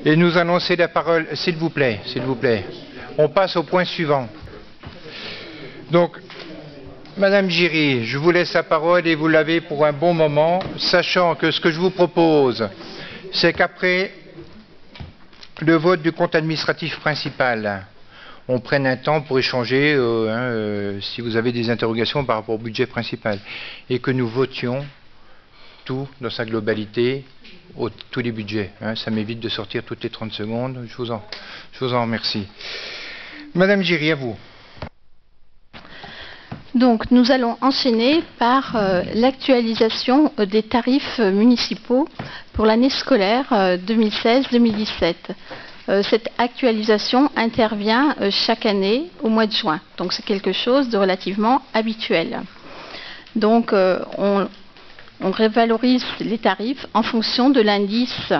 Et nous allons céder la parole, s'il vous plaît, s'il vous plaît. On passe au point suivant. Donc, Madame Giry, je vous laisse la parole et vous l'avez pour un bon moment, sachant que ce que je vous propose, c'est qu'après le vote du compte administratif principal, on prenne un temps pour échanger si vous avez des interrogations par rapport au budget principal, et que nous votions tout dans sa globalité, tous les budgets. Ça m'évite de sortir toutes les 30 secondes. Je vous en remercie. Madame Giry, à vous. Donc, nous allons enchaîner par l'actualisation des tarifs municipaux pour l'année scolaire 2016-2017. Cette actualisation intervient chaque année au mois de juin. Donc, c'est quelque chose de relativement habituel. Donc, on révalorise les tarifs en fonction de l'indice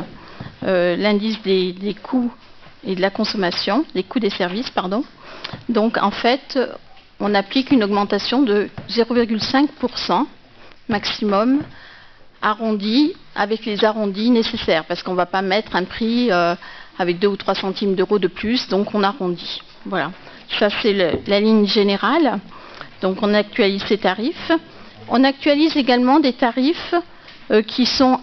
des coûts et de la consommation, des coûts des services, pardon. Donc, en fait, on applique une augmentation de 0,5% maximum, arrondi, avec les arrondis nécessaires, parce qu'on ne va pas mettre un prix avec 2 ou 3 centimes d'euros de plus, donc on arrondit. Voilà, ça c'est la ligne générale. Donc on actualise ces tarifs. On actualise également des tarifs qui sont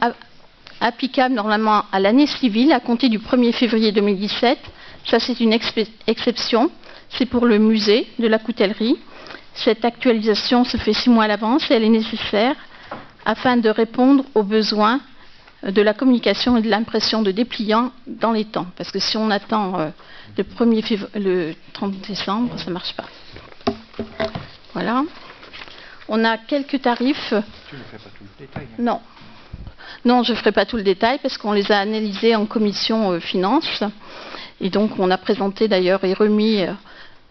applicables normalement à l'année civile à compter du 1er février 2017. Ça c'est une exception. C'est pour le musée de la coutellerie. Cette actualisation se fait 6 mois à l'avance et elle est nécessaire afin de répondre aux besoins de la communication et de l'impression de dépliants dans les temps. Parce que si on attend le 30 décembre, ça ne marche pas. Voilà. On a quelques tarifs. Tu ne fais pas tout le détail. Non. Non, je ne ferai pas tout le détail parce qu'on les a analysés en commission finance. Et donc, on a présenté d'ailleurs et remis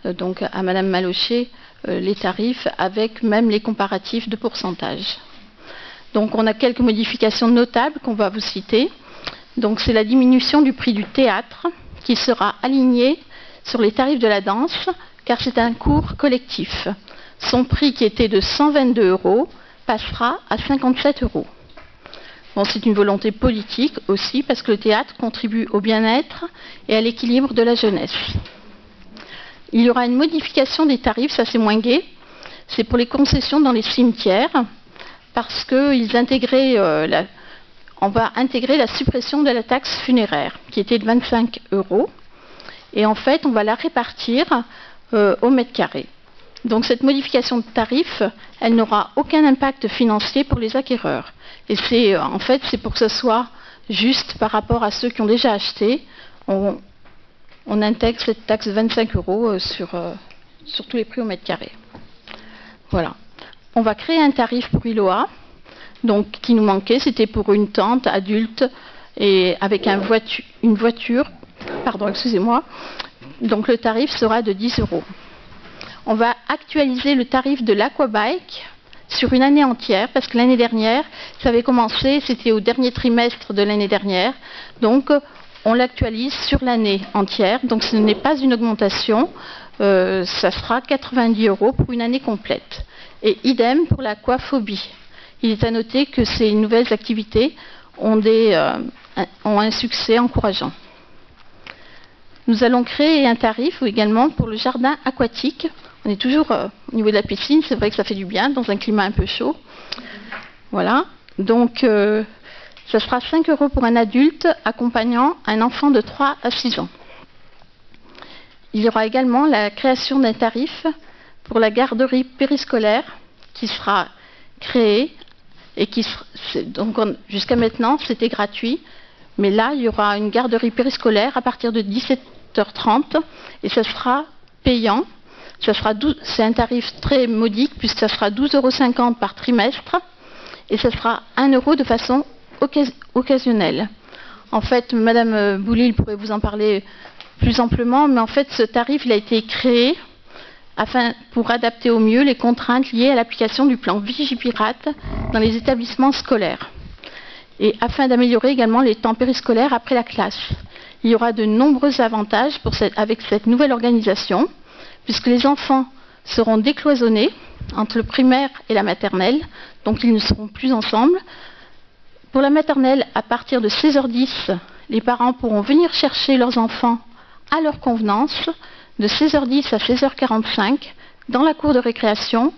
donc à Madame Malochet les tarifs avec même les comparatifs de pourcentage. Donc, on a quelques modifications notables qu'on va vous citer. Donc, c'est la diminution du prix du théâtre qui sera alignée sur les tarifs de la danse, car c'est un cours collectif. Son prix qui était de 122 € passera à 57 €. Bon, c'est une volonté politique aussi, parce que le théâtre contribue au bien-être et à l'équilibre de la jeunesse. Il y aura une modification des tarifs, ça c'est moins gai. C'est pour les concessions dans les cimetières, parce qu'on va intégrer la suppression de la taxe funéraire, qui était de 25 €. Et en fait, on va la répartir au mètre carré. Donc cette modification de tarif, elle n'aura aucun impact financier pour les acquéreurs. Et c'est pour que ce soit juste par rapport à ceux qui ont déjà acheté. On intègre cette taxe de 25 € sur tous les prix au mètre carré. Voilà. On va créer un tarif pour ILOA, donc qui nous manquait, c'était pour une tente adulte et avec une voiture. Pardon, excusez-moi. Donc le tarif sera de 10 €. On va actualiser le tarif de l'aquabike sur une année entière, parce que l'année dernière, ça avait commencé, c'était au dernier trimestre de l'année dernière. Donc, on l'actualise sur l'année entière. Donc, ce n'est pas une augmentation. Ça sera 90 € pour une année complète. Et idem pour l'aquaphobie. Il est à noter que ces nouvelles activités ont un succès encourageant. Nous allons créer un tarif également pour le jardin aquatique. On est toujours au niveau de la piscine, c'est vrai que ça fait du bien dans un climat un peu chaud. Voilà. Donc, ça sera 5 € pour un adulte accompagnant un enfant de 3 à 6 ans. Il y aura également la création d'un tarif pour la garderie périscolaire qui sera créée et donc jusqu'à maintenant c'était gratuit, mais là il y aura une garderie périscolaire à partir de 17h30 et ça sera payant. C'est un tarif très modique puisque ça sera 12,50 € par trimestre et ça sera 1 € de façon occasionnelle. En fait, Madame Boulil pourrait vous en parler plus amplement, mais en fait ce tarif il a été créé pour adapter au mieux les contraintes liées à l'application du plan Vigipirate dans les établissements scolaires et afin d'améliorer également les temps périscolaires après la classe. Il y aura de nombreux avantages avec cette nouvelle organisation, puisque les enfants seront décloisonnés entre le primaire et la maternelle, donc ils ne seront plus ensemble. Pour la maternelle, à partir de 16h10, les parents pourront venir chercher leurs enfants à leur convenance de 16h10 à 16h45 dans la cour de récréation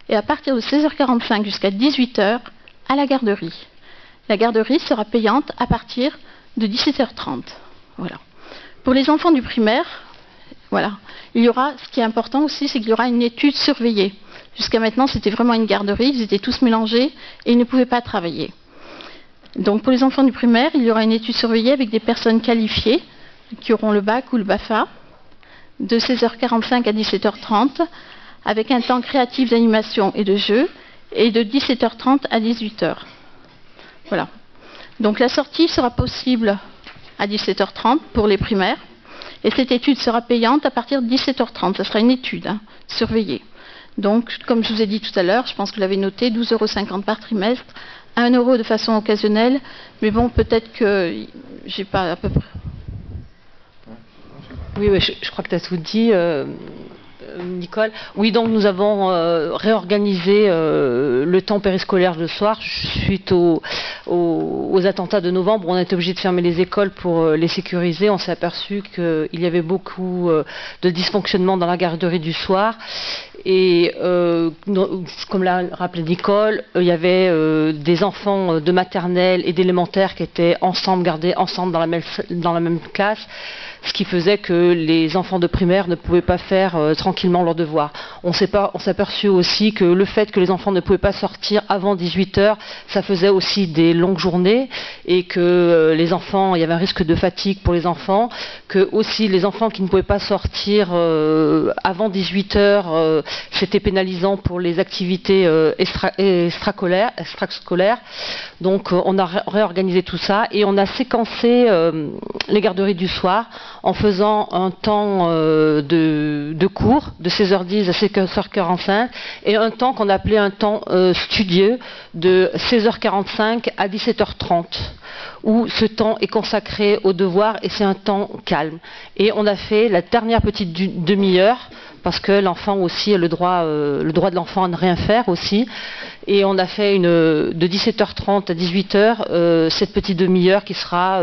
et à partir de 16h45 jusqu'à 18h à la garderie. La garderie sera payante à partir de 17h30. Voilà. Pour les enfants du primaire, voilà, il y aura, ce qui est important aussi, c'est qu'il y aura une étude surveillée. Jusqu'à maintenant, c'était vraiment une garderie, ils étaient tous mélangés et ils ne pouvaient pas travailler. Donc pour les enfants du primaire, il y aura une étude surveillée avec des personnes qualifiées qui auront le bac ou le BAFA de 16h45 à 17h30 avec un temps créatif d'animation et de jeu et de 17h30 à 18h. Voilà. Donc la sortie sera possible à 17h30 pour les primaires et cette étude sera payante à partir de 17h30. Ce sera une étude surveillée. Donc, comme je vous ai dit tout à l'heure, je pense que vous l'avez noté, 12,50 € par trimestre, 1 € de façon occasionnelle, mais bon, peut-être que j'ai pas à peu près. Oui, je crois que tu as tout dit, Nicole. Oui, donc nous avons réorganisé le temps périscolaire le soir suite aux attentats de novembre. On a été obligé de fermer les écoles pour les sécuriser. On s'est aperçu qu'il y avait beaucoup de dysfonctionnement dans la garderie du soir. Et comme l'a rappelé Nicole, il y avait des enfants de maternelle et d'élémentaire qui étaient ensemble, gardés ensemble dans la même classe, ce qui faisait que les enfants de primaire ne pouvaient pas faire tranquillement leurs devoirs. On s'est aperçu aussi que le fait que les enfants ne pouvaient pas sortir avant 18h, ça faisait aussi des longues journées et que les enfants, il y avait un risque de fatigue pour les enfants, que aussi les enfants qui ne pouvaient pas sortir avant 18h, c'était pénalisant pour les activités extrascolaires. Donc on a réorganisé tout ça et on a séquencé les garderies du soir en faisant un temps de cours de 16h10 à 16h45 et un temps qu'on appelait un temps studieux de 16h45 à 17h30 où ce temps est consacré aux devoirs et c'est un temps calme. Et on a fait la dernière petite demi-heure parce que l'enfant aussi a le droit de l'enfant à ne rien faire aussi. Et on a fait de 17h30 à 18h cette petite demi-heure qui sera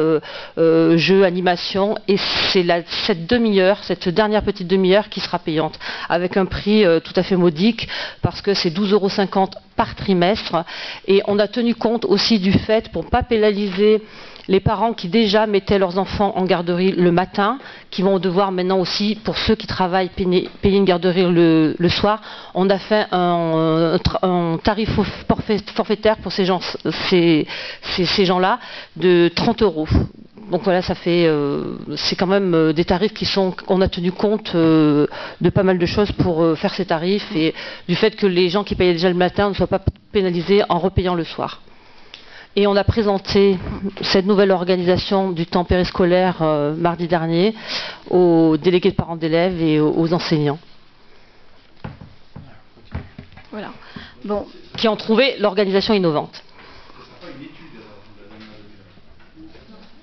jeu, animation, et c'est cette demi-heure, cette dernière petite demi-heure qui sera payante, avec un prix tout à fait modique, parce que c'est 12,50 € par trimestre, et on a tenu compte aussi du fait, pour ne pas pénaliser les parents qui déjà mettaient leurs enfants en garderie le matin, qui vont devoir maintenant aussi, pour ceux qui travaillent, payer une garderie le soir. On a fait un tarif forfaitaire pour ces gens-là de 30 €. Donc voilà, ça fait, c'est quand même des tarifs qu'on a tenu compte de pas mal de choses pour faire ces tarifs et du fait que les gens qui payaient déjà le matin ne soient pas pénalisés en repayant le soir. Et on a présenté cette nouvelle organisation du temps périscolaire mardi dernier aux délégués de parents d'élèves et aux enseignants. Voilà. Bon. Qui ont trouvé l'organisation innovante.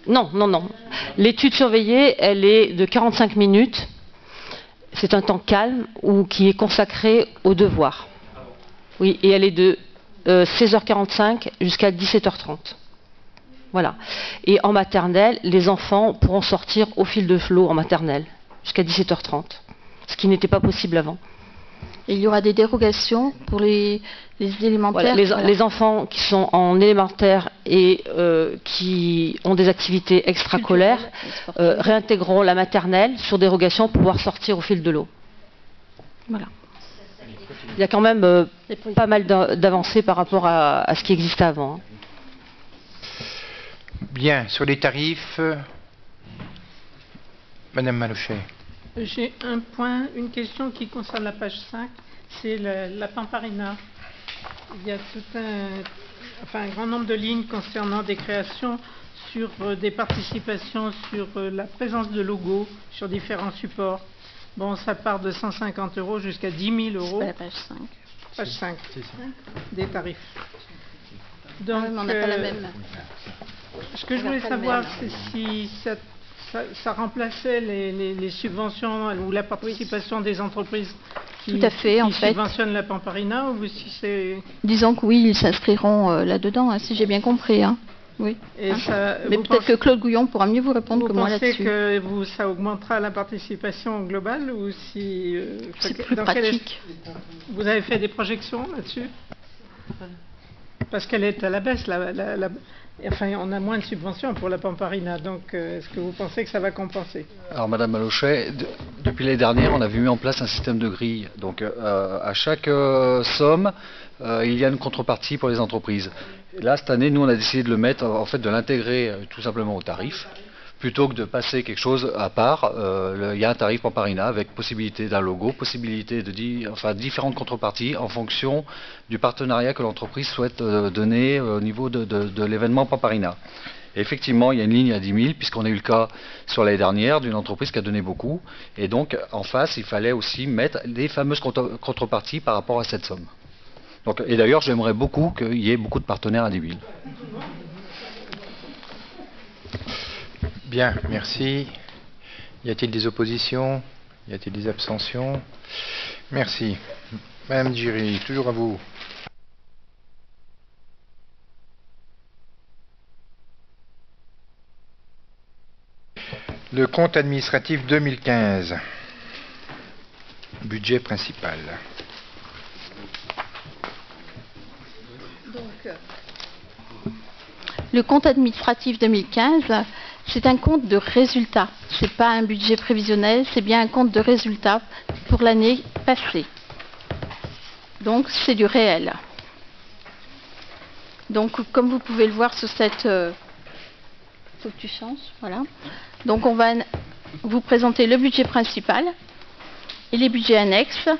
Non. L'étude surveillée, elle est de 45 minutes. C'est un temps calme qui est consacré aux devoirs. Oui, et elle est de 16h45 jusqu'à 17h30. Voilà. Et en maternelle, les enfants pourront sortir au fil de l'eau en maternelle jusqu'à 17h30, ce qui n'était pas possible avant. Et il y aura des dérogations pour les élémentaires. Voilà, les enfants qui sont en élémentaire et qui ont des activités extrascolaires réintégreront la maternelle sur dérogation pour pouvoir sortir au fil de l'eau. Voilà. Il y a quand même pas mal d'avancées par rapport à ce qui existait avant. Bien, sur les tarifs, Madame Malochet. J'ai une question qui concerne la page 5, c'est la Pamparina. Il y a un grand nombre de lignes concernant des créations sur des participations, sur la présence de logos sur différents supports. Bon, ça part de 150 € jusqu'à 10 000 €. C'est la page 5. Page 5, des tarifs. Donc, on n'a pas la même. Ce que je voulais savoir, c'est si ça remplaçait les subventions ou la participation des entreprises qui subventionnent la Pamparina, ou si c'est... Disons que oui, ils s'inscriront là-dedans, si j'ai bien compris. Hein. Oui. Et ça, mais peut-être que Claude Gouillon pourra mieux vous répondre que moi là-dessus. Vous pensez que ça augmentera la participation globale ou si c'est plus pratique. Vous avez fait des projections là-dessus? Parce qu'elle est à la baisse, enfin, on a moins de subventions pour la Pamparina, donc est-ce que vous pensez que ça va compenser? Alors Madame Malochet, depuis l'année dernière, on avait mis en place un système de grille. Donc à chaque somme, il y a une contrepartie pour les entreprises. Et là, cette année, nous, on a décidé de le mettre, en fait, de l'intégrer tout simplement au tarif, plutôt que de passer quelque chose à part. Il y a un tarif Pamparina avec possibilité d'un logo, possibilité de différentes contreparties en fonction du partenariat que l'entreprise souhaite donner au niveau de l'événement Pamparina. Et effectivement, il y a une ligne à 10 000, puisqu'on a eu le cas sur l'année dernière d'une entreprise qui a donné beaucoup. Et donc, en face, il fallait aussi mettre les fameuses contreparties par rapport à cette somme. Donc, et d'ailleurs, j'aimerais beaucoup qu'il y ait beaucoup de partenaires à 10 000. Bien, merci. Y a-t-il des oppositions? Y a-t-il des abstentions? Merci. Madame Giry, toujours à vous. Le compte administratif 2015. Budget principal. Le compte administratif 2015, c'est un compte de résultat. Ce n'est pas un budget prévisionnel, c'est bien un compte de résultat pour l'année passée. Donc, c'est du réel. Donc, comme vous pouvez le voir sur cette... faut que tu changes, voilà. Donc, on va vous présenter le budget principal et les budgets annexes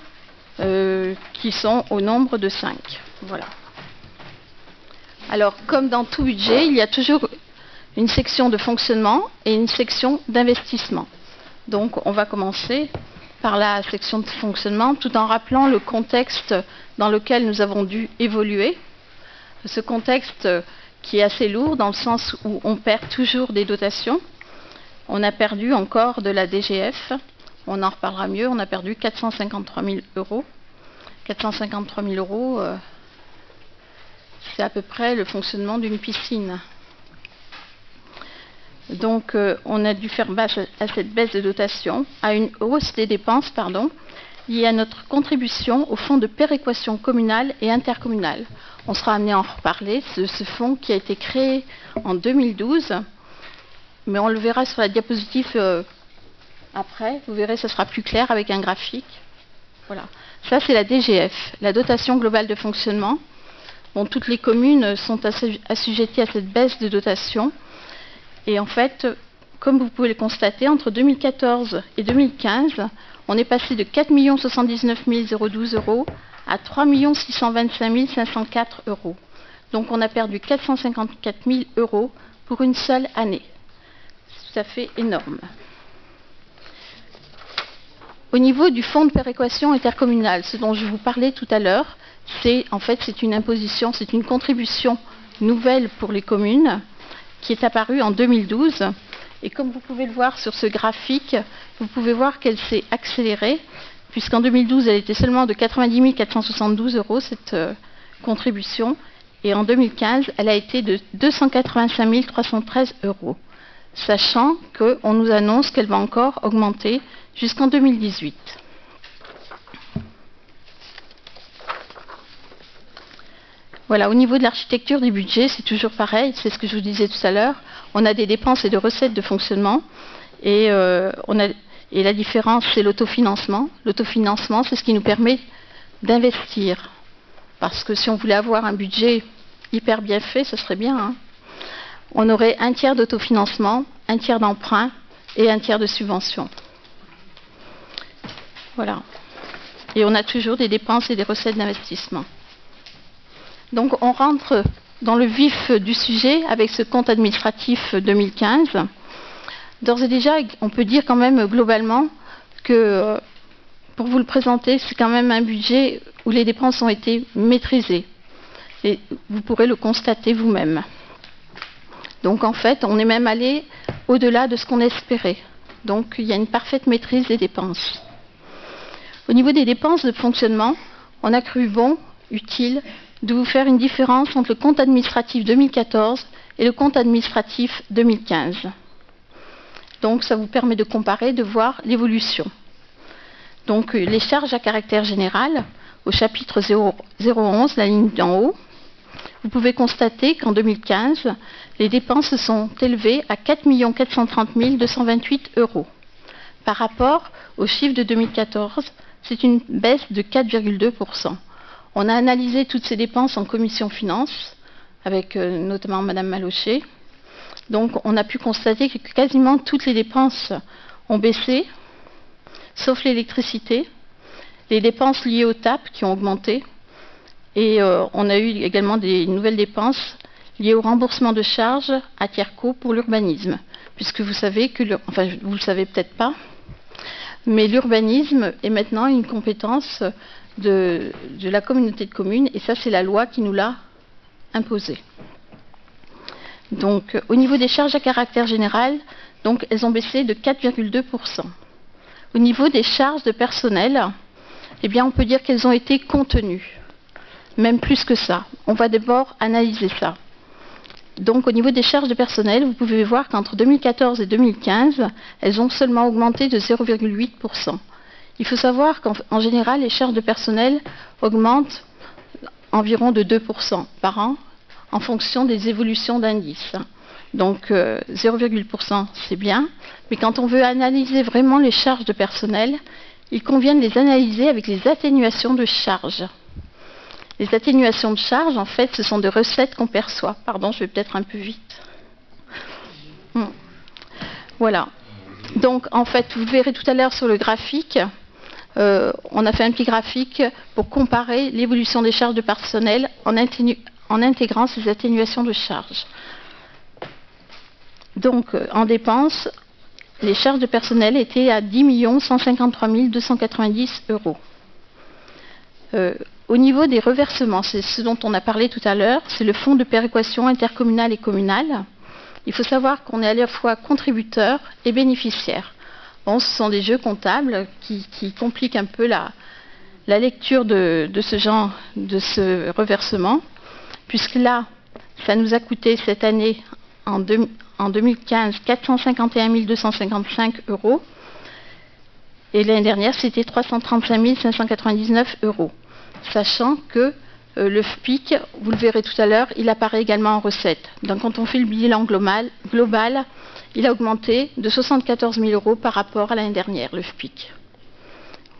qui sont au nombre de 5. Voilà. Alors, comme dans tout budget, il y a toujours une section de fonctionnement et une section d'investissement. Donc, on va commencer par la section de fonctionnement, tout en rappelant le contexte dans lequel nous avons dû évoluer. Ce contexte qui est assez lourd, dans le sens où on perd toujours des dotations. On a perdu encore de la DGF, on en reparlera mieux, on a perdu 453 000 euros. 453 000 euros, c'est à peu près le fonctionnement d'une piscine. Donc, on a dû faire face à cette baisse de dotation, à une hausse des dépenses, liée à notre contribution au fonds de péréquation communale et intercommunale. On sera amené à en reparler, ce fonds qui a été créé en 2012, mais on le verra sur la diapositive après. Vous verrez, ce sera plus clair avec un graphique. Voilà. Ça, c'est la DGF, la dotation globale de fonctionnement. Bon, toutes les communes sont assujetties à cette baisse de dotation. Et en fait, comme vous pouvez le constater, entre 2014 et 2015, on est passé de 4 079 012 euros à 3 625 504 euros. Donc on a perdu 454 000 euros pour une seule année. C'est tout à fait énorme. Au niveau du fonds de péréquation intercommunale, ce dont je vous parlais tout à l'heure, c'est une imposition, c'est une contribution nouvelle pour les communes qui est apparue en 2012. Et comme vous pouvez le voir sur ce graphique, vous pouvez voir qu'elle s'est accélérée, puisqu'en 2012, elle était seulement de 90 472 euros, cette contribution, et en 2015, elle a été de 285 313 euros, sachant qu'on nous annonce qu'elle va encore augmenter jusqu'en 2018. Voilà, au niveau de l'architecture du budget, c'est toujours pareil, c'est ce que je vous disais tout à l'heure. On a des dépenses et des recettes de fonctionnement, et la différence, c'est l'autofinancement. L'autofinancement, c'est ce qui nous permet d'investir. Parce que si on voulait avoir un budget hyper bien fait, ce serait bien, hein. On aurait un tiers d'autofinancement, un tiers d'emprunt et un tiers de subvention. Voilà. Et on a toujours des dépenses et des recettes d'investissement. Donc on rentre dans le vif du sujet avec ce compte administratif 2015. D'ores et déjà, on peut dire quand même globalement que, pour vous le présenter, c'est quand même un budget où les dépenses ont été maîtrisées. Et vous pourrez le constater vous-même. Donc en fait, on est même allé au-delà de ce qu'on espérait. Donc il y a une parfaite maîtrise des dépenses. Au niveau des dépenses de fonctionnement, on a cru bon, utile, de vous faire une différence entre le compte administratif 2014 et le compte administratif 2015. Donc ça vous permet de comparer, de voir l'évolution. Donc les charges à caractère général, au chapitre 011, la ligne d'en haut, vous pouvez constater qu'en 2015, les dépenses se sont élevées à 4 430 228 €. Par rapport au chiffre de 2014, c'est une baisse de 4,2%. On a analysé toutes ces dépenses en commission finance, avec notamment Madame Malochet. Donc on a pu constater que quasiment toutes les dépenses ont baissé, sauf l'électricité, les dépenses liées aux TAP qui ont augmenté, et on a eu également des nouvelles dépenses liées au remboursement de charges à Tierco pour l'urbanisme, puisque vous savez que, enfin vous ne le savez peut-être pas, mais l'urbanisme est maintenant une compétence de la communauté de communes, et ça c'est la loi qui nous l'a imposé. Donc au niveau des charges à caractère général, donc, elles ont baissé de 4,2%. Au niveau des charges de personnel, eh bien, on peut dire qu'elles ont été contenues, même plus que ça. On va d'abord analyser ça. Donc au niveau des charges de personnel, vous pouvez voir qu'entre 2014 et 2015, elles ont seulement augmenté de 0,8%. Il faut savoir qu'en général, les charges de personnel augmentent environ de 2% par an en fonction des évolutions d'indices. Donc 0,8%, c'est bien, mais quand on veut analyser vraiment les charges de personnel, il convient de les analyser avec les atténuations de charges. Les atténuations de charges, en fait, ce sont des recettes qu'on perçoit. Pardon, je vais peut-être un peu vite. Voilà. Donc, en fait, vous verrez tout à l'heure sur le graphique, on a fait un petit graphique pour comparer l'évolution des charges de personnel en intégrant ces atténuations de charges. Donc, en dépenses, les charges de personnel étaient à 10 153 290 €. Au niveau des reversements, c'est ce dont on a parlé tout à l'heure, c'est le fonds de péréquation intercommunale et communale. Il faut savoir qu'on est à la fois contributeur et bénéficiaire. Bon, ce sont des jeux comptables qui compliquent un peu la lecture de ce genre, de ce reversement, puisque là, ça nous a coûté cette année, en 2015, 451 255 €. Et l'année dernière, c'était 335 599 €. Sachant que le FPIC, vous le verrez tout à l'heure, il apparaît également en recette. Donc quand on fait le bilan global, il a augmenté de 74 000 € par rapport à l'année dernière, le FPIC.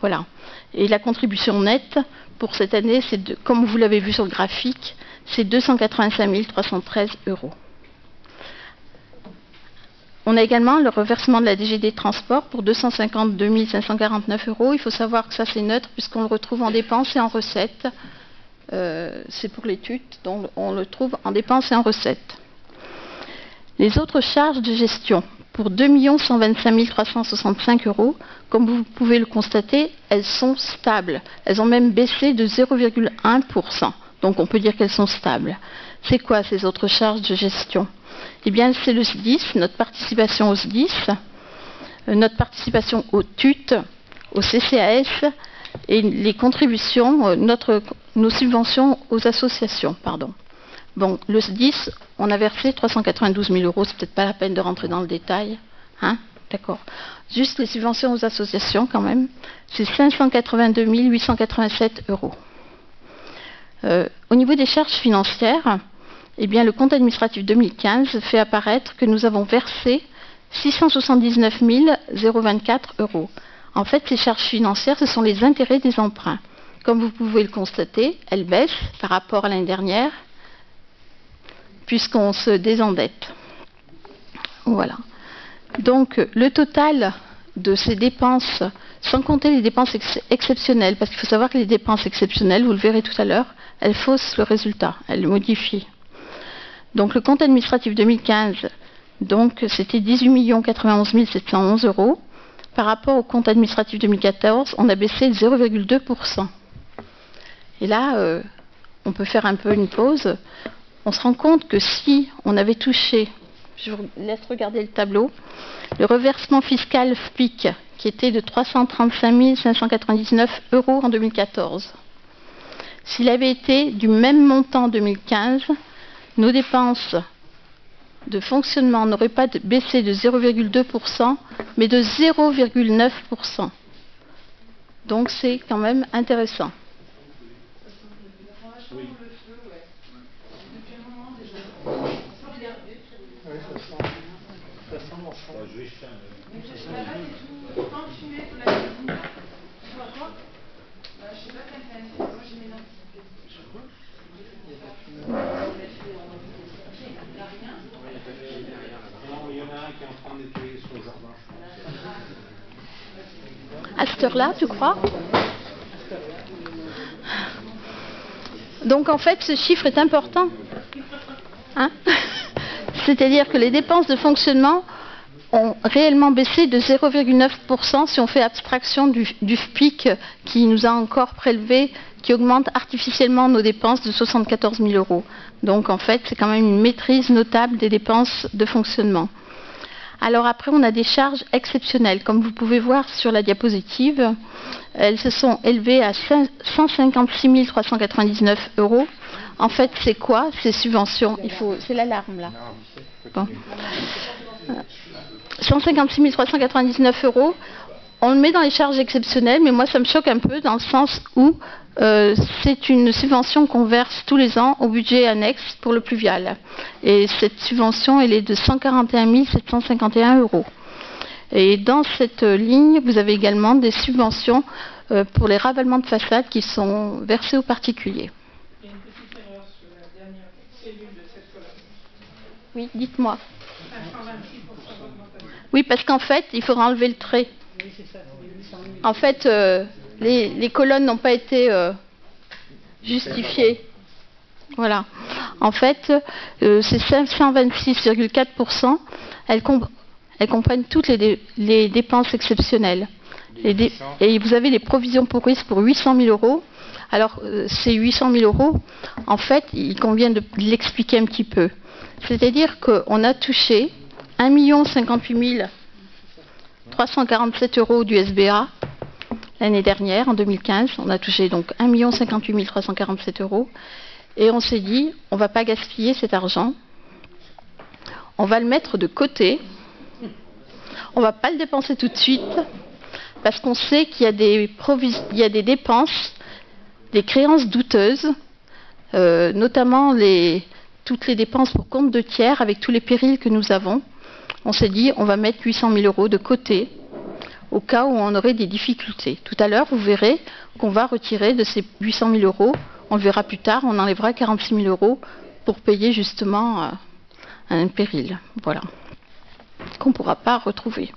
Voilà. Et la contribution nette pour cette année, comme vous l'avez vu sur le graphique, c'est 285 313 €. On a également le reversement de la DGD Transport pour 252 549 €. Il faut savoir que ça c'est neutre puisqu'on le retrouve en dépenses et en recettes. C'est pour l'étude, donc on le trouve en dépenses et en recettes. Les autres charges de gestion pour 2 125 365 €, comme vous pouvez le constater, elles sont stables. Elles ont même baissé de 0,1%. Donc on peut dire qu'elles sont stables. C'est quoi ces autres charges de gestion ? Eh bien, c'est le SDIS, notre participation au SDIS, notre participation au TUT, au CCAS et les contributions, nos subventions aux associations. Pardon. Bon, le SDIS, on a versé 392 000 €, c'est peut-être pas la peine de rentrer dans le détail. Hein ? D'accord. Juste les subventions aux associations, quand même, c'est 582 887 €. Au niveau des charges financières, eh bien, le compte administratif 2015 fait apparaître que nous avons versé 679 024 €. En fait, ces charges financières, ce sont les intérêts des emprunts. Comme vous pouvez le constater, elles baissent par rapport à l'année dernière, puisqu'on se désendette. Voilà. Donc, le total de ces dépenses, sans compter les dépenses exceptionnelles, parce qu'il faut savoir que les dépenses exceptionnelles, vous le verrez tout à l'heure, elles faussent le résultat, elles le modifient. Donc le compte administratif 2015, donc c'était 18 91 711 €. Par rapport au compte administratif 2014, on a baissé de 0,2%. Et là, on peut faire un peu une pause. On se rend compte que si on avait touché, je vous laisse regarder le tableau, le reversement fiscal FPIC, qui était de 335 599 € en 2014, s'il avait été du même montant en 2015, nos dépenses de fonctionnement n'auraient pas baissé de 0,2%, mais de 0,9%. Donc c'est quand même intéressant. À cette heure-là, tu crois? Donc en fait, ce chiffre est important. Hein? C'est-à-dire que les dépenses de fonctionnement ont réellement baissé de 0,9% si on fait abstraction du FPIC qui nous a encore prélevé, qui augmente artificiellement nos dépenses de 74 000 €. Donc en fait, c'est quand même une maîtrise notable des dépenses de fonctionnement. Alors après, on a des charges exceptionnelles. Comme vous pouvez voir sur la diapositive, elles se sont élevées à 156 399 €. En fait, c'est quoi ces subventions? C'est l'alarme là. Bon. 156 399 €. On le met dans les charges exceptionnelles, mais moi ça me choque un peu dans le sens où c'est une subvention qu'on verse tous les ans au budget annexe pour le pluvial. Et cette subvention, elle est de 141 751 €. Et dans cette ligne, vous avez également des subventions pour les ravalements de façade qui sont versés aux particuliers. Il y a une petite erreur sur la dernière cellule de cette colonne. Oui, dites-moi. 126% d'augmentation. Oui, parce qu'en fait, il faudra enlever le trait. Oui, c'est ça, c'est 800 000. En fait, les colonnes n'ont pas été justifiées. Voilà. En fait, ces 526,4%, elles comprennent toutes les dépenses exceptionnelles. Et vous avez les provisions pour risque pour 800 000 €. Alors, ces 800 000 € en fait, il convient de l'expliquer un petit peu. C'est-à-dire qu'on a touché 1 058 347 € du SBA l'année dernière, en 2015. On a touché donc 1 058 347 €. Et on s'est dit, on ne va pas gaspiller cet argent. On va le mettre de côté. On ne va pas le dépenser tout de suite. Parce qu'on sait qu'il y a des dépenses, des créances douteuses, notamment toutes les dépenses pour compte de tiers avec tous les périls que nous avons. On s'est dit, on va mettre 800 000 € de côté au cas où on aurait des difficultés. Tout à l'heure, vous verrez qu'on va retirer de ces 800 000 €, on le verra plus tard, on enlèvera 46 000 € pour payer justement un péril. Voilà. Qu'on ne pourra pas retrouver.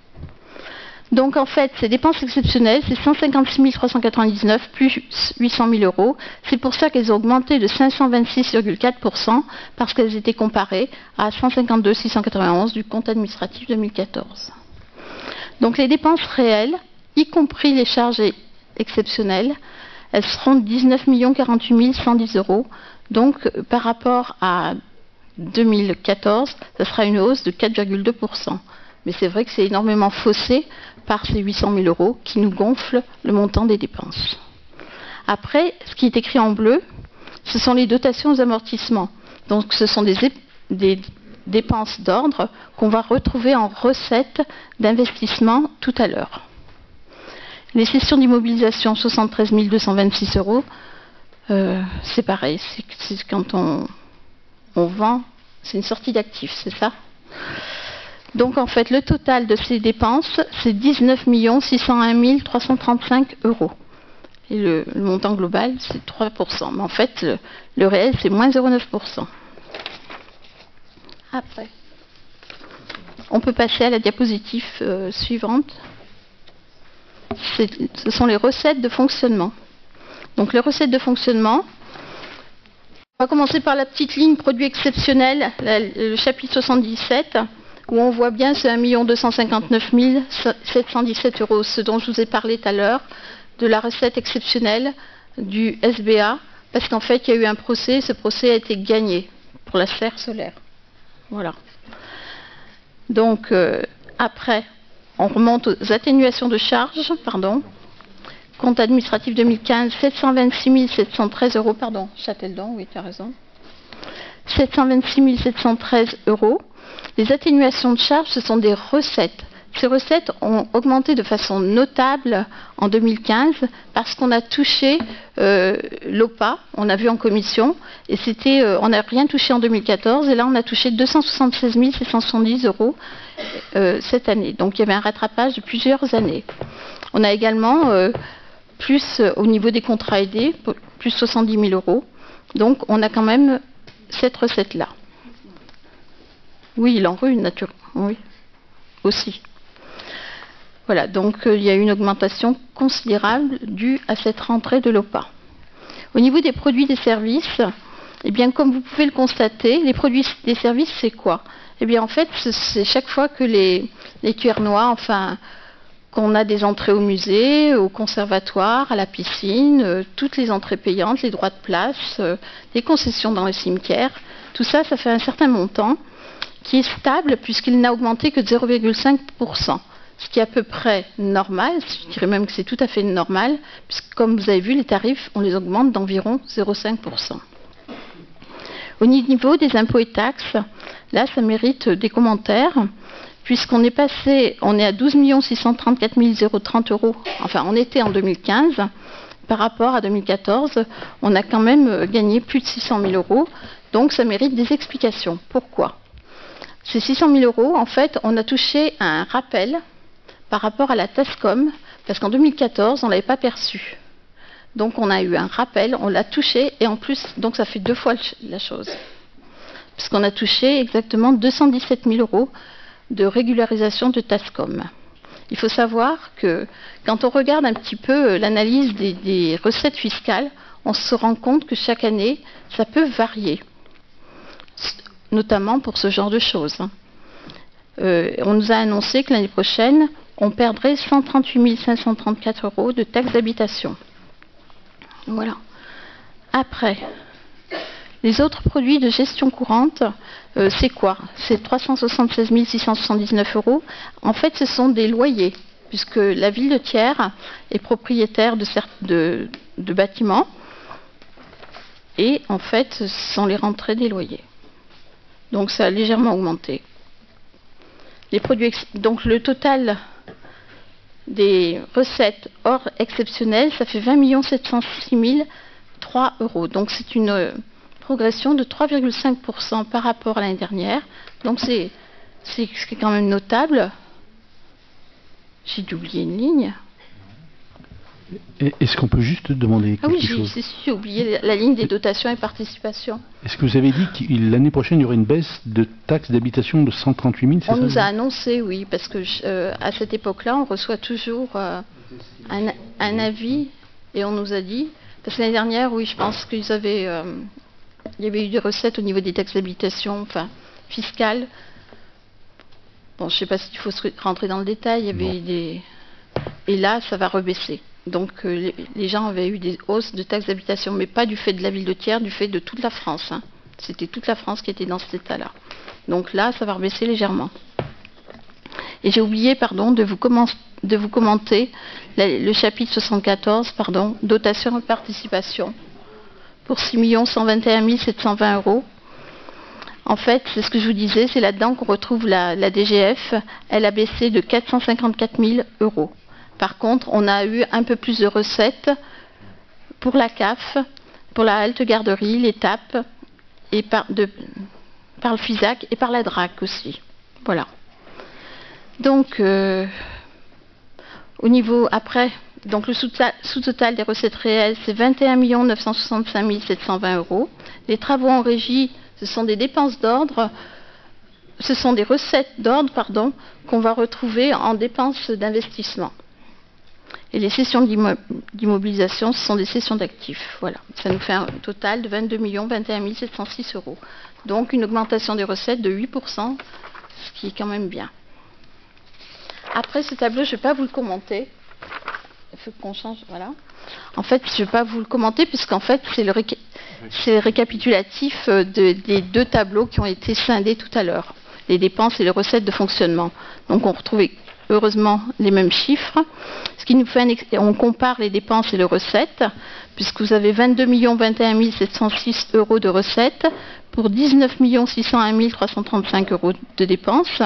Donc en fait, ces dépenses exceptionnelles, c'est 156 399 plus 800 000 €. C'est pour ça qu'elles ont augmenté de 526,4% parce qu'elles étaient comparées à 152 691 du compte administratif 2014. Donc les dépenses réelles, y compris les charges exceptionnelles, elles seront 19 48 110 €. Donc par rapport à 2014, ça sera une hausse de 4,2%. Mais c'est vrai que c'est énormément faussé par ces 800 000 € qui nous gonflent le montant des dépenses. Après, ce qui est écrit en bleu, ce sont les dotations aux amortissements. Donc ce sont des dépenses d'ordre qu'on va retrouver en recettes d'investissement tout à l'heure. Les cessions d'immobilisation, 73 226 €, c'est pareil, c'est quand on vend, c'est une sortie d'actifs, c'est ça? Donc en fait, le total de ces dépenses, c'est 19 601 335 €. Et le montant global, c'est 3%. Mais en fait, le réel, c'est moins 0,9%. Après, on peut passer à la diapositive suivante. Ce sont les recettes de fonctionnement. Donc les recettes de fonctionnement, on va commencer par la petite ligne produit exceptionnel, le chapitre 77, où on voit bien ce 1 259 717 €, ce dont je vous ai parlé tout à l'heure, de la recette exceptionnelle du SBA, parce qu'en fait, il y a eu un procès, ce procès a été gagné pour la serre solaire. Voilà. Donc, après, on remonte aux atténuations de charges, pardon. Compte administratif 2015, 726 713 €, pardon, Châteldon, oui, tu as raison. 726 713 euros. Les atténuations de charges, ce sont des recettes. Ces recettes ont augmenté de façon notable en 2015 parce qu'on a touché l'OPA, on a vu en commission, et on n'a rien touché en 2014, et là on a touché 276 770 euros cette année. Donc il y avait un rattrapage de plusieurs années. On a également plus au niveau des contrats aidés, plus 70 000 euros. Donc on a quand même cette recette-là. Oui, l'ANRU, naturellement, oui, aussi. Voilà, donc il y a eu une augmentation considérable due à cette rentrée de l'OPA. Au niveau des produits et des services, eh bien, comme vous pouvez le constater, les produits et des services, c'est quoi? Eh bien, en fait, c'est chaque fois que les Tuernois, enfin, qu'on a des entrées au musée, au conservatoire, à la piscine, toutes les entrées payantes, les droits de place, les concessions dans les cimetières, tout ça, ça fait un certain montant qui est stable puisqu'il n'a augmenté que de 0,5%. Ce qui est à peu près normal, je dirais même que c'est tout à fait normal, puisque comme vous avez vu, les tarifs, on les augmente d'environ 0,5%. Au niveau des impôts et taxes, là, ça mérite des commentaires, puisqu'on est passé, on est à 12 634 030 euros, enfin on était en 2015, par rapport à 2014, on a quand même gagné plus de 600 000 euros, donc ça mérite des explications. Pourquoi? Ces 600 000 euros, en fait, on a touché un rappel par rapport à la TASCOM, parce qu'en 2014, on ne l'avait pas perçu. Donc on a eu un rappel, on l'a touché, et en plus, donc ça fait deux fois la chose. Puisqu'on a touché exactement 217 000 euros de régularisation de TASCOM. Il faut savoir que quand on regarde un petit peu l'analyse des recettes fiscales, on se rend compte que chaque année, ça peut varier, notamment pour ce genre de choses. On nous a annoncé que l'année prochaine, on perdrait 138 534 euros de taxes d'habitation. Voilà. Après, les autres produits de gestion courante, c'est quoi? C'est 376 679 euros. En fait, ce sont des loyers, puisque la ville de Thiers est propriétaire de bâtiments, et en fait, ce sont les rentrées des loyers. Donc ça a légèrement augmenté. Les produits, donc le total des recettes hors exceptionnelles, ça fait 20 706 003 euros. Donc c'est une progression de 3,5% par rapport à l'année dernière. Donc c'est quand même notable. J'ai dû oublier une ligne. Est-ce qu'on peut juste demander quelque chose? Oui, j'ai oublié la ligne des dotations et participations. Est-ce que vous avez dit que l'année prochaine, il y aurait une baisse de taxes d'habitation de 138 000, c'est ça? On nous a annoncé, oui, parce que à cette époque-là, on reçoit toujours un avis, et on nous a dit, parce que l'année dernière, oui, je pense qu'il y avait eu des recettes au niveau des taxes d'habitation, enfin, fiscales. Bon, je ne sais pas s'il faut rentrer dans le détail, il y avait des... Et là, ça va rebaisser. Donc les gens avaient eu des hausses de taxes d'habitation, mais pas du fait de la ville de Thiers, du fait de toute la France. Hein. C'était toute la France qui était dans cet état-là. Donc là, ça va rebaisser légèrement. Et j'ai oublié, pardon, de vous commenter le chapitre 74, pardon, dotation et participation, pour 6 121 720 euros. En fait, c'est ce que je vous disais, c'est là-dedans qu'on retrouve la DGF. Elle a baissé de 454 000 euros. Par contre, on a eu un peu plus de recettes pour la CAF, pour la halte garderie, l'étape, et par le FISAC et par la DRAC aussi. Voilà. Donc, au niveau après, donc le sous-total des recettes réelles, c'est 21 965 720 euros. Les travaux en régie, ce sont des dépenses d'ordre. Ce sont des recettes d'ordre, pardon, qu'on va retrouver en dépenses d'investissement. Et les cessions d'immobilisation, ce sont des cessions d'actifs. Voilà. Ça nous fait un total de 22 21 706 euros. Donc une augmentation des recettes de 8%, ce qui est quand même bien. Après ce tableau, je ne vais pas vous le commenter. Il faut qu'on change, voilà. En fait, je ne vais pas vous le commenter, puisqu'en fait, c'est le récapitulatif des deux tableaux qui ont été scindés tout à l'heure. Les dépenses et les recettes de fonctionnement. Donc on retrouve heureusement les mêmes chiffres. Ce qui nous fait on compare les dépenses et les recettes, puisque vous avez 22 021 706 euros de recettes pour 19 601 335 euros de dépenses.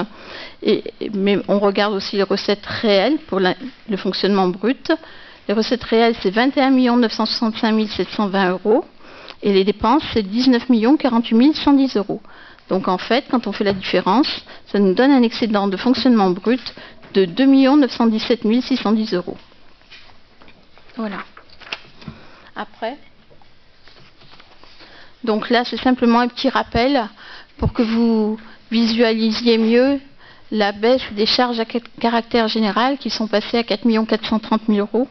Mais on regarde aussi les recettes réelles pour le fonctionnement brut. Les recettes réelles, c'est 21 965 720 euros. Et les dépenses, c'est 19 48 110 euros. Donc en fait, quand on fait la différence, ça nous donne un excédent de fonctionnement brut de 2 917 610 euros. Voilà. Après. Donc là, c'est simplement un petit rappel pour que vous visualisiez mieux la baisse des charges à caractère général qui sont passées à 4 430 000 euros.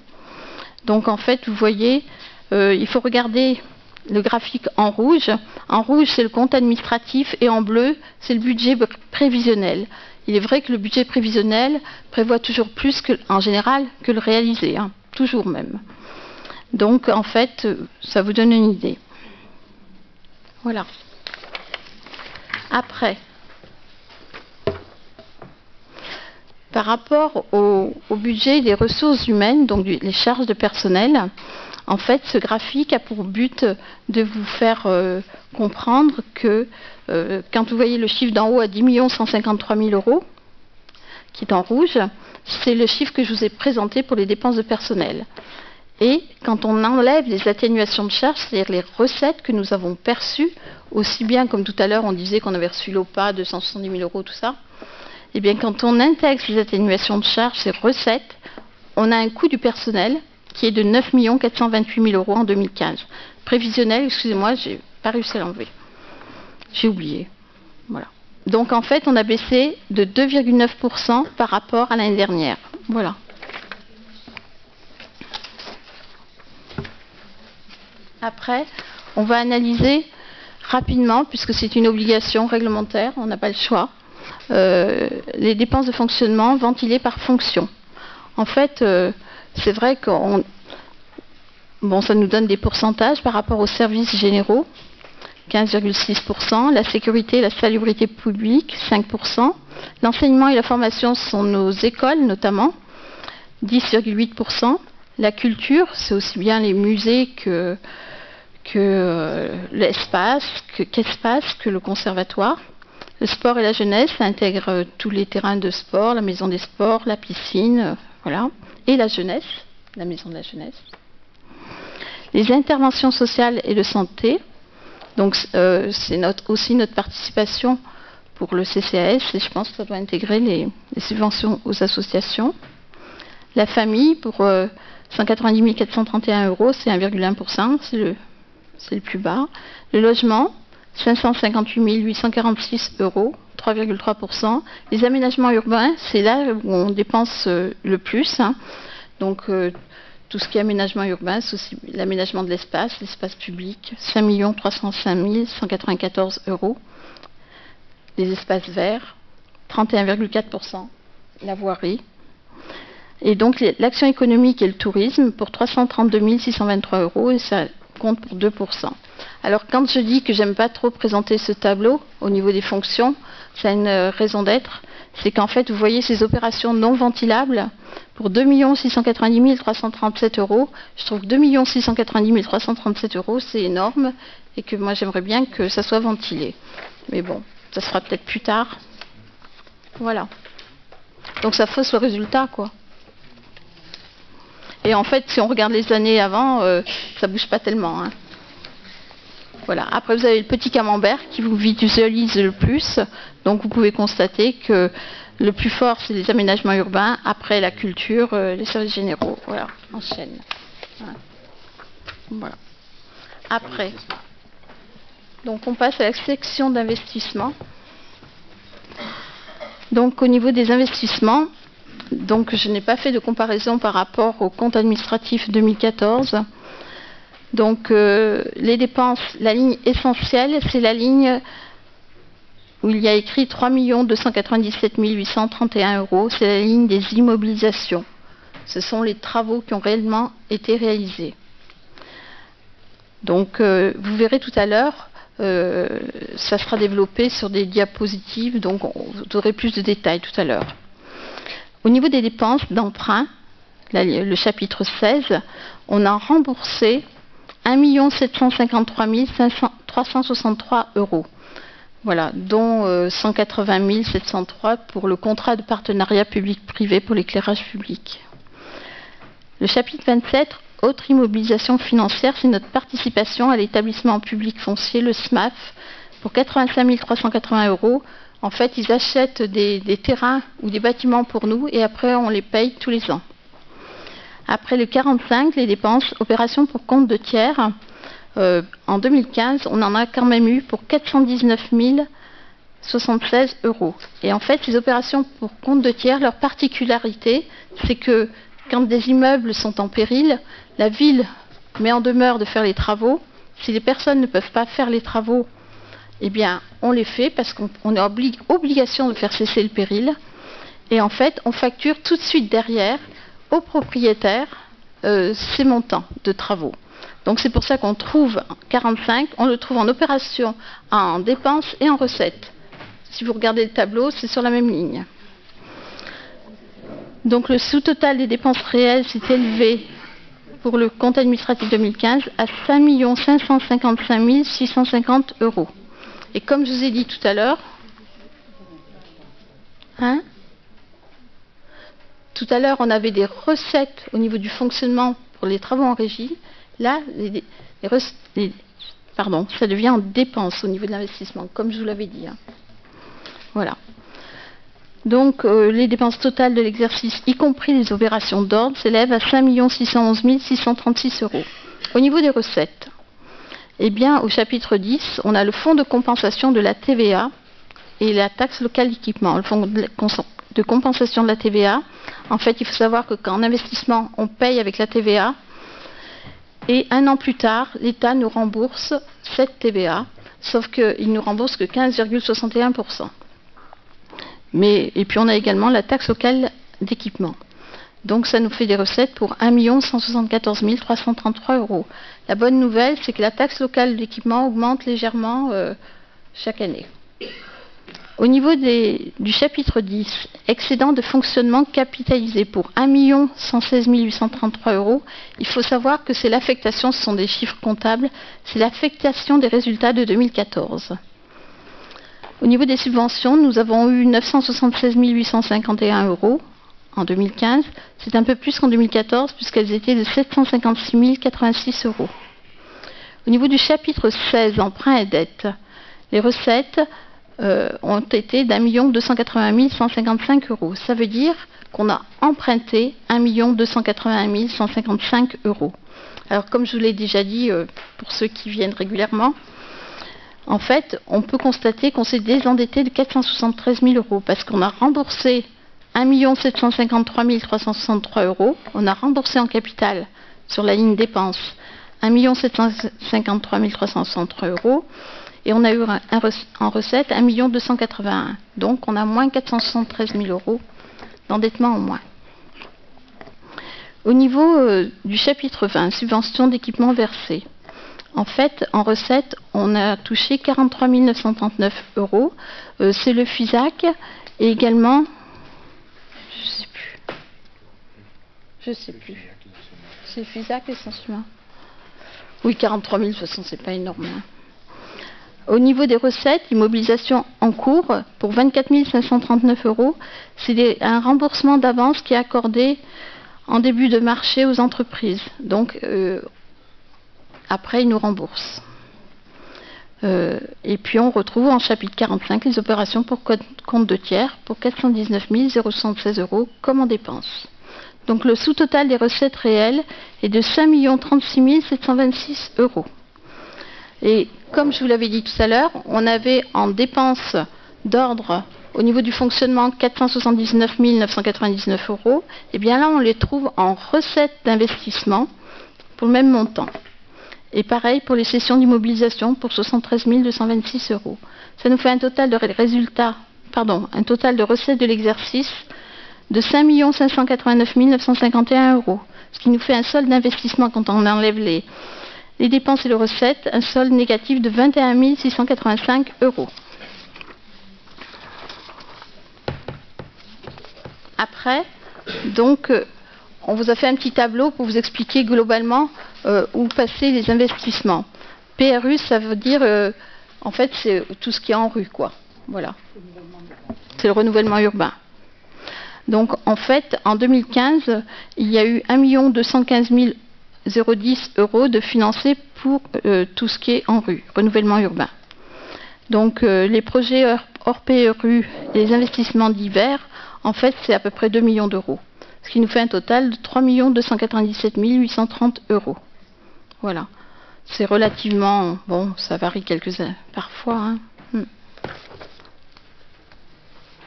Donc en fait, vous voyez, il faut regarder le graphique en rouge. En rouge, c'est le compte administratif et en bleu, c'est le budget prévisionnel. Il est vrai que le budget prévisionnel prévoit toujours plus en général que le réalisé, hein, toujours même. Donc en fait, ça vous donne une idée. Voilà. Après, par rapport au budget des ressources humaines, donc les charges de personnel, en fait, ce graphique a pour but de vous faire comprendre que quand vous voyez le chiffre d'en haut à 10 153 000 euros, qui est en rouge, c'est le chiffre que je vous ai présenté pour les dépenses de personnel. Et quand on enlève les atténuations de charges, c'est-à-dire les recettes que nous avons perçues, aussi bien comme tout à l'heure on disait qu'on avait reçu l'OPA, 270 000 euros, tout ça, et bien quand on intègre ces atténuations de charges, ces recettes, on a un coût du personnel qui est de 9 428 000 euros en 2015. Prévisionnel, excusez-moi, j'ai pas réussi à l'enlever. J'ai oublié. Voilà. Donc en fait, on a baissé de 2,9% par rapport à l'année dernière. Voilà. Après, on va analyser rapidement, puisque c'est une obligation réglementaire, on n'a pas le choix, les dépenses de fonctionnement ventilées par fonction. En fait, c'est vrai que ça nous donne des pourcentages par rapport aux services généraux, 15,6%, la sécurité et la salubrité publique, 5%, l'enseignement et la formation sont nos écoles notamment, 10,8%, la culture, c'est aussi bien les musées que l'espace, que le conservatoire. Le sport et la jeunesse, ça intègre tous les terrains de sport, la maison des sports, la piscine, voilà. Et la jeunesse, la maison de la jeunesse. Les interventions sociales et de santé, donc c'est aussi notre participation pour le CCAS, et je pense que ça doit intégrer les subventions aux associations. La famille, pour 190 431 euros, c'est 1,1%, c'est le plus bas. Le logement, 558 846 euros, 3,3%. Les aménagements urbains, c'est là où on dépense le plus. Hein. Donc, tout ce qui est aménagement urbain, c'est aussi l'aménagement de l'espace public, 5 305 194 euros. Les espaces verts, 31,4%. La voirie. Et donc, l'action économique et le tourisme, pour 332 623 euros, et ça compte pour 2%. Alors, quand je dis que j'aime pas trop présenter ce tableau au niveau des fonctions, ça a une raison d'être. C'est qu'en fait, vous voyez ces opérations non ventilables pour 2 690 337 euros. Je trouve que 2 690 337 euros, c'est énorme et que moi, j'aimerais bien que ça soit ventilé. Mais bon, ça sera peut-être plus tard. Voilà. Donc, ça fausse le résultat, quoi. Et en fait, si on regarde les années avant, ça bouge pas tellement. Hein. Voilà. Après, vous avez le petit camembert qui vous visualise le plus. Donc, vous pouvez constater que le plus fort, c'est les aménagements urbains. Après, la culture, les services généraux. Voilà, en chaîne. Voilà. Après, donc on passe à la section d'investissement. Donc, au niveau des investissements, donc je n'ai pas fait de comparaison par rapport au compte administratif 2014. Donc les dépenses, la ligne essentielle, c'est la ligne où il y a écrit 3 297 831 euros. C'est la ligne des immobilisations. Ce sont les travaux qui ont réellement été réalisés. Donc vous verrez tout à l'heure, ça sera développé sur des diapositives, donc vous aurez plus de détails tout à l'heure. Au niveau des dépenses d'emprunt, le chapitre 16, on a remboursé 1 753 363 €. Voilà, dont 180 703 pour le contrat de partenariat public-privé pour l'éclairage public. Le chapitre 27, autre immobilisation financière, c'est notre participation à l'établissement public foncier, le SMAF, pour 85 380 €. En fait, ils achètent des terrains ou des bâtiments pour nous et après on les paye tous les ans. Après le 45, les dépenses, opérations pour compte de tiers, en 2015, on en a quand même eu pour 419 076 €. Et en fait, ces opérations pour compte de tiers, leur particularité, c'est que quand des immeubles sont en péril, la ville met en demeure de faire les travaux. Si les personnes ne peuvent pas faire les travaux, eh bien, on les fait parce qu'on a obligation de faire cesser le péril. Et en fait, on facture tout de suite derrière aux propriétaires ces montants de travaux. Donc c'est pour ça qu'on trouve 45, on le trouve en opération, en dépenses et en recettes. Si vous regardez le tableau, c'est sur la même ligne. Donc le sous-total des dépenses réelles s'est élevé pour le compte administratif 2015 à 5 555 650 €. Et comme je vous ai dit tout à l'heure, on avait des recettes au niveau du fonctionnement pour les travaux en régie. Là, ça devient en dépenses au niveau de l'investissement, comme je vous l'avais dit. Voilà. Donc, les dépenses totales de l'exercice, y compris les opérations d'ordre, s'élèvent à 5 611 636 €. Au niveau des recettes, eh bien, au chapitre 10, on a le fonds de compensation de la TVA et la taxe locale d'équipement. Le fonds de compensation de la TVA, en fait, il faut savoir que qu'en investissement, on paye avec la TVA. Et un an plus tard, l'État nous rembourse cette TVA, sauf qu'il ne nous rembourse que 15,61%. Et puis on a également la taxe locale d'équipement. Donc ça nous fait des recettes pour 1 174 333 €. La bonne nouvelle, c'est que la taxe locale d'équipement augmente légèrement chaque année. Au niveau du chapitre 10, excédent de fonctionnement capitalisé pour 1 116 833 €, il faut savoir que c'est l'affectation, ce sont des chiffres comptables, c'est l'affectation des résultats de 2014. Au niveau des subventions, nous avons eu 976 851 € en 2015. C'est un peu plus qu'en 2014 puisqu'elles étaient de 756 086 €. Au niveau du chapitre 16, emprunts et dettes, les recettes ont été d'1 280 155 €. Ça veut dire qu'on a emprunté 1 280 155 €. Alors comme je vous l'ai déjà dit, pour ceux qui viennent régulièrement, en fait, on peut constater qu'on s'est désendetté de 473 000 € parce qu'on a remboursé 1 753 363 €. On a remboursé en capital sur la ligne dépenses 1 753 363 €. Et on a eu en recette 1 281 000. Donc on a moins 473 000 € d'endettement en moins. Au niveau du chapitre 20, subventions d'équipement versées. En fait, en recette, on a touché 43 939 €. C'est le FISAC et également, je sais plus. C'est le FISAC essentiellement. Oui, 43 000, de toute façon, c'est pas énorme. Au niveau des recettes, immobilisation en cours, pour 24 539 €, c'est un remboursement d'avance qui est accordé en début de marché aux entreprises. Donc, après, ils nous remboursent. Et puis, on retrouve en chapitre 45 les opérations pour compte de tiers pour 419 076 € comme en dépenses. Donc, le sous-total des recettes réelles est de 5 036 726 €. Et comme je vous l'avais dit tout à l'heure, on avait en dépenses d'ordre au niveau du fonctionnement 479 999 €. Et bien là, on les trouve en recettes d'investissement pour le même montant. Et pareil pour les sessions d'immobilisation pour 73 226 €. Ça nous fait un total de recettes de l'exercice de 5 589 951 €. Ce qui nous fait un solde d'investissement quand on enlève les dépenses et les recettes, un solde négatif de 21 685 €. Après, donc, on vous a fait un petit tableau pour vous expliquer globalement où passer les investissements. PRU, ça veut dire, en fait, c'est tout ce qui est en rue, quoi. Voilà. C'est le renouvellement urbain. Donc, en fait, en 2015, il y a eu 1 215 010 € de financés pour tout ce qui est en rue, renouvellement urbain. Donc, les projets hors PRU et les investissements divers, en fait, c'est à peu près 2 millions d'euros. Ce qui nous fait un total de 3 297 830 €. Voilà. C'est relativement... Bon, ça varie parfois. Hein.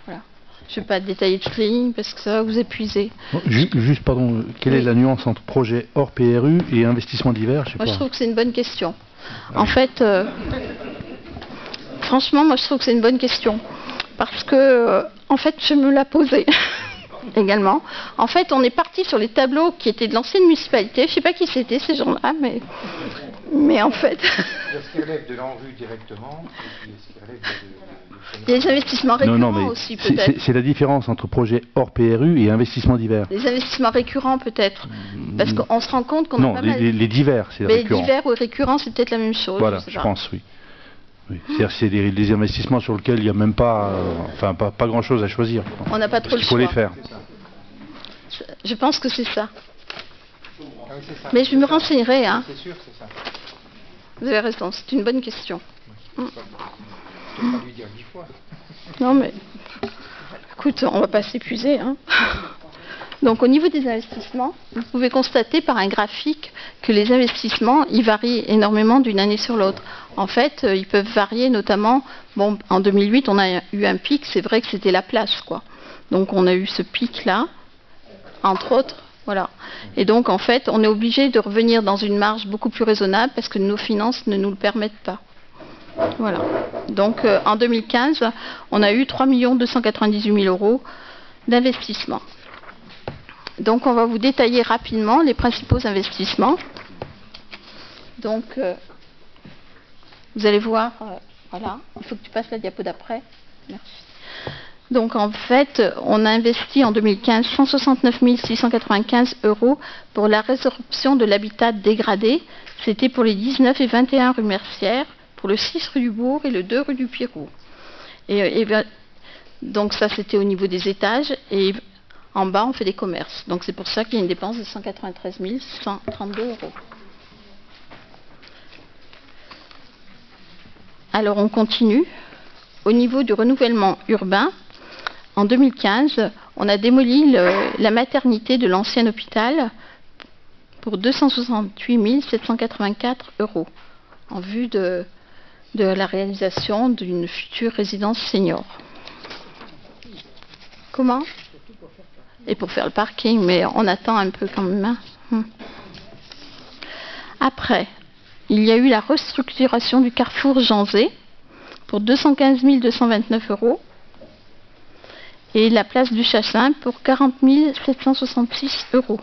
Voilà. Je ne vais pas détailler toutes les lignes parce que ça va vous épuiser. Juste, pardon, quelle est la nuance entre projet hors PRU et investissement divers? Moi, je trouve que c'est une bonne question. En fait, franchement, moi, je trouve que c'est une bonne question. Parce que, en fait, je me la posais également. En fait, on est parti sur les tableaux qui étaient de l'ancienne municipalité. Je ne sais pas qui c'était, ces gens-là, mais en fait... Il y a ce qui relève de l'ANRU directement, et puis ce qui relève Il y a des investissements récurrents aussi, peut-être. C'est la différence entre projet hors PRU et investissement divers. Les investissements récurrents, peut-être. Parce qu'on se rend compte qu'on a pas mal... Non, les divers, c'est récurrent. Mais divers ou récurrents, c'est peut-être la même chose. Voilà, je pense, oui. C'est-à-dire c'est des investissements sur lesquels il n'y a même pas, pas grand-chose à choisir. On n'a pas trop le choix. Il faut les faire. Je pense que c'est ça. Ah oui, c'est ça. Mais je me renseignerai. Hein. C'est sûr, c'est ça. Vous avez raison, c'est une bonne question. Je ne peux pas lui dire 10 fois. Non mais, écoute, on ne va pas s'épuiser. Hein. Donc au niveau des investissements, vous pouvez constater par un graphique que les investissements, ils varient énormément d'une année sur l'autre. En fait, ils peuvent varier notamment, bon, en 2008, on a eu un pic, c'est vrai que c'était la place, quoi. Donc on a eu ce pic-là, entre autres, voilà. Et donc en fait, on est obligé de revenir dans une marge beaucoup plus raisonnable parce que nos finances ne nous le permettent pas. Voilà. Donc en 2015, on a eu 3 298 000 € d'investissement. Donc on va vous détailler rapidement les principaux investissements. Donc vous allez voir, voilà, il faut que tu passes la diapo d'après. Merci. Donc en fait, on a investi en 2015 169 695 € pour la résorption de l'habitat dégradé. C'était pour les 19 et 21 rue Mercière, pour le 6 rue du Bourg et le 2 rue du Pirou. Donc ça, c'était au niveau des étages. Et en bas, on fait des commerces. Donc c'est pour ça qu'il y a une dépense de 193 132 €. Alors on continue. Au niveau du renouvellement urbain, en 2015, on a démoli la maternité de l'ancien hôpital pour 268 784 € en vue de la réalisation d'une future résidence senior. Comment? Et pour faire le parking, mais on attend un peu quand même. Hein. Après, il y a eu la restructuration du carrefour Janzé pour 215 229 € et la place du Chassin pour 40 766 €.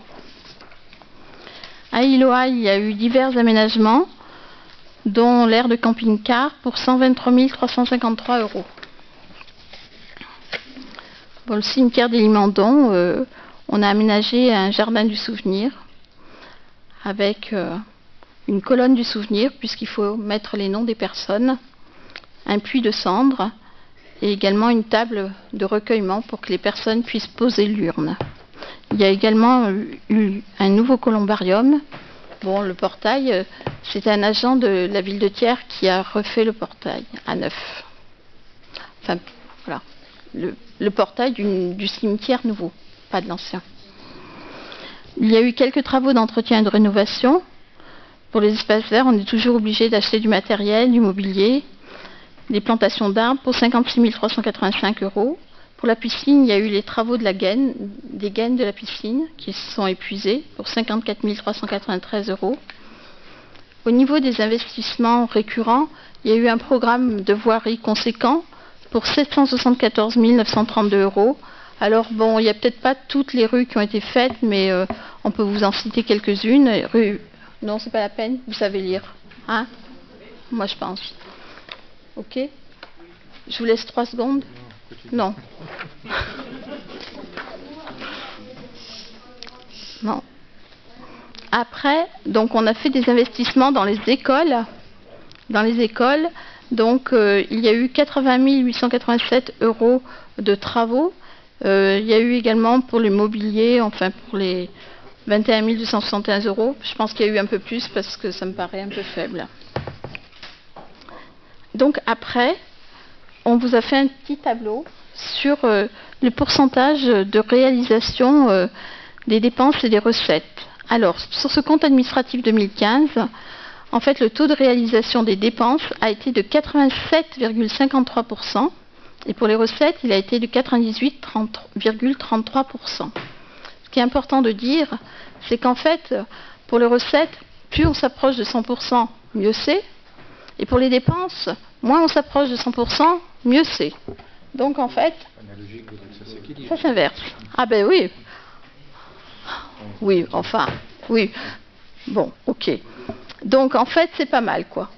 À Iloa, il y a eu divers aménagements, dont l'aire de camping-car pour 123 353 €. Pour le cimetière des Limandons, on a aménagé un jardin du souvenir avec une colonne du souvenir, puisqu'il faut mettre les noms des personnes, un puits de cendres et également une table de recueillement pour que les personnes puissent poser l'urne. Il y a également eu un nouveau columbarium. Bon, le portail, c'est un agent de la ville de Thiers qui a refait le portail à neuf. Enfin, voilà. Le portail du cimetière nouveau, pas de l'ancien. Il y a eu quelques travaux d'entretien et de rénovation. Pour les espaces verts, on est toujours obligé d'acheter du matériel, du mobilier, des plantations d'arbres pour 56 385 €. Pour la piscine, il y a eu les travaux des gaines de la piscine qui se sont épuisés pour 54 393 €. Au niveau des investissements récurrents, il y a eu un programme de voirie conséquent pour 774 932 €. Alors bon, il n'y a peut-être pas toutes les rues qui ont été faites, mais on peut vous en citer quelques-unes. Non, c'est pas la peine, vous savez lire. Hein? Moi, je pense. Ok? Je vous laisse 3 secondes. Non. Non. Après, donc on a fait des investissements dans les écoles. Donc il y a eu 80 887 € de travaux. Il y a eu également pour le mobilier, enfin pour les 21 261 €. Je pense qu'il y a eu un peu plus parce que ça me paraît un peu faible. Donc après, on vous a fait un petit tableau sur le pourcentage de réalisation des dépenses et des recettes. Alors, sur ce compte administratif 2015, en fait, le taux de réalisation des dépenses a été de 87,53% et pour les recettes, il a été de 98,33%. Ce qui est important de dire, c'est qu'en fait, pour les recettes, plus on s'approche de 100%, mieux c'est. Et pour les dépenses, moins on s'approche de 100%, mieux c'est. Donc en fait, ça s'inverse. Ah ben oui. Oui, enfin, oui. Bon, ok. Donc en fait, c'est pas mal, quoi.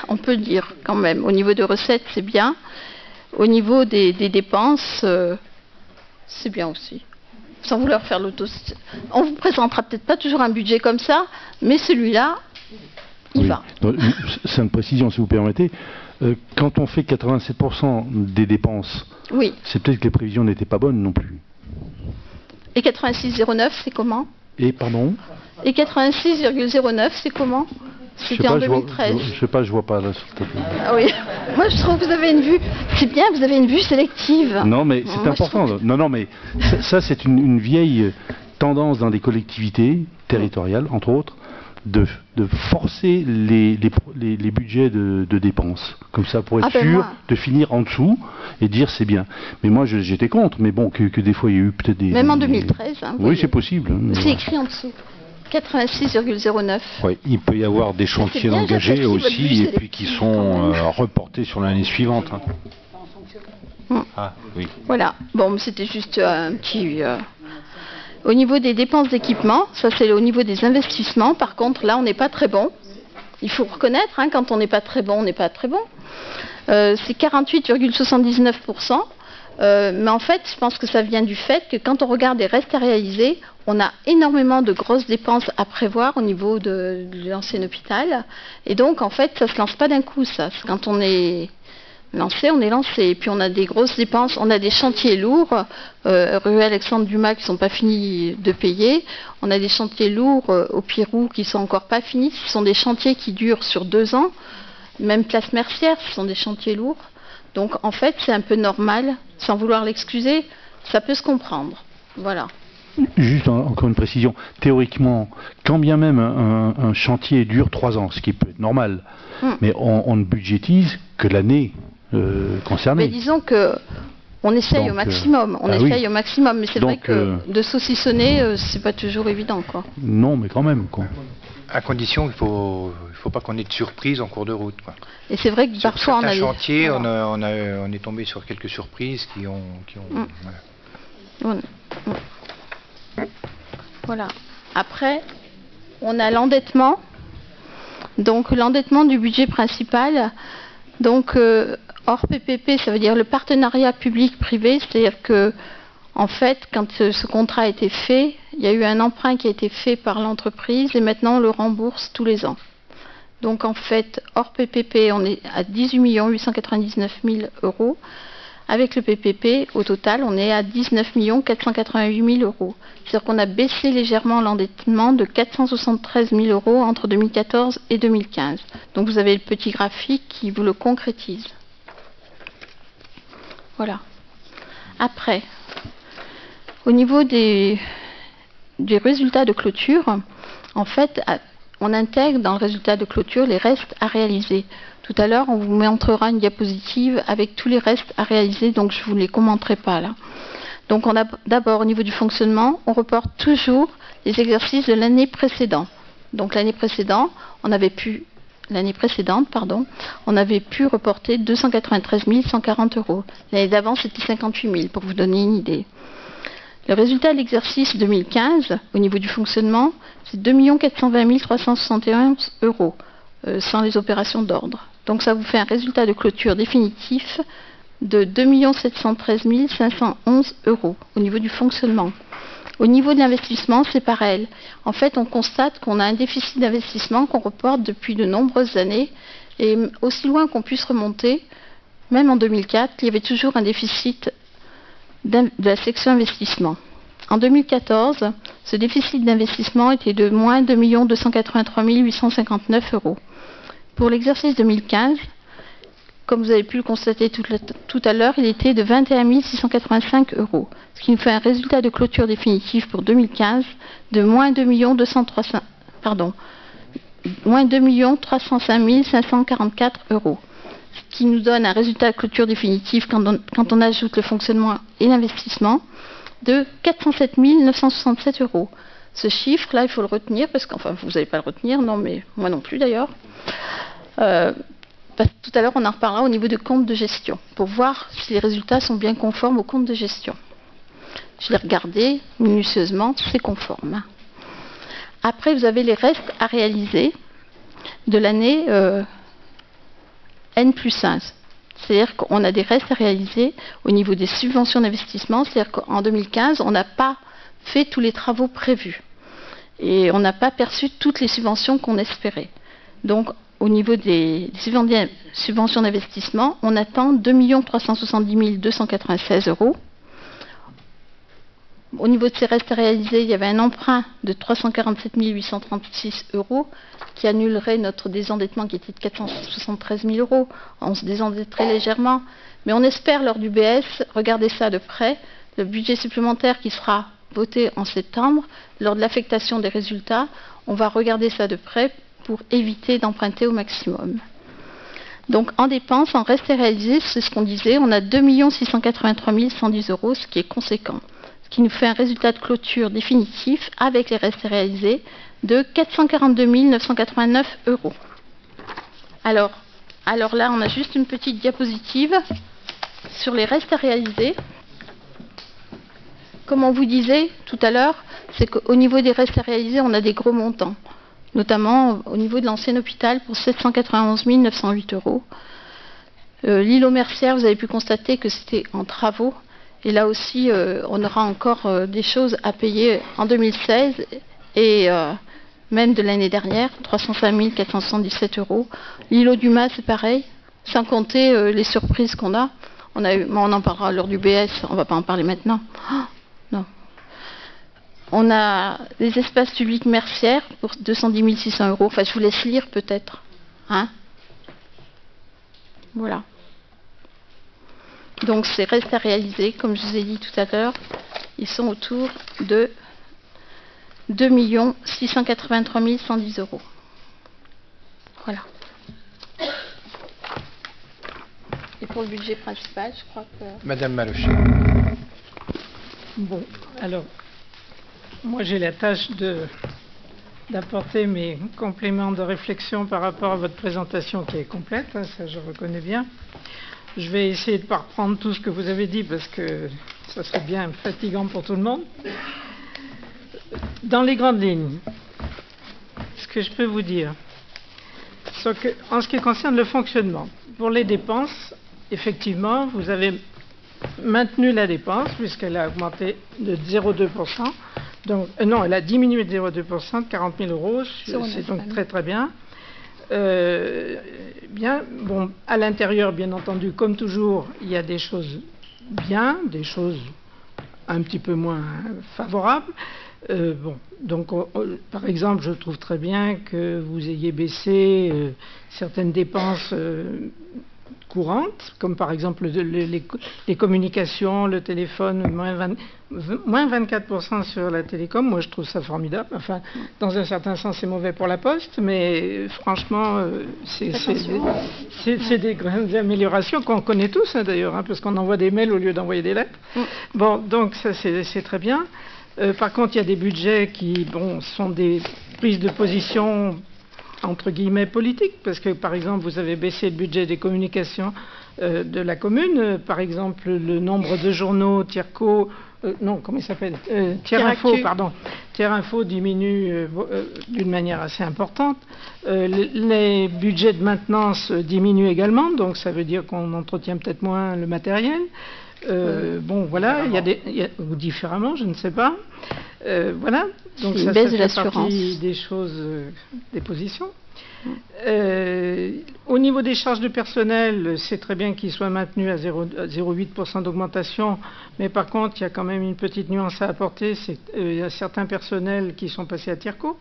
On peut le dire quand même. Au niveau des recettes, c'est bien. Au niveau des dépenses, c'est bien aussi. Sans vouloir faire l'auto... On vous présentera peut-être pas toujours un budget comme ça, mais celui-là, il va. C'est une précision, si vous permettez. Quand on fait 87% des dépenses, oui, c'est peut-être que les prévisions n'étaient pas bonnes non plus. Et 86,09, c'est comment? Et pardon? Et 86,09, c'est comment? C'était en 2013. Je sais pas, je vois pas là sur le tableau. Ah oui, moi je trouve que vous avez une vue. C'est bien, vous avez une vue sélective. Non, mais c'est important. Non, mais ça c'est une vieille tendance dans les collectivités territoriales, entre autres, de forcer les budgets de dépenses, comme ça pour être sûr de finir en dessous et dire c'est bien. Mais moi j'étais contre, mais bon, que des fois il y a eu peut-être des... Même en 2013. Hein, oui, c'est possible. C'est écrit en dessous. 86,09. Oui, il peut y avoir des chantiers engagés aussi et puis qui sont reportés sur l'année suivante. Hein. Ah, oui. Voilà. Bon, mais c'était juste un petit... Au niveau des dépenses d'équipement, ça c'est au niveau des investissements. Par contre, là, on n'est pas très bon. Il faut reconnaître, hein, quand on n'est pas très bon, on n'est pas très bon. C'est 48,79%. Mais en fait, je pense que ça vient du fait que quand on regarde les restes à réaliser, on a énormément de grosses dépenses à prévoir au niveau de l'ancien hôpital. Et donc, en fait, ça ne se lance pas d'un coup, ça. Quand on est lancé, on est lancé. Et puis, on a des grosses dépenses, on a des chantiers lourds, rue Alexandre Dumas qui ne sont pas finis de payer. On a des chantiers lourds au Pirou qui ne sont encore pas finis. Ce sont des chantiers qui durent sur 2 ans. Même Place Mercière, ce sont des chantiers lourds. Donc, en fait, c'est un peu normal, sans vouloir l'excuser, ça peut se comprendre. Voilà. Juste encore une précision. Théoriquement, quand bien même un chantier dure 3 ans, ce qui peut être normal, mais on ne budgétise que l'année concernée. Mais disons que on essaye au maximum. On essaye au maximum, mais c'est vrai que de saucissonner, c'est pas toujours évident, quoi. Non, mais quand même, quoi. À condition qu'il faut pas qu'on ait de surprises en cours de route, quoi. Et c'est vrai que parfois on a chantiers, on est tombé sur quelques surprises qui ont voilà. Voilà. Après, on a l'endettement. Donc l'endettement du budget principal. Donc hors PPP, ça veut dire le partenariat public-privé, c'est-à-dire que en fait, quand ce contrat a été fait, il y a eu un emprunt qui a été fait par l'entreprise et maintenant on le rembourse tous les ans. Donc en fait, hors PPP, on est à 18 899 000 €. Avec le PPP, au total, on est à 19 488 000 €. C'est-à-dire qu'on a baissé légèrement l'endettement de 473 000 € entre 2014 et 2015. Donc vous avez le petit graphique qui vous le concrétise. Voilà. Après, au niveau des résultats de clôture, en fait, on intègre dans le résultat de clôture les restes à réaliser. Tout à l'heure, on vous montrera une diapositive avec tous les restes à réaliser, donc je ne vous les commenterai pas là. Donc on a d'abord au niveau du fonctionnement, on reporte toujours les exercices de l'année précédente. Donc l'année précédente, on avait pu reporter 293 140 €. L'année d'avant, c'était 58 000 pour vous donner une idée. Le résultat de l'exercice 2015, au niveau du fonctionnement, c'est 2 420 371 €, sans les opérations d'ordre. Donc ça vous fait un résultat de clôture définitif de 2 713 511 € au niveau du fonctionnement. Au niveau de l'investissement, c'est pareil. En fait, on constate qu'on a un déficit d'investissement qu'on reporte depuis de nombreuses années. Et aussi loin qu'on puisse remonter, même en 2004, il y avait toujours un déficit de la section investissement. En 2014, ce déficit d'investissement était de moins 2 283 859 €. Pour l'exercice 2015, comme vous avez pu le constater tout à l'heure, il était de 21 685 €, ce qui nous fait un résultat de clôture définitif pour 2015 de moins 2 305 544 €, ce qui nous donne un résultat de clôture définitif quand on ajoute le fonctionnement et l'investissement de 407 967 €. Ce chiffre-là, il faut le retenir, parce qu'enfin, vous n'allez pas le retenir, non, mais moi non plus d'ailleurs. Tout à l'heure, on en reparlera au niveau du compte de gestion, pour voir si les résultats sont bien conformes au compte de gestion. Je l'ai regardé minutieusement, c'est conforme. Après, vous avez les restes à réaliser de l'année N+1. C'est-à-dire qu'on a des restes à réaliser au niveau des subventions d'investissement. C'est-à-dire qu'en 2015, on n'a pas fait tous les travaux prévus. Et on n'a pas perçu toutes les subventions qu'on espérait. Donc, au niveau des subventions d'investissement, on attend 2 370 296 €. Au niveau de ces restes à réaliser, il y avait un emprunt de 347 836 € qui annulerait notre désendettement qui était de 473 000 €. On se désendetterait légèrement. Mais on espère, lors du BS, regarder ça de près, le budget supplémentaire qui sera voté en septembre, lors de l'affectation des résultats, on va regarder ça de près pour éviter d'emprunter au maximum. Donc en dépenses, en reste à réaliser, c'est ce qu'on disait, on a 2 683 110 €, ce qui est conséquent. Ce qui nous fait un résultat de clôture définitif avec les restes à réaliser de 442 989 €. Alors là, on a juste une petite diapositive sur les restes à réaliser. Comme on vous disait tout à l'heure, c'est qu'au niveau des restes à réaliser, on a des gros montants, notamment au niveau de l'ancien hôpital pour 791 908 €. L'îlot Mercière, vous avez pu constater que c'était en travaux. Et là aussi, on aura encore des choses à payer en 2016 et même de l'année dernière, 305 477 €. L'îlot du Mas, c'est pareil, sans compter les surprises qu'on a. On en parlera lors du BS, on ne va pas en parler maintenant. Oh, non. On a des espaces publics Mercières pour 210 600 €. Enfin, je vous laisse lire peut-être. Hein? Voilà. Donc ces restes à réaliser, comme je vous ai dit tout à l'heure, ils sont autour de 2 683 110 €. Voilà. Et pour le budget principal, je crois que... Madame Malochet. Bon, alors, moi j'ai la tâche d'apporter mes compléments de réflexion par rapport à votre présentation qui est complète, hein, ça je reconnais bien. Je vais essayer de ne pas reprendre tout ce que vous avez dit parce que ça serait bien fatigant pour tout le monde. Dans les grandes lignes, ce que je peux vous dire, en ce qui concerne le fonctionnement, pour les dépenses, effectivement, vous avez maintenu la dépense puisqu'elle a augmenté de 0,2%. Donc, non, elle a diminué de 0,2%, de 40 000 €. C'est donc très très bien. Bien, bon, à l'intérieur, bien entendu, comme toujours, il y a des choses bien, des choses un petit peu moins favorables. Bon, donc, par exemple, je trouve très bien que vous ayez baissé certaines dépenses courantes, comme par exemple les communications, le téléphone, moins 24% sur la télécom. Moi, je trouve ça formidable. Enfin, dans un certain sens, c'est mauvais pour la Poste, mais franchement, c'est des grandes améliorations qu'on connaît tous, hein, d'ailleurs, hein, parce qu'on envoie des mails au lieu d'envoyer des lettres. Bon, donc ça, c'est très bien. Par contre, il y a des budgets qui, bon, sont des prises de position entre guillemets politiques, parce que par exemple vous avez baissé le budget des communications de la commune, par exemple le nombre de journaux Tierco, non, comment il s'appelle, Tierinfo diminue d'une manière assez importante. Les budgets de maintenance diminuent également, donc ça veut dire qu'on entretient peut-être moins le matériel. Bon, voilà, ou différemment, je ne sais pas. Voilà, donc une ça baisse de fait l'assurance. partie des choses, des positions. Au niveau des charges de personnel, c'est très bien qu'ils soient maintenus à 0,8% d'augmentation, mais par contre, il y a quand même une petite nuance à apporter, c'est qu'il y a certains personnels qui sont passés à TIRCO.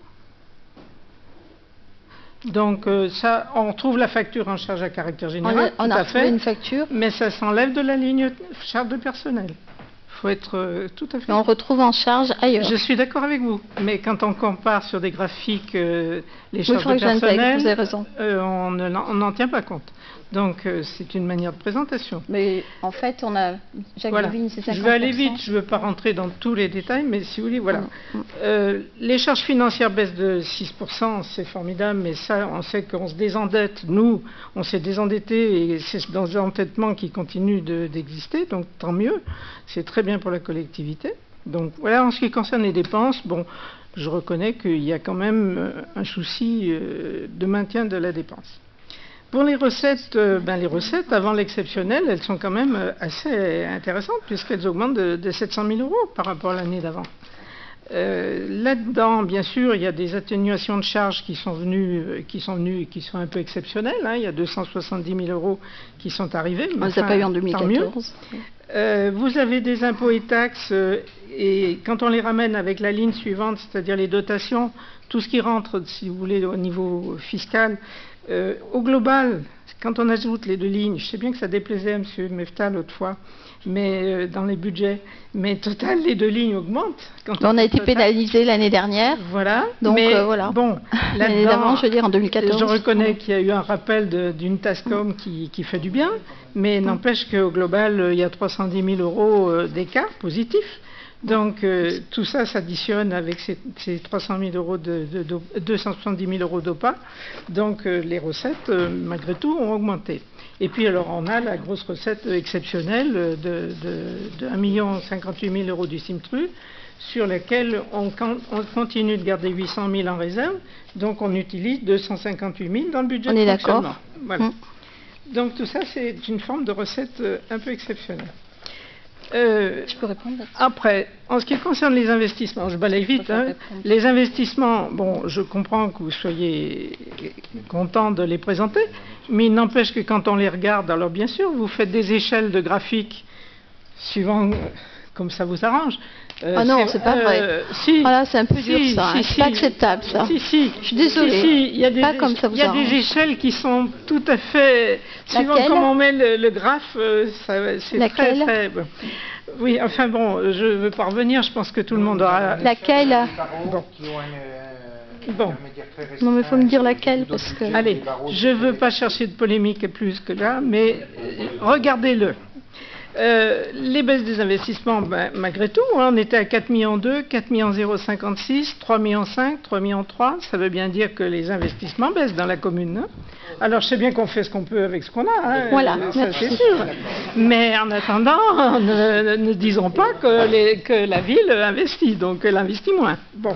Donc ça, on trouve la facture en charge à caractère général, On tout a à retrouvé fait, une facture, mais ça s'enlève de la ligne charge de personnel. Il faut être tout à fait... mais on le retrouve en charge ailleurs. Je suis d'accord avec vous, mais quand on compare sur des graphiques les Oui, charges de faudrait que je l'intègre, personnel, vous avez raison. on n'en tient pas compte. Donc c'est une manière de présentation. Mais en fait, on a Jacques Voilà. Levine, c'est 50%. Je vais aller vite, je ne veux pas rentrer dans tous les détails, mais si vous voulez, voilà. Les charges financières baissent de 6%, c'est formidable, mais ça, on sait qu'on se désendette. Nous, on s'est désendetté et c'est dans un endettement qui continue d'exister, donc tant mieux. C'est très bien pour la collectivité. Donc voilà, en ce qui concerne les dépenses, bon, je reconnais qu'il y a quand même un souci de maintien de la dépense. Pour les recettes, les recettes, avant l'exceptionnel, elles sont quand même assez intéressantes puisqu'elles augmentent de 700 000 € par rapport à l'année d'avant. Là-dedans, bien sûr, il y a des atténuations de charges qui sont venues et qui sont un peu exceptionnelles. Hein. Il y a 270 000 € qui sont arrivés. On ne les a pas eu en 2014. Vous avez des impôts et taxes et quand on les ramène avec la ligne suivante, c'est-à-dire les dotations, tout ce qui rentre, si vous voulez, au niveau fiscal, au global, quand on ajoute les deux lignes, je sais bien que ça déplaisait à M. Mefta l'autre fois, mais dans les budgets, mais total, les deux lignes augmentent. On a été pénalisé l'année dernière. Voilà. Donc mais voilà. Bon, l'année d'avant, je veux dire en 2014. Je reconnais qu'il y a eu un rappel d'une TASCOM qui fait du bien, mais n'empêche qu'au global, il y a 310 000 € d'écart positif. Donc tout ça s'additionne avec ces 300 000 € 270 000 € d'OPA. Donc les recettes, malgré tout, ont augmenté. Et puis alors on a la grosse recette exceptionnelle de 1 058 000 € du CIMTRU, sur laquelle on continue de garder 800 000 en réserve. Donc on utilise 258 000 dans le budget de fonctionnement. On est d'accord. Voilà. Donc tout ça, c'est une forme de recette un peu exceptionnelle. Je peux répondre là-dessus. Après, en ce qui concerne les investissements, je balaye vite. Hein, les investissements, bon, je comprends que vous soyez content de les présenter, mais il n'empêche que quand on les regarde, alors bien sûr, vous faites des échelles de graphiques suivant comme ça vous arrange. Ah non, c'est pas vrai. Si, voilà, c'est un peu dur ça. C'est pas acceptable ça. Si. Je suis désolée. Il y a des, pas comme ça vous arrange. des échelles qui sont tout à fait. Suivant comment on met le graphe, c'est très. Oui, enfin bon, je ne veux pas revenir. Je pense que tout le monde aura. Laquelle? Bon. Non, mais il faut me dire laquelle parce que. Allez, je ne veux pas chercher de polémique plus que là, mais regardez-le. Les baisses des investissements, malgré tout, hein, on était à 4,2 millions, 4,056 3,5 millions, 3,3 millions. Ça veut bien dire que les investissements baissent dans la commune. Hein. Alors je sais bien qu'on fait ce qu'on peut avec ce qu'on a. Hein, voilà, ça c'est sûr. Mais en attendant, ne disons pas que la ville investit, donc elle investit moins. Bon.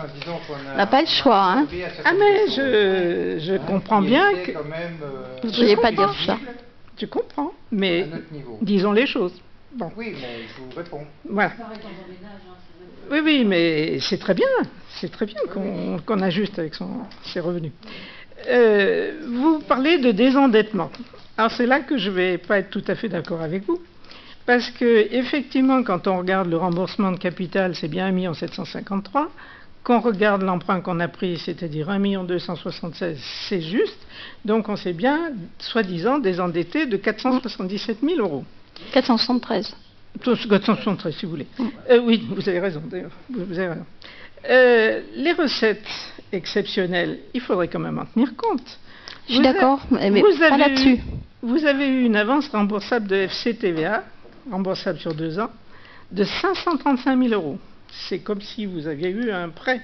On n'a pas le choix. Hein. Ah mais je comprends bien que... Vous ne vouliez pas dire ça. Je comprends, mais disons les choses. Bon. Oui, mais je vous réponds. Voilà. Oui, mais c'est très bien. C'est très bien qu'on ajuste avec ses revenus. Vous parlez de désendettement. Alors c'est là que je ne vais pas être tout à fait d'accord avec vous. Parce que effectivement, quand on regarde le remboursement de capital, c'est bien 1 753 000. Quand on regarde l'emprunt qu'on a pris, c'est-à-dire 1 276 000, c'est juste. Donc on s'est bien, soi-disant, désendetté de 477 000 €. 473. 473, si vous voulez. Oui, vous avez raison, d'ailleurs. Vous avez raison. Les recettes exceptionnelles, il faudrait quand même en tenir compte. Je suis d'accord, mais pas là-dessus. Vous avez eu une avance remboursable de FCTVA, remboursable sur 2 ans, de 535 000 €. C'est comme si vous aviez eu un prêt.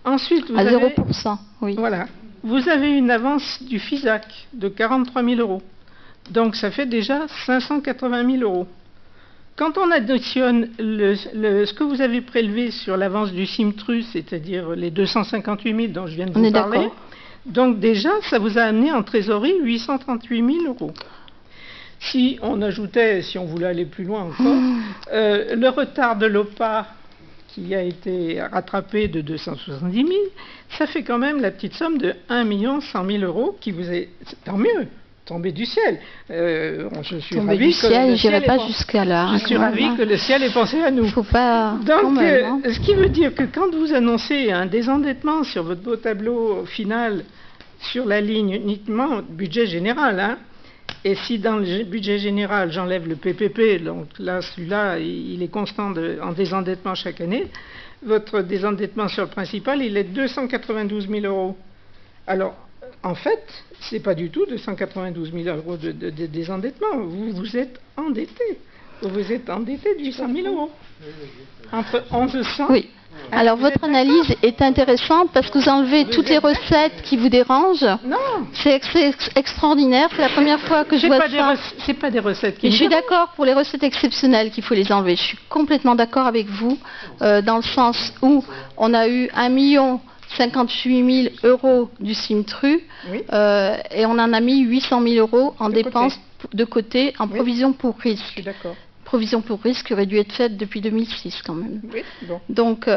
Ensuite, vous à avez, 0%, oui. Voilà. Vous avez une avance du FISAC de 43 000 €. Donc ça fait déjà 580 000 €. Quand on additionne ce que vous avez prélevé sur l'avance du CIMTRU, c'est-à-dire les 258 000 dont je viens de vous parler, donc déjà ça vous a amené en trésorerie 838 000 €. si on ajoutait, si on voulait aller plus loin encore, le retard de l'OPA qui a été rattrapé de 270 000, ça fait quand même la petite somme de 1 100 000 euros qui vous est, tant mieux, tombé du ciel. Je suis Tombé ravi du que ciel, le j'irai ciel pas ait- jusqu'à là. Je suis ravi que le ciel ait pensé à nous. Faut pas. quand Donc, même, hein. ce qui veut dire que quand vous annoncez un désendettement sur votre beau tableau final, sur la ligne uniquement budget général, hein, et si dans le budget général j'enlève le PPP, donc là celui-là il est constant en désendettement chaque année, votre désendettement sur le principal il est de 292 000 euros. Alors en fait, c'est pas du tout 292 000 euros de désendettement, vous êtes endetté. Vous êtes endetté de 800 000 euros. Entre 1100. Oui. Alors votre analyse est intéressante parce que vous enlevez toutes les recettes qui vous dérangent. Non, C'est extraordinaire. C'est la première fois que je vois ça. c'est pas des recettes qui Mais me je suis dérangent. d'accord pour les recettes exceptionnelles qu'il faut les enlever. Je suis complètement d'accord avec vous dans le sens où on a eu 1 058 000 euros du CIMTRU Oui. et on en a mis 800 000 euros en De dépenses de côté en Oui. provision pour Je risque. suis d'accord. Provision pour risque qui aurait dû être faite depuis 2006 quand même. Oui, bon. Donc,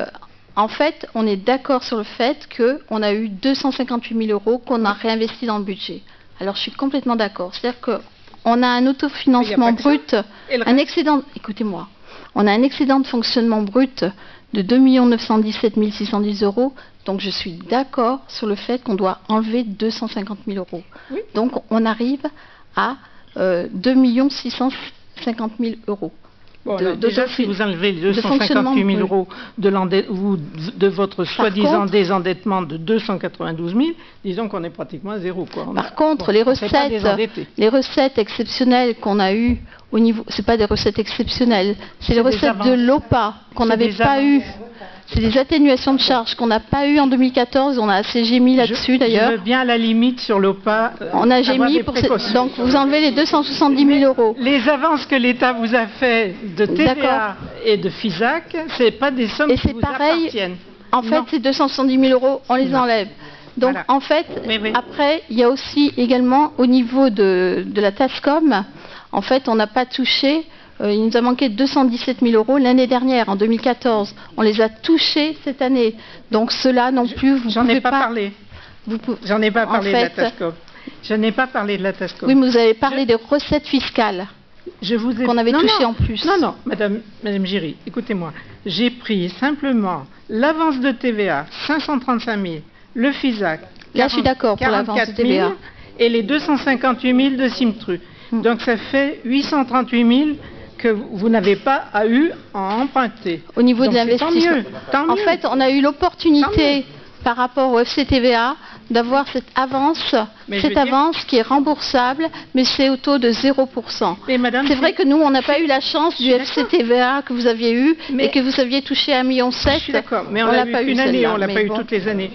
en fait, on est d'accord sur le fait qu'on a eu 258 000 euros qu'on a réinvesti dans le budget. Alors, je suis complètement d'accord. C'est-à-dire qu'on a un autofinancement Mais il y a pas brut, que ça. Et le un excédent, écoutez-moi, on a un excédent de fonctionnement brut de 2 917 610 euros. Donc, je suis d'accord sur le fait qu'on doit enlever 250 000 euros. Oui. Donc, on arrive à 2 650 000 euros. Bon, de- alors, déjà, de- si vous enlevez les de fonctionnement, 258 000 oui. euros de votre soi-disant contre- désendettement de 292 000, disons qu'on est pratiquement à zéro. Quoi. Par contre, les on s'est pas recettes, désendetté. les recettes exceptionnelles qu'on a eues au niveau, c'est pas des recettes exceptionnelles, c'est les des recettes avances. de l'OPA qu'on C'est n'avait des pas avances. eues. C'est des atténuations de charges qu'on n'a pas eues en 2014. On a assez gémis là-dessus d'ailleurs. Je veux bien à la limite sur l'OPA. On a avoir gémis des pour précautions. donc vous enlevez les 270 000 euros. Les avances que l'État vous a fait de TVA D'accord. et de FISAC, c'est pas des sommes Et qui c'est vous pareil. appartiennent. En fait, Non. ces 270 000 euros, on les Non. enlève. Donc, Voilà. en fait, Oui, oui. après, il y a aussi également au niveau de la TASCOM, en fait, on n'a pas touché, il nous a manqué 217 000 euros l'année dernière, en 2014. On les a touchés cette année. Donc, cela non plus, vous J'en pouvez ai pas parlé. J'en ai pas En parlé de la fait- TASCOM. Je n'ai pas parlé de la TASCOM. Oui, mais vous avez parlé des recettes fiscales Je vous ai... qu'on avait Non, touchées non. en plus. Non, non, Madame Giry, écoutez-moi. J'ai pris simplement l'avance de TVA, 535 000, le FISAC, Là, je suis d'accord pour l'avance de 44 000, TVA. et les 258 000 de CIMTRU. Donc ça fait 838 000 que vous n'avez pas eu à emprunter. Au niveau Donc, de c'est l'investissement. tant En mieux. fait, on a eu Tant l'opportunité par rapport au FCTVA d'avoir cette avance, Mais je veux dire- qui est remboursable, mais c'est au taux de 0%. Mais madame, C'est vrai que nous, on n'a pas eu la chance du suis d'accord. FCTVA que vous aviez eu Mais- et que vous aviez touché 1,7 million. Je suis d'accord, mais on l'a l'a pas eu eu une année, celle-là, on l'a mais pas eu bon. toutes les années.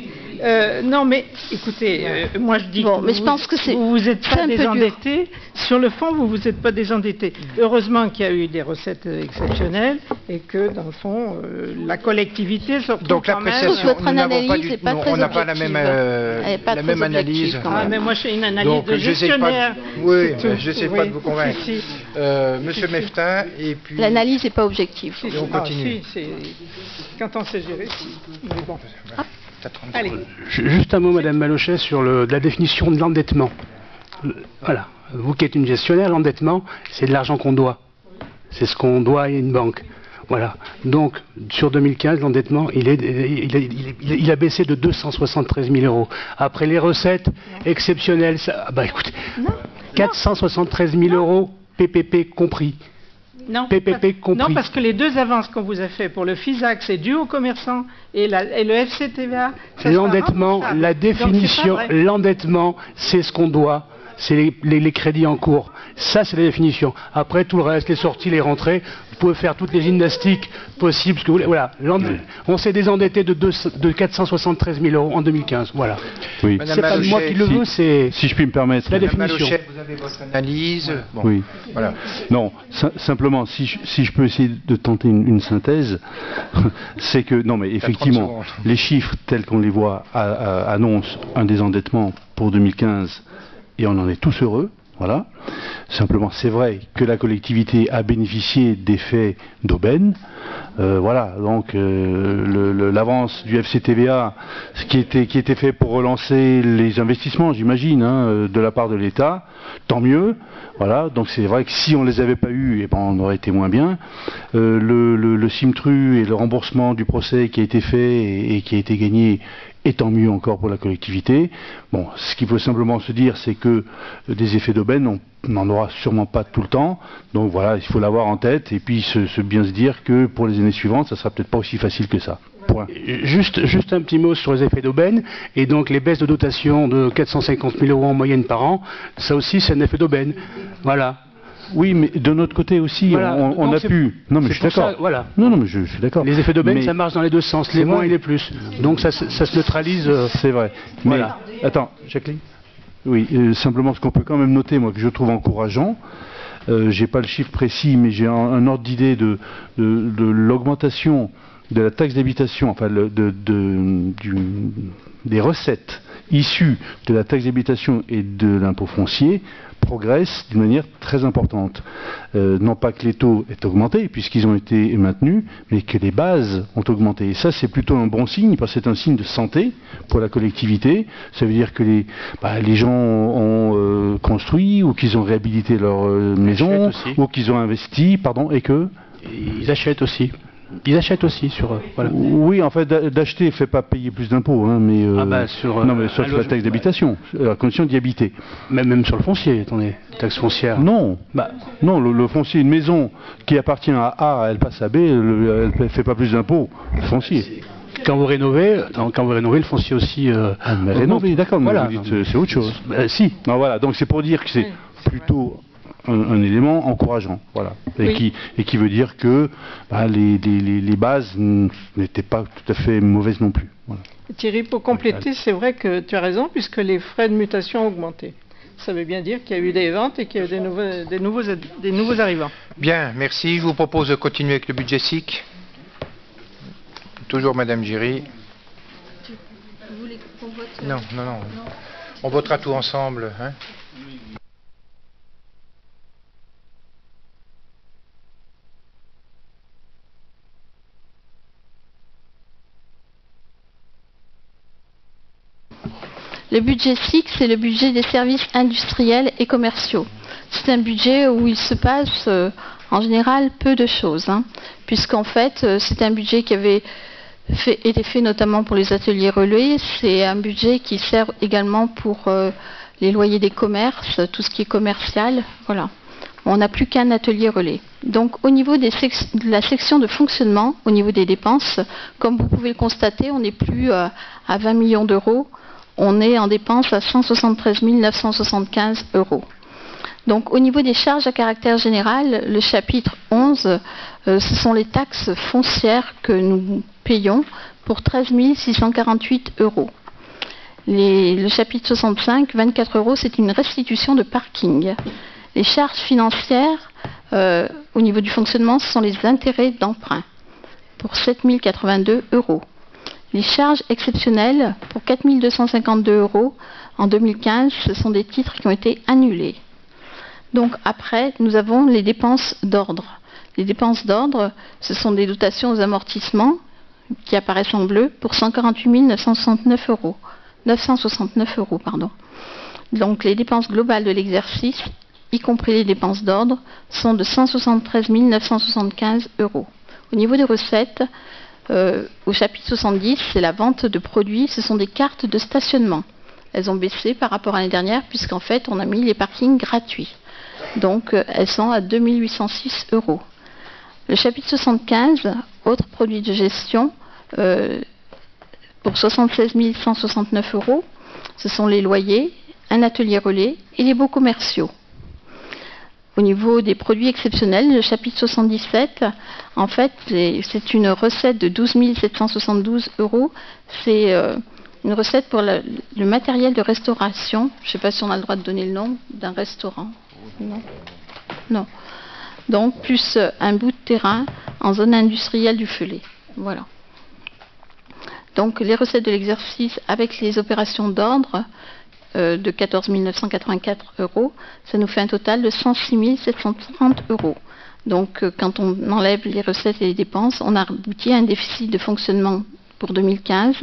Non, mais écoutez, moi je dis Bon, que mais je pense que c'est- vous êtes c'est pas un peu dur. désendetté. Sur le fond, vous vous êtes pas désendetté. Heureusement qu'il y a eu des recettes exceptionnelles et que dans le fond, la collectivité se retrouve Donc quand même. l'appréciation, Votre nous n'avons pas analyse du est pas nous, très on n'a pas la même, objective. Elle est pas la très même analyse. objective, quand Ah, même. mais moi je fais une analyse Donc de j'essaie pas gestionnaire. oui, c'est tout. j'essaie pas de vous Oui, convaincre. si, si. Monsieur Meftin, et puis L'analyse n'est pas objective. Si, Et on ah, continue. si, quand on sait gérer, si. Mais bon. T'as 30 Allez. secondes. Juste un mot, Madame Malochet, sur la définition de l'endettement. Voilà. Vous qui êtes une gestionnaire, l'endettement, c'est de l'argent qu'on doit. C'est ce qu'on doit à une banque. Voilà. Donc, sur 2015, l'endettement, il a baissé de 273 000 euros. Après les recettes exceptionnelles, écoutez, 473 000 euros, PPP compris. Non, PPP compris. non, parce que les deux avances qu'on vous a fait pour le FISAC, c'est dû aux commerçants et le FCTVA. ça sera L'endettement, remboursable. la Donc, c'est définition, pas vrai. l'endettement, c'est ce qu'on doit, c'est les crédits en cours. Ça, c'est la définition. Après, tout le reste, les sorties, les rentrées, vous pouvez faire toutes les gymnastiques possibles, ce que vous voulez. Voilà. On s'est désendetté de 473 000 euros en 2015. Voilà. Oui. Madame C'est pas Malochet, moi qui le veux, c'est Si je puis me permettre. la Madame définition. Malochet, vous avez votre analyse. Bon, Oui. voilà. Non, simplement, si je peux essayer de tenter une synthèse, c'est que, non mais effectivement, 30 secondes. les chiffres tels qu'on les voit annoncent un désendettement pour 2015 et on en est tous heureux. Voilà. Simplement, c'est vrai que la collectivité a bénéficié d'effets d'aubaine. Voilà, donc l'avance du FCTVA, ce qui était fait pour relancer les investissements, j'imagine, hein, de la part de l'État, tant mieux. Voilà, donc c'est vrai que si on les avait pas eus, eh ben, on aurait été moins bien. Le CIMTRU et le remboursement du procès qui a été fait et qui a été gagné, et tant mieux encore pour la collectivité. Bon, ce qu'il faut simplement se dire, c'est que des effets d'aubaine, on n'en aura sûrement pas tout le temps. Donc voilà, il faut l'avoir en tête et puis bien se dire que pour les années suivantes, ça sera peut-être pas aussi facile que ça. Point. Juste un petit mot sur les effets d'aubaine. Et donc les baisses de dotation de 450 000 € en moyenne par an, ça aussi c'est un effet d'aubaine. Voilà. Oui, mais de notre côté aussi, voilà. on a pu. Non, mais je suis d'accord. Voilà. Non, mais je suis d'accord. Les effets d'aubaine, ça marche dans les deux sens, les moins et les plus. Donc ça se neutralise. C'est vrai. Voilà. Mais, attends, Jacqueline. Oui, simplement ce qu'on peut quand même noter, moi, que je trouve encourageant. J'ai pas le chiffre précis, mais j'ai un ordre d'idée de l'augmentation de la taxe d'habitation, enfin des recettes issues de la taxe d'habitation et de l'impôt foncier progressent d'une manière très importante. Non pas que les taux aient augmenté, puisqu'ils ont été maintenus, mais que les bases ont augmenté. Et ça, c'est plutôt un bon signe, parce que c'est un signe de santé pour la collectivité. Ça veut dire que les gens ont construit, ou qu'ils ont réhabilité leur maison, ou qu'ils ont investi, et que... Ils achètent aussi. Ils achètent aussi sur... voilà. Oui, en fait, d'acheter ne fait pas payer plus d'impôts, hein, mais... non, mais sur la taxe d'habitation, à la condition d'y habiter. Même sur le foncier, attendez, taxe foncière. Non, non, le foncier, une maison qui appartient à A, elle passe à B, elle ne fait pas plus d'impôts, le foncier. Quand vous rénovez, le foncier aussi... mais rénover, d'accord, mais voilà. vous dites c'est autre chose. Si, non, voilà, donc c'est pour dire que c'est plutôt... Un élément encourageant, voilà, et qui veut dire que les bases n'étaient pas tout à fait mauvaises non plus. Voilà. Thierry, pour compléter, c'est vrai que tu as raison, puisque les frais de mutation ont augmenté. Ça veut bien dire qu'il y a eu des ventes et qu'il y a eu des nouveaux arrivants. Bien, merci. Je vous propose de continuer avec le budget SIC. Toujours Madame Giry. Vous voulez qu'on vote Non. On votera tout ensemble, hein. Le budget SIC, c'est le budget des services industriels et commerciaux. C'est un budget où il se passe en général peu de choses, hein, puisqu'en fait c'est un budget qui avait été fait notamment pour les ateliers relais. C'est un budget qui sert également pour les loyers des commerces, tout ce qui est commercial. Voilà. On n'a plus qu'un atelier relais. Donc au niveau de la section de fonctionnement, au niveau des dépenses, comme vous pouvez le constater, on n'est plus à 20 millions d'euros. On est en dépenses à 173 975 €. Donc au niveau des charges à caractère général, le chapitre 11, ce sont les taxes foncières que nous payons pour 13 648 €. Le chapitre 65, 24 €, c'est une restitution de parking. Les charges financières au niveau du fonctionnement, ce sont les intérêts d'emprunt pour 7 082 €. Les charges exceptionnelles pour 4 252 € en 2015, ce sont des titres qui ont été annulés. Donc après, nous avons les dépenses d'ordre. Les dépenses d'ordre, ce sont des dotations aux amortissements qui apparaissent en bleu pour 148 969 €. 969 €, pardon. Donc les dépenses globales de l'exercice, y compris les dépenses d'ordre, sont de 173 975 €. Au niveau des recettes, au chapitre 70, c'est la vente de produits, ce sont des cartes de stationnement. Elles ont baissé par rapport à l'année dernière, puisqu'en fait, on a mis les parkings gratuits. Donc, elles sont à 2 806 €. Le chapitre 75, autres produits de gestion, pour 76 169 €, ce sont les loyers, un atelier relais et les baux commerciaux. Au niveau des produits exceptionnels, le chapitre 77, en fait, c'est une recette de 12 772 €. C'est une recette pour le matériel de restauration. Je ne sais pas si on a le droit de donner le nom d'un restaurant. Non. Donc, plus un bout de terrain en zone industrielle du Felay. Voilà. Donc, les recettes de l'exercice avec les opérations d'ordre de 14 984 €, ça nous fait un total de 106 730 €. Donc, quand on enlève les recettes et les dépenses, on a abouti à un déficit de fonctionnement pour 2015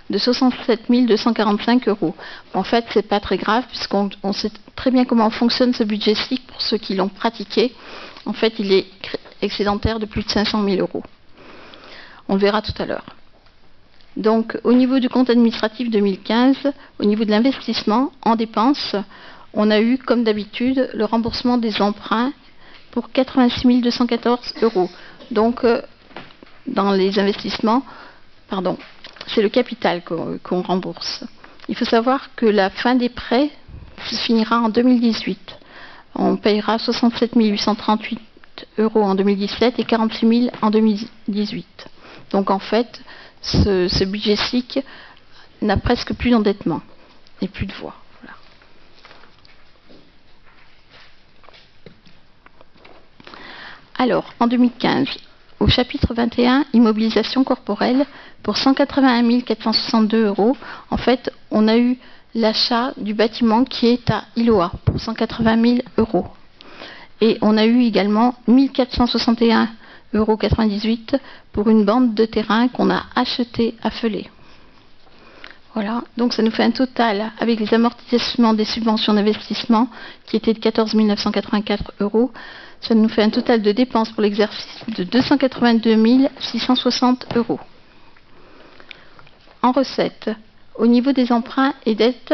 de 67 245 €. En fait, c'est pas très grave puisqu'on sait très bien comment fonctionne ce budget SIC pour ceux qui l'ont pratiqué. En fait, il est excédentaire de plus de 500 000 €. On le verra tout à l'heure. Donc, au niveau du compte administratif 2015, au niveau de l'investissement en dépenses, on a eu, comme d'habitude, le remboursement des emprunts pour 86 214 €. Donc, dans les investissements, c'est le capital qu'on rembourse. Il faut savoir que la fin des prêts se finira en 2018. On payera 67 838 € en 2017 et 48 000 en 2018. Donc en fait, ce budget SIC n'a presque plus d'endettement et plus de voies. Voilà. Alors, en 2015, au chapitre 21, immobilisation corporelle, pour 181 462 €, en fait, on a eu l'achat du bâtiment qui est à Iloa pour 180 000 €. Et on a eu également 1461,98 € pour une bande de terrain qu'on a achetée à Felay. Voilà, donc ça nous fait un total, avec les amortissements des subventions d'investissement, qui étaient de 14 984 €, ça nous fait un total de dépenses pour l'exercice de 282 660 €. En recettes, au niveau des emprunts et dettes,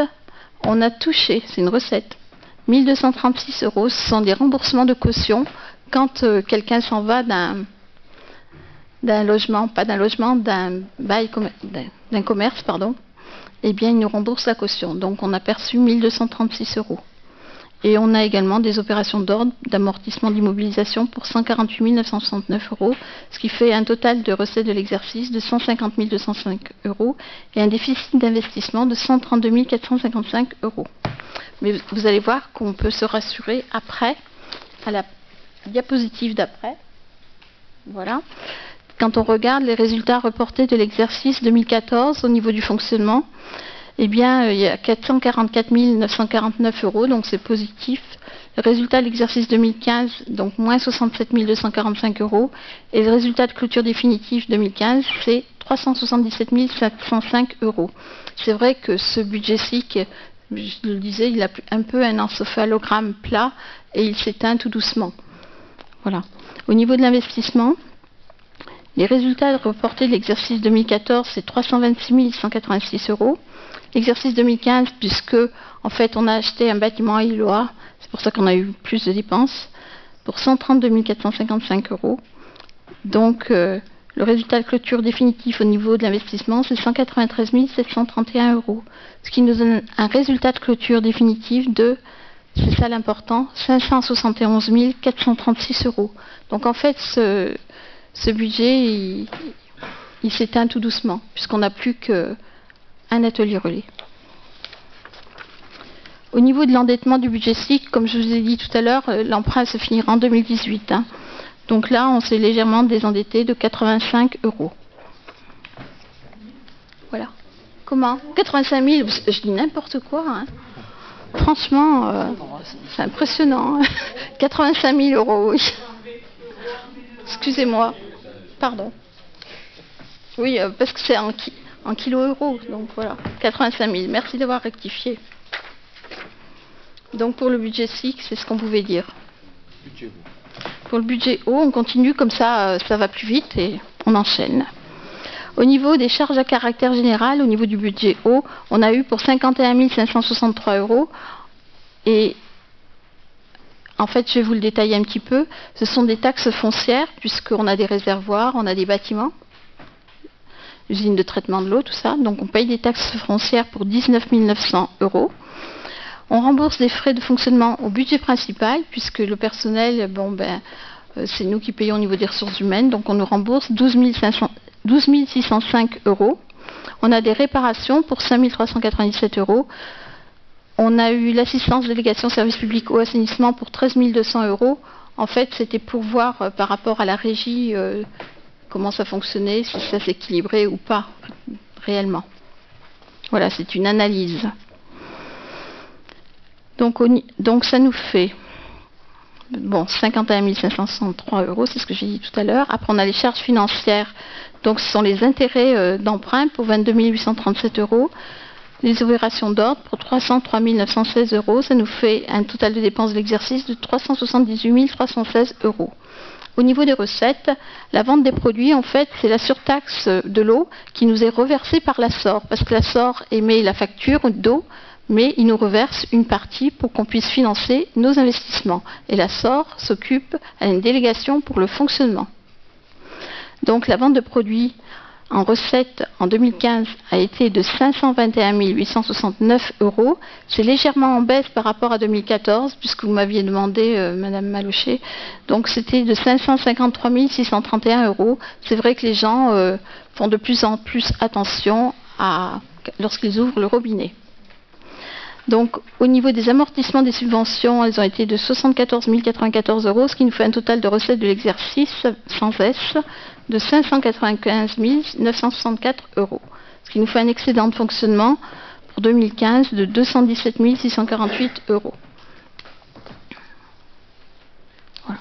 on a touché, c'est une recette, 1236 €. Ce sont des remboursements de caution quand quelqu'un s'en va d'un logement, pas d'un logement, d'un commerce, eh bien il nous rembourse la caution. Donc on a perçu 1236 €. Et on a également des opérations d'ordre d'amortissement d'immobilisation pour 148 969 €, ce qui fait un total de recettes de l'exercice de 150 205 € et un déficit d'investissement de 132 455 €. Mais vous allez voir qu'on peut se rassurer après, à la diapositive d'après. Voilà. Quand on regarde les résultats reportés de l'exercice 2014 au niveau du fonctionnement, eh bien, il y a 444 949 €, donc c'est positif. Le résultat de l'exercice 2015, donc moins 67 245 €. Et le résultat de clôture définitive 2015, c'est 377 705 €. C'est vrai que ce budget SIC, je le disais, il a un peu un encéphalogramme plat et il s'éteint tout doucement. Voilà. Au niveau de l'investissement, les résultats reportés de l'exercice 2014, c'est 326 186 €. L'exercice 2015, puisque en fait on a acheté un bâtiment à Iloa, c'est pour ça qu'on a eu plus de dépenses, pour 132 455 €. Donc le résultat de clôture définitif au niveau de l'investissement, c'est 193 731 €. Ce qui nous donne un résultat de clôture définitif de, c'est ça l'important, 571 436 €. Donc en fait ce budget, il s'éteint tout doucement, puisqu'on n'a plus qu'un atelier relais. Au niveau de l'endettement du budget SIC, comme je vous ai dit tout à l'heure, l'emprunt se finira en 2018. Donc là, on s'est légèrement désendetté de 85 €. Voilà. Comment 85 000, je dis n'importe quoi. Franchement, c'est impressionnant. 85 000 €, oui. Excusez-moi. Pardon. Oui, parce que c'est en kilo-euros. Donc voilà, 85 000. Merci d'avoir rectifié. Donc pour le budget SIC, c'est ce qu'on pouvait dire. Pour le budget haut, on continue comme ça, ça va plus vite et on enchaîne. Au niveau des charges à caractère général, au niveau du budget haut, on a eu pour 51 563 €. Et en fait, je vais vous le détailler un petit peu. Ce sont des taxes foncières, puisqu'on a des réservoirs, on a des bâtiments, usines de traitement de l'eau, tout ça. Donc on paye des taxes foncières pour 19 900 €. On rembourse des frais de fonctionnement au budget principal, puisque le personnel, c'est nous qui payons au niveau des ressources humaines, donc on nous rembourse 12 605 €. On a des réparations pour 5 397 €. On a eu l'assistance délégation service public au assainissement pour 13 200 €. En fait, c'était pour voir par rapport à la régie comment ça fonctionnait, si ça s'équilibrait ou pas réellement. Voilà, c'est une analyse. Donc ça nous fait 51 563 €, c'est ce que j'ai dit tout à l'heure. Après, on a les charges financières, donc ce sont les intérêts d'emprunt pour 22 837 €. Les opérations d'ordre pour 303 916 €, ça nous fait un total de dépenses de l'exercice de 378 316 €. Au niveau des recettes, la vente des produits, en fait, c'est la surtaxe de l'eau qui nous est reversée par la SOR, parce que la SOR émet la facture d'eau, mais il nous reverse une partie pour qu'on puisse financer nos investissements. Et la SOR s'occupe à une délégation pour le fonctionnement. Donc la vente de produits en recette en 2015 a été de 521 869 €. C'est légèrement en baisse par rapport à 2014, puisque vous m'aviez demandé, Madame Malochet. Donc c'était de 553 631 €. C'est vrai que les gens font de plus en plus attention lorsqu'ils ouvrent le robinet. Donc, au niveau des amortissements des subventions, elles ont été de 74 094 €, ce qui nous fait un total de recettes de l'exercice, sans S, de 595 964 €. Ce qui nous fait un excédent de fonctionnement pour 2015 de 217 648 €. Voilà.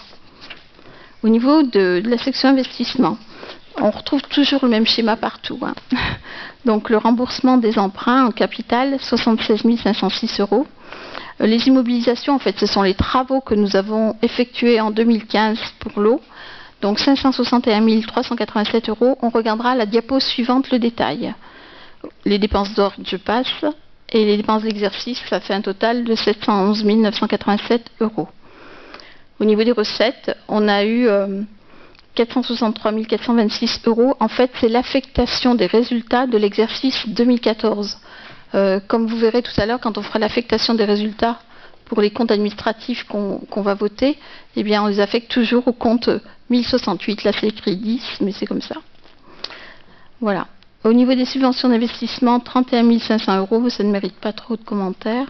Au niveau de la section investissement, on retrouve toujours le même schéma partout. Donc le remboursement des emprunts en capital, 76 506 €. Les immobilisations, en fait, ce sont les travaux que nous avons effectués en 2015 pour l'eau. Donc 561 387 €. On regardera à la diapo suivante le détail. Les dépenses d'ordre, je passe. Et les dépenses d'exercice, ça fait un total de 711 987 €. Au niveau des recettes, on a eu 463 426 €. En fait, c'est l'affectation des résultats de l'exercice 2014. Comme vous verrez tout à l'heure, quand on fera l'affectation des résultats pour les comptes administratifs qu'on va voter, eh bien, on les affecte toujours au compte 1068. Là, c'est écrit 10, mais c'est comme ça. Voilà. Au niveau des subventions d'investissement, 31 500 €, ça ne mérite pas trop de commentaires.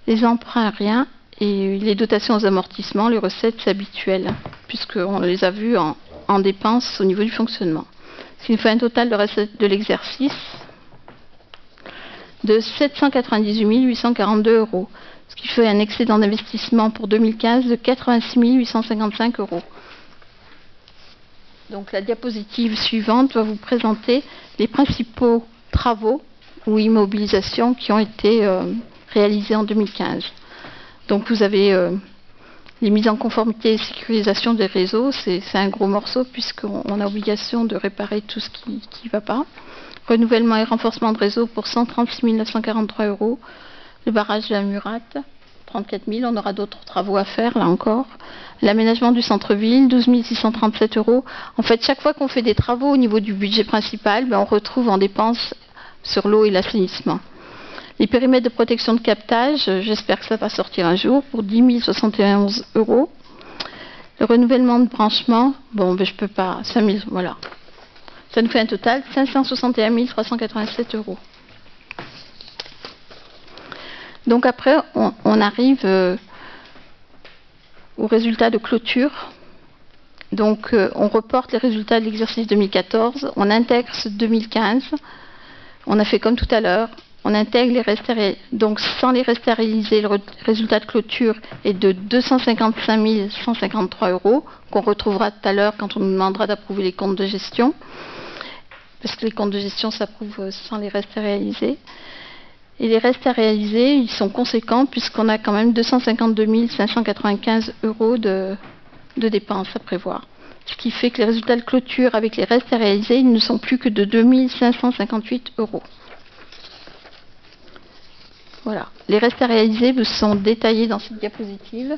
Les emprunts, rien. Et les dotations aux amortissements, les recettes, c'est habituel, puisqu'on les a vues en dépenses au niveau du fonctionnement. Ce qui nous fait un total de recettes de l'exercice de 798 842 €, ce qui fait un excédent d'investissement pour 2015 de 86 855 €. Donc la diapositive suivante va vous présenter les principaux travaux ou immobilisations qui ont été réalisés en 2015. Donc vous avez les mises en conformité et sécurisation des réseaux, c'est un gros morceau puisqu'on a obligation de réparer tout ce qui ne va pas. Renouvellement et renforcement de réseau pour 136 943 €. Le barrage de la Murate, 34 000. On aura d'autres travaux à faire, là encore. L'aménagement du centre-ville, 12 637 €. En fait, chaque fois qu'on fait des travaux au niveau du budget principal, on retrouve en dépenses sur l'eau et l'assainissement. Les périmètres de protection de captage, j'espère que ça va sortir un jour, pour 10 071 €. Le renouvellement de branchement, je peux pas, 5 000, voilà. Ça nous fait un total de 561 387 €. Donc après, on arrive aux résultats de clôture. Donc on reporte les résultats de l'exercice 2014, on intègre ce 2015, on a fait comme tout à l'heure. On intègre les restes donc sans les restes à réaliser, le résultat de clôture est de 255 153 € qu'on retrouvera tout à l'heure quand on nous demandera d'approuver les comptes de gestion, parce que les comptes de gestion s'approuvent sans les restes à réaliser. Et les restes à réaliser, ils sont conséquents puisqu'on a quand même 252 595 € de dépenses à prévoir. Ce qui fait que les résultats de clôture avec les restes à réaliser, ils ne sont plus que de 2 558 €. Voilà. Les restes à réaliser vous sont détaillés dans cette diapositive.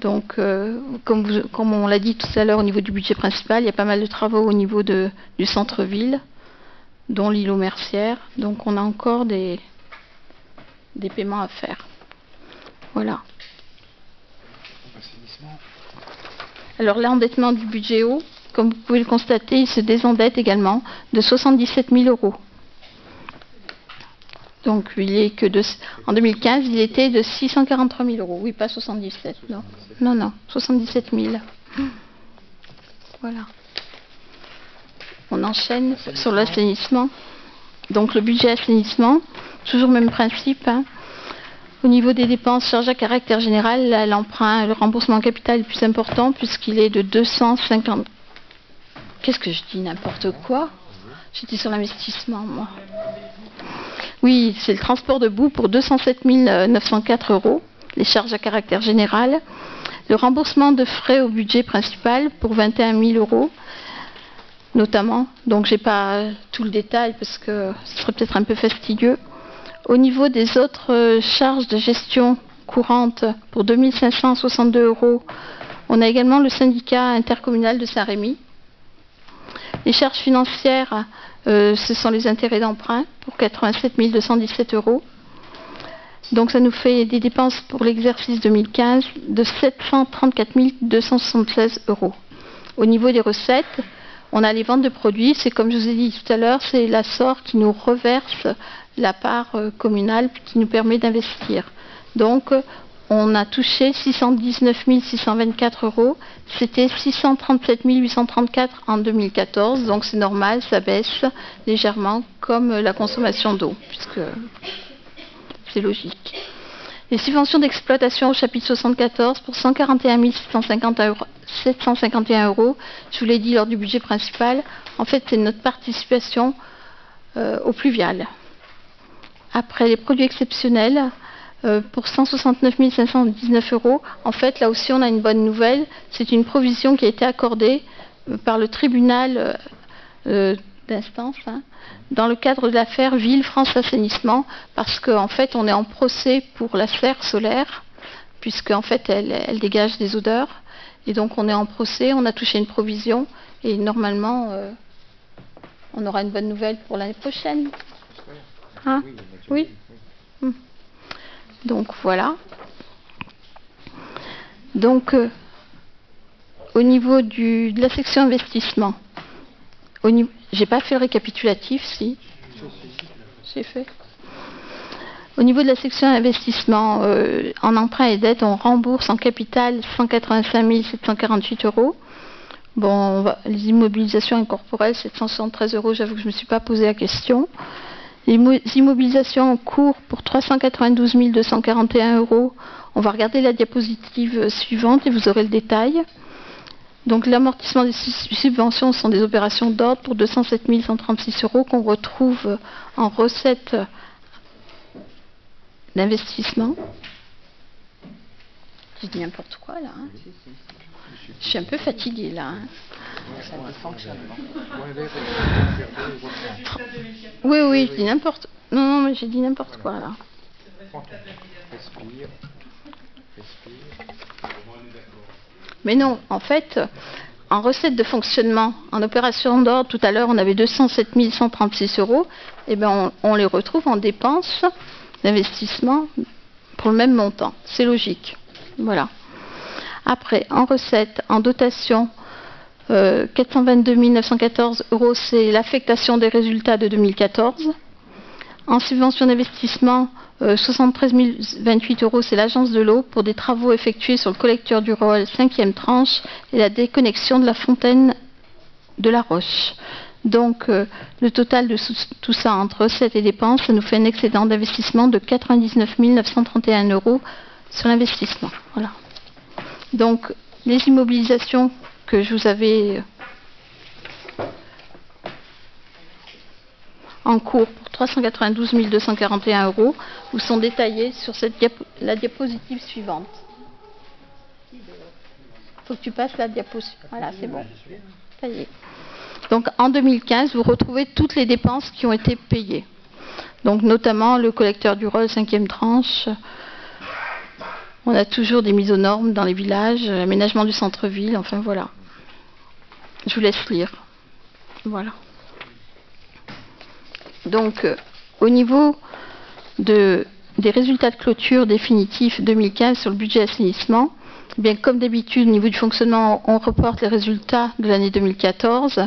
Donc, comme on l'a dit tout à l'heure au niveau du budget principal, il y a pas mal de travaux au niveau du centre-ville, dont l'îlot Mercière. Donc, on a encore des paiements à faire. Voilà. Alors, l'endettement du budget eau, comme vous pouvez le constater, il se désendette également de 77 000 €. Donc, en 2015, il était de 643 000 €. Oui, pas 77, non. Non, 77 000. Voilà. On enchaîne sur l'assainissement. Donc, le budget assainissement, toujours le même principe. Au niveau des dépenses, charges à caractère général, là, l'emprunt, le remboursement en capital est le plus important puisqu'il est de 250. Qu'est-ce que je dis? N'importe quoi. J'étais sur l'investissement, moi. Oui, c'est le transport de boue pour 207 904 €, les charges à caractère général. Le remboursement de frais au budget principal pour 21 000 €, notamment. Donc, je n'ai pas tout le détail parce que ce serait peut-être un peu fastidieux. Au niveau des autres charges de gestion courante pour 2 562 €, on a également le syndicat intercommunal de Saint-Rémy. Les charges financières, ce sont les intérêts d'emprunt pour 87 217 €. Donc ça nous fait des dépenses pour l'exercice 2015 de 734 276 €. Au niveau des recettes, on a les ventes de produits. C'est comme je vous ai dit tout à l'heure, c'est l'ASSOR qui nous reverse la part communale qui nous permet d'investir. Donc on a touché 619 624 €. C'était 637 834 en 2014. Donc c'est normal, ça baisse légèrement comme la consommation d'eau, puisque c'est logique. Les subventions d'exploitation au chapitre 74 pour 141 751 €. Je vous l'ai dit lors du budget principal. En fait, c'est notre participation au pluvial. Après les produits exceptionnels, pour 169 519 €. En fait, là aussi, on a une bonne nouvelle. C'est une provision qui a été accordée par le tribunal d'instance dans le cadre de l'affaire Ville France Assainissement, parce qu'en fait, on est en procès pour la serre solaire, puisque en fait, elle dégage des odeurs. Et donc, on est en procès, on a touché une provision, et normalement, on aura une bonne nouvelle pour l'année prochaine. Hein? Oui. Donc voilà. Donc au niveau de la section investissement, j'ai pas fait le récapitulatif, si. J'ai fait. Au niveau de la section investissement, en emprunt et dette, on rembourse en capital 185 748 €. Bon, les immobilisations incorporelles, 773 €, j'avoue que je ne me suis pas posé la question. Les immobilisations en cours pour 392 241 €. On va regarder la diapositive suivante et vous aurez le détail. Donc l'amortissement des subventions sont des opérations d'ordre pour 207 136 € qu'on retrouve en recettes d'investissement. Je dis n'importe quoi là. Hein. Je suis un peu fatiguée là. Hein. Oui, je dis n'importe. Non, mais j'ai dit n'importe quoi là. Mais non, en fait, en recette de fonctionnement, en opération d'ordre, tout à l'heure, on avait 207 136 €. Et bien, on les retrouve en dépenses d'investissement pour le même montant. C'est logique. Voilà. Après, en recette, en dotation, 422 914 €, c'est l'affectation des résultats de 2014. En subvention d'investissement, 73 028 €, c'est l'agence de l'eau pour des travaux effectués sur le collecteur du Roal 5e tranche et la déconnexion de la fontaine de la Roche. Donc, le total de tout ça entre recettes et dépenses, ça nous fait un excédent d'investissement de 99 931 € sur l'investissement. Voilà. Donc, les immobilisations que je vous avais en cours pour 392 241 € vous sont détaillées sur la diapositive suivante. Il faut que tu passes la diapositive. Voilà, c'est bon. Ça y est. Donc, en 2015, vous retrouvez toutes les dépenses qui ont été payées. Donc, notamment le collecteur du Roal 5e tranche. On a toujours des mises aux normes dans les villages, l'aménagement du centre-ville, enfin voilà. Je vous laisse lire. Voilà. Donc, au niveau des résultats de clôture définitifs 2015 sur le budget assainissement, eh bien, comme d'habitude, au niveau du fonctionnement, on reporte les résultats de l'année 2014.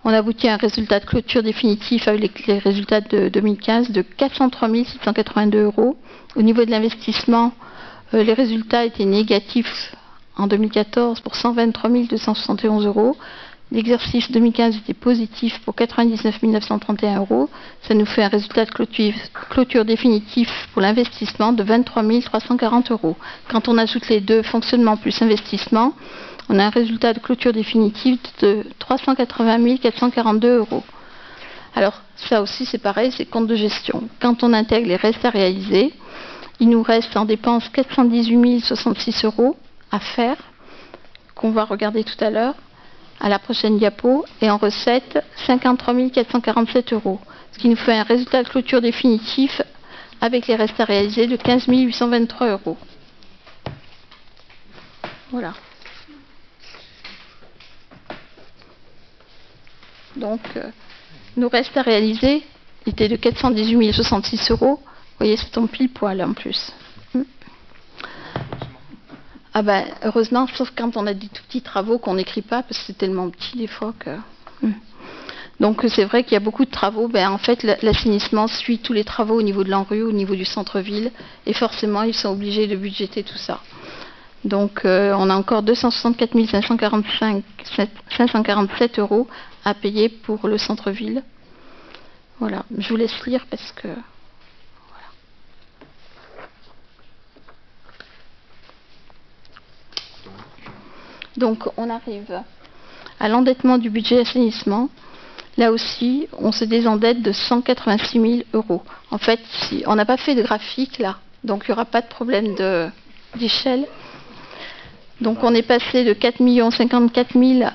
On aboutit à un résultat de clôture définitif avec les résultats de 2015 de 403 682 €. Au niveau de l'investissement, les résultats étaient négatifs en 2014 pour 123 271 €. l'exercice 2015 était positif pour 99 931 €. Ça nous fait un résultat de clôture définitif pour l'investissement de 23 340 €. Quand on ajoute les deux, fonctionnement plus investissement, on a un résultat de clôture définitif de 380 442 €. Alors, ça aussi, c'est pareil, c'est compte de gestion. Quand on intègre les restes à réaliser, il nous reste en dépenses 418 066 € à faire, qu'on va regarder tout à l'heure, à la prochaine diapo, et en recettes, 53 447 €, ce qui nous fait un résultat de clôture définitif avec les restes à réaliser de 15 823 €. Voilà. Donc, nos restes à réaliser étaient de 418 066 €. Vous voyez, c'est ton pile poil en plus. Ah ben, heureusement, sauf quand on a des tout petits travaux qu'on n'écrit pas, parce que c'est tellement petit des fois que... Donc c'est vrai qu'il y a beaucoup de travaux. Ben, en fait, l'assainissement suit tous les travaux au niveau de l'ANRU, au niveau du centre-ville, et forcément, ils sont obligés de budgéter tout ça. Donc on a encore 264 547 € à payer pour le centre-ville. Voilà, je vous laisse lire parce que... Voilà. Donc on arrive à l'endettement du budget assainissement. Là aussi, on se désendette de 186 000 €. En fait, on n'a pas fait de graphique là, donc il n'y aura pas de problème d'échelle. Donc on est passé de 4 054 000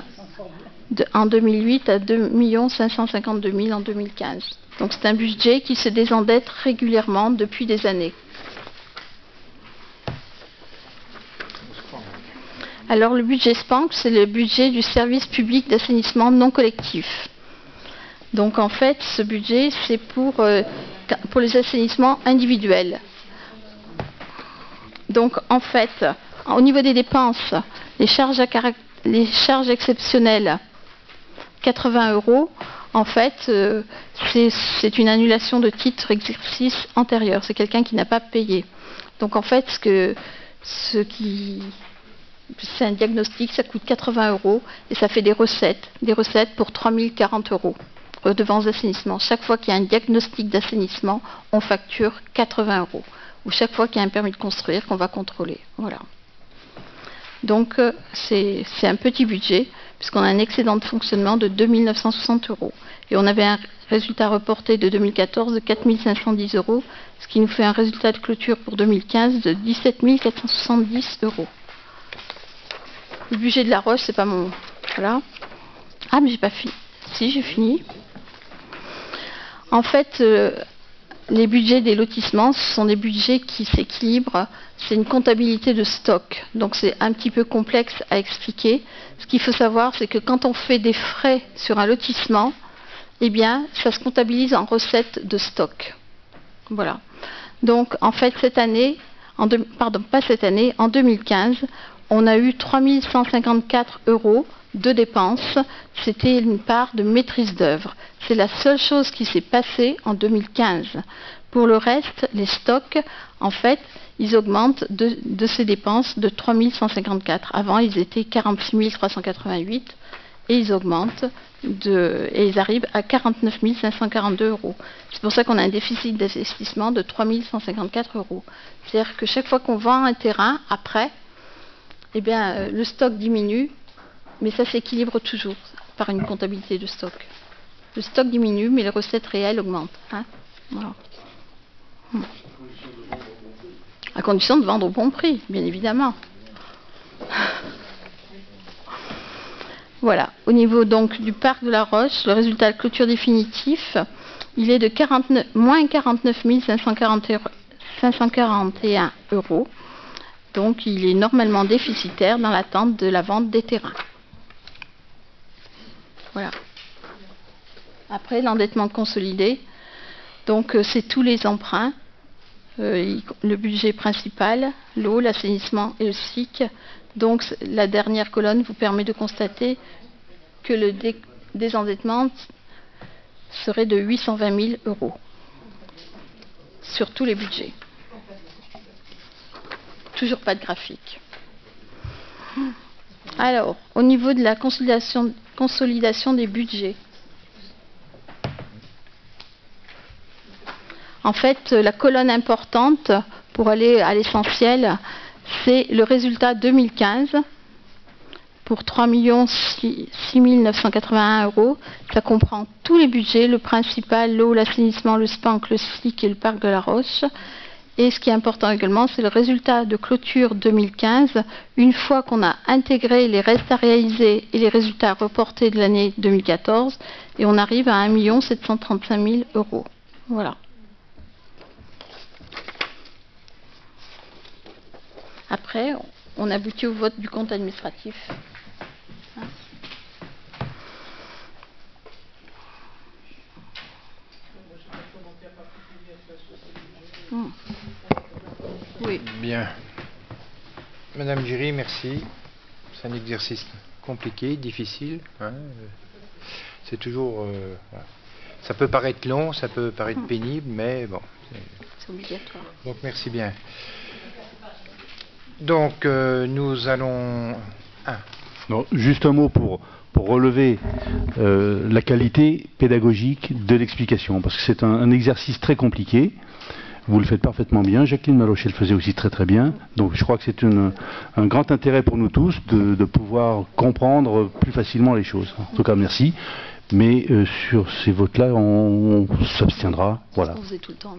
en 2008 à 2 552 000 en 2015. Donc c'est un budget qui se désendette régulièrement depuis des années. Alors le budget SPANC, c'est le budget du service public d'assainissement non collectif. Donc en fait, ce budget, c'est pour les assainissements individuels. Donc en fait, au niveau des dépenses, les charges exceptionnelles, 80 €, en fait, c'est une annulation de titre exercice antérieur. C'est quelqu'un qui n'a pas payé. Donc en fait, c'est un diagnostic, ça coûte 80 € et ça fait des recettes pour 3 040 € redevances d'assainissement. Chaque fois qu'il y a un diagnostic d'assainissement, on facture 80 €. Ou chaque fois qu'il y a un permis de construire qu'on va contrôler. Voilà. Donc c'est un petit budget puisqu'on a un excédent de fonctionnement de 2 960 €. Et on avait un résultat reporté de 2014 de 4 510 €, ce qui nous fait un résultat de clôture pour 2015 de 17 470 €. Le budget de la Roche, c'est pas mon... Voilà. Ah, mais j'ai pas fini. Si, j'ai fini. En fait, les budgets des lotissements, ce sont des budgets qui s'équilibrent. C'est une comptabilité de stock. Donc c'est un petit peu complexe à expliquer. Ce qu'il faut savoir, c'est que quand on fait des frais sur un lotissement, eh bien, ça se comptabilise en recettes de stock. Voilà. Donc, en fait, cette année, en 2015, on a eu 3 154 € de dépenses. C'était une part de maîtrise d'œuvre. C'est la seule chose qui s'est passée en 2015. Pour le reste, les stocks, en fait, ils augmentent de ces dépenses de 3 154. Avant, ils étaient 46 388 et ils augmentent et ils arrivent à 49 542 €. C'est pour ça qu'on a un déficit d'investissement de 3 154 €. C'est-à-dire que chaque fois qu'on vend un terrain, après, eh bien, le stock diminue, mais ça s'équilibre toujours par une comptabilité de stock. Le stock diminue, mais les recettes réelles augmentent. Hein, voilà. À condition de vendre au bon prix, bien évidemment. Voilà. Au niveau donc du parc de la Roche, le résultat de clôture définitif, il est de moins 49 541 €. Donc il est normalement déficitaire dans l'attente de la vente des terrains. Voilà. Après, l'endettement consolidé, donc c'est tous les emprunts, le budget principal, l'eau, l'assainissement et le SIC. Donc la dernière colonne vous permet de constater que le désendettement serait de 820 000 € sur tous les budgets. Toujours pas de graphique. Alors, au niveau de la consolidation consolidation des budgets. En fait, la colonne importante, pour aller à l'essentiel, c'est le résultat 2015 pour 3 6 981 €. Ça comprend tous les budgets, le principal, l'eau, l'assainissement, le SPANC, le SIC et le parc de la Roche. Et ce qui est important également, c'est le résultat de clôture 2015, une fois qu'on a intégré les restes à réaliser et les résultats reportés de l'année 2014, et on arrive à 1 735 000 €. Voilà. Après, on aboutit au vote du compte administratif. Oui. Bien. Madame Giry, merci. C'est un exercice compliqué, difficile. Hein. C'est toujours... voilà. Ça peut paraître long, ça peut paraître pénible, mais bon. C'est obligatoire. Donc merci bien. Donc nous allons... Non, juste un mot pour relever la qualité pédagogique de l'explication, parce que c'est un exercice très compliqué. Vous le faites parfaitement bien. Jacqueline Malochet le faisait aussi très très bien. Donc je crois que c'est un grand intérêt pour nous tous de pouvoir comprendre plus facilement les choses. En tout cas, merci. Mais sur ces votes-là, on s'abstiendra. Voilà. On faisait tout le temps.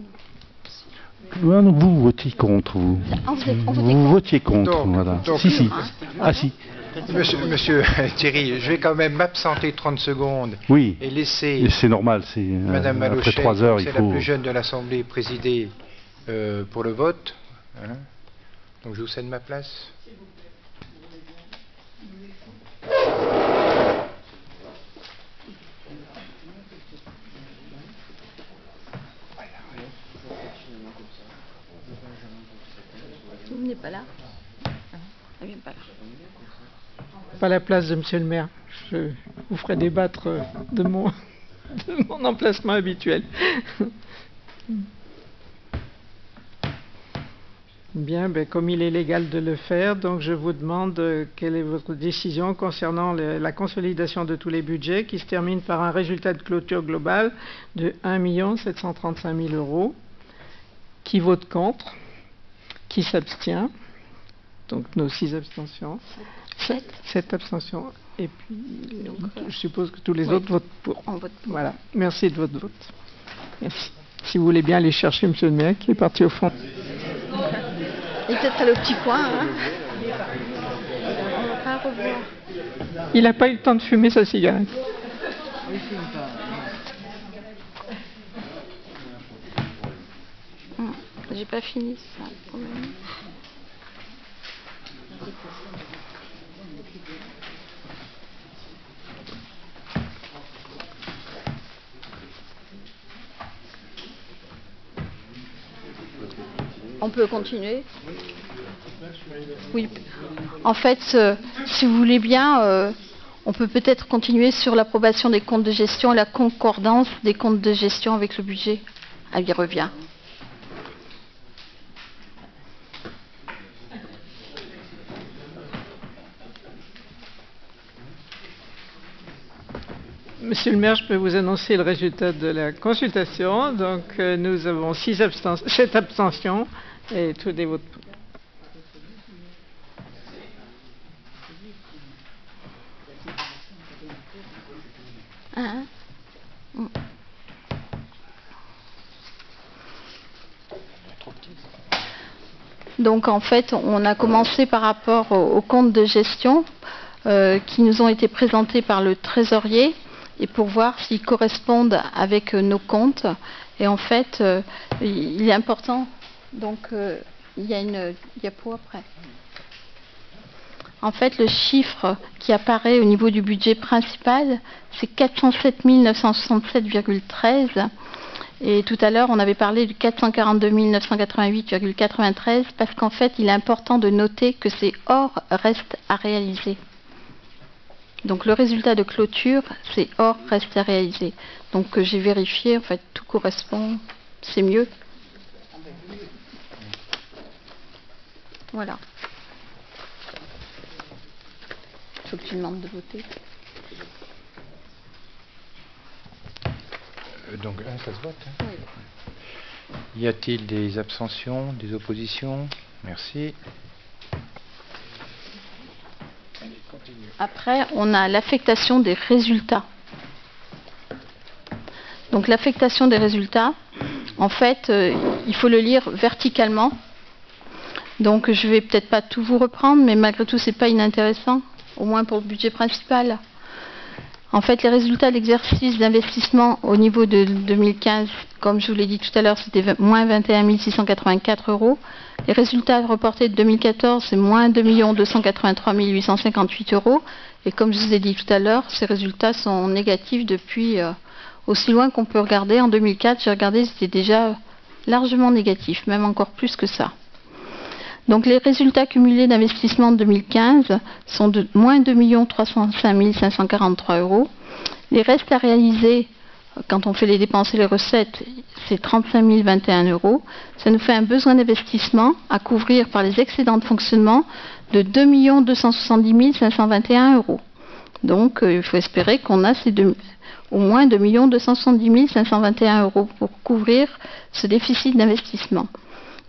Donc vous votiez contre. Vous votiez contre. Donc, voilà. donc, Si. Ah si. Monsieur Thierry, je vais quand même m'absenter 30 secondes Oui. et laisser C'est normal. Madame Après Malochet, 3 heures, il c'est faut... la plus jeune de l'Assemblée, présider pour le vote. Hein. Donc je vous cède ma place. Vous n'êtes pas là? Elle vient pas là. Pas la place de Monsieur le maire. Je vous ferai débattre de mon emplacement habituel. Bien, ben, comme il est légal de le faire, donc je vous demande quelle est votre décision concernant la consolidation de tous les budgets qui se termine par un résultat de clôture global de 1 735 000 €. Qui vote contre? Qui s'abstient? Donc nos 6 abstentions. 7 abstentions. Et puis, je suppose que tous les autres votent pour. On vote pour. Voilà. Merci de votre vote. Merci. Si vous voulez bien aller chercher Monsieur le maire qui est parti au fond. Et peut-être à le petit coin. Hein. On va pas revoir. Il n'a pas eu le temps de fumer sa cigarette. J'ai pas fini ça. Quand même. On peut continuer? Oui. En fait, si vous voulez bien, on peut peut-être continuer sur l'approbation des comptes de gestion et la concordance des comptes de gestion avec le budget. Elle y revient. Monsieur le maire, je peux vous annoncer le résultat de la consultation. Donc, nous avons 7 abstentions et tous des votes pour. Donc en fait, on a commencé par rapport aux comptes de gestion qui nous ont été présentés par le trésorier et pour voir s'ils correspondent avec nos comptes. Et en fait, il est important. Donc il y a une diapo après. En fait, le chiffre qui apparaît au niveau du budget principal, c'est 407 967,13. Et tout à l'heure, on avait parlé de 442 988,93 parce qu'en fait, il est important de noter que c'est hors reste à réaliser. Donc le résultat de clôture, c'est hors reste à réaliser. Donc j'ai vérifié, en fait, tout correspond, c'est mieux. Voilà. Il faut que tu demandes de voter. Donc, ça se vote. Hein. Y a-t-il des abstentions, des oppositions? Merci. Après, on a l'affectation des résultats. Donc l'affectation des résultats, en fait, il faut le lire verticalement. Donc je ne vais peut-être pas tout vous reprendre, mais malgré tout, ce n'est pas inintéressant, au moins pour le budget principal. En fait, les résultats de l'exercice d'investissement au niveau de 2015, comme je vous l'ai dit tout à l'heure, c'était moins 21 684 €. Les résultats reportés de 2014, c'est moins 2 283 858 €. Et comme je vous ai dit tout à l'heure, ces résultats sont négatifs depuis aussi loin qu'on peut regarder. En 2004, j'ai regardé, c'était déjà largement négatif, même encore plus que ça. Donc les résultats cumulés d'investissement de 2015 sont de moins 2 305 543 €. Les restes à réaliser, quand on fait les dépenses et les recettes, c'est 35 021 €. Ça nous fait un besoin d'investissement à couvrir par les excédents de fonctionnement de 2 270 521 €. Donc il faut espérer qu'on a au moins 2 270 521 € pour couvrir ce déficit d'investissement.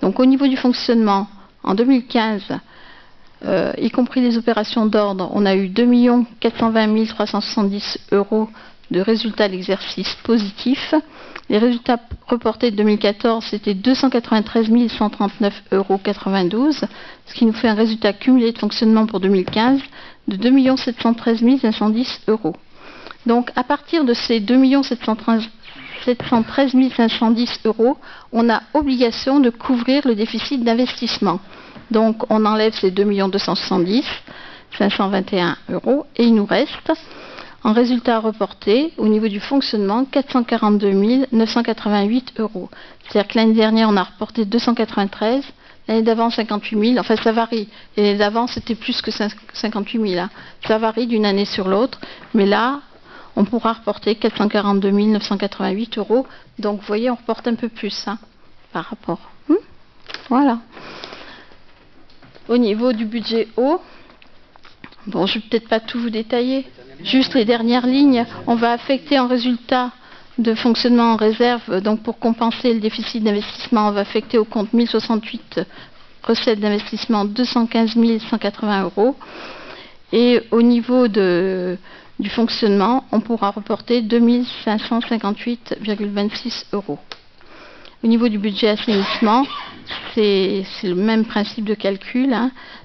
Donc au niveau du fonctionnement, en 2015, y compris les opérations d'ordre, on a eu 2 420 370 € de résultats d'exercice positifs. Les résultats reportés de 2014, c'était 293 139,92 €, ce qui nous fait un résultat cumulé de fonctionnement pour 2015 de 2 713 510 €. Donc à partir de ces 2 713 510 €, on a obligation de couvrir le déficit d'investissement. Donc on enlève ces 2 270 521 € et il nous reste en résultat reporté au niveau du fonctionnement 442 988 €. C'est-à-dire que l'année dernière on a reporté 293, l'année d'avant 58 000, enfin ça varie. L'année d'avant c'était plus que 58 000, hein. Ça varie d'une année sur l'autre, mais là on pourra reporter 442 988 €. Donc vous voyez, on reporte un peu plus par rapport. Voilà. Au niveau du budget eau, bon, je ne vais peut-être pas tout vous détailler, juste les dernières lignes. On va affecter en résultat de fonctionnement en réserve, donc pour compenser le déficit d'investissement, on va affecter au compte 1068 recettes d'investissement 215 180 €. Et au niveau du fonctionnement, on pourra reporter 2 558,26 €. Au niveau du budget assainissement, c'est le même principe de calcul.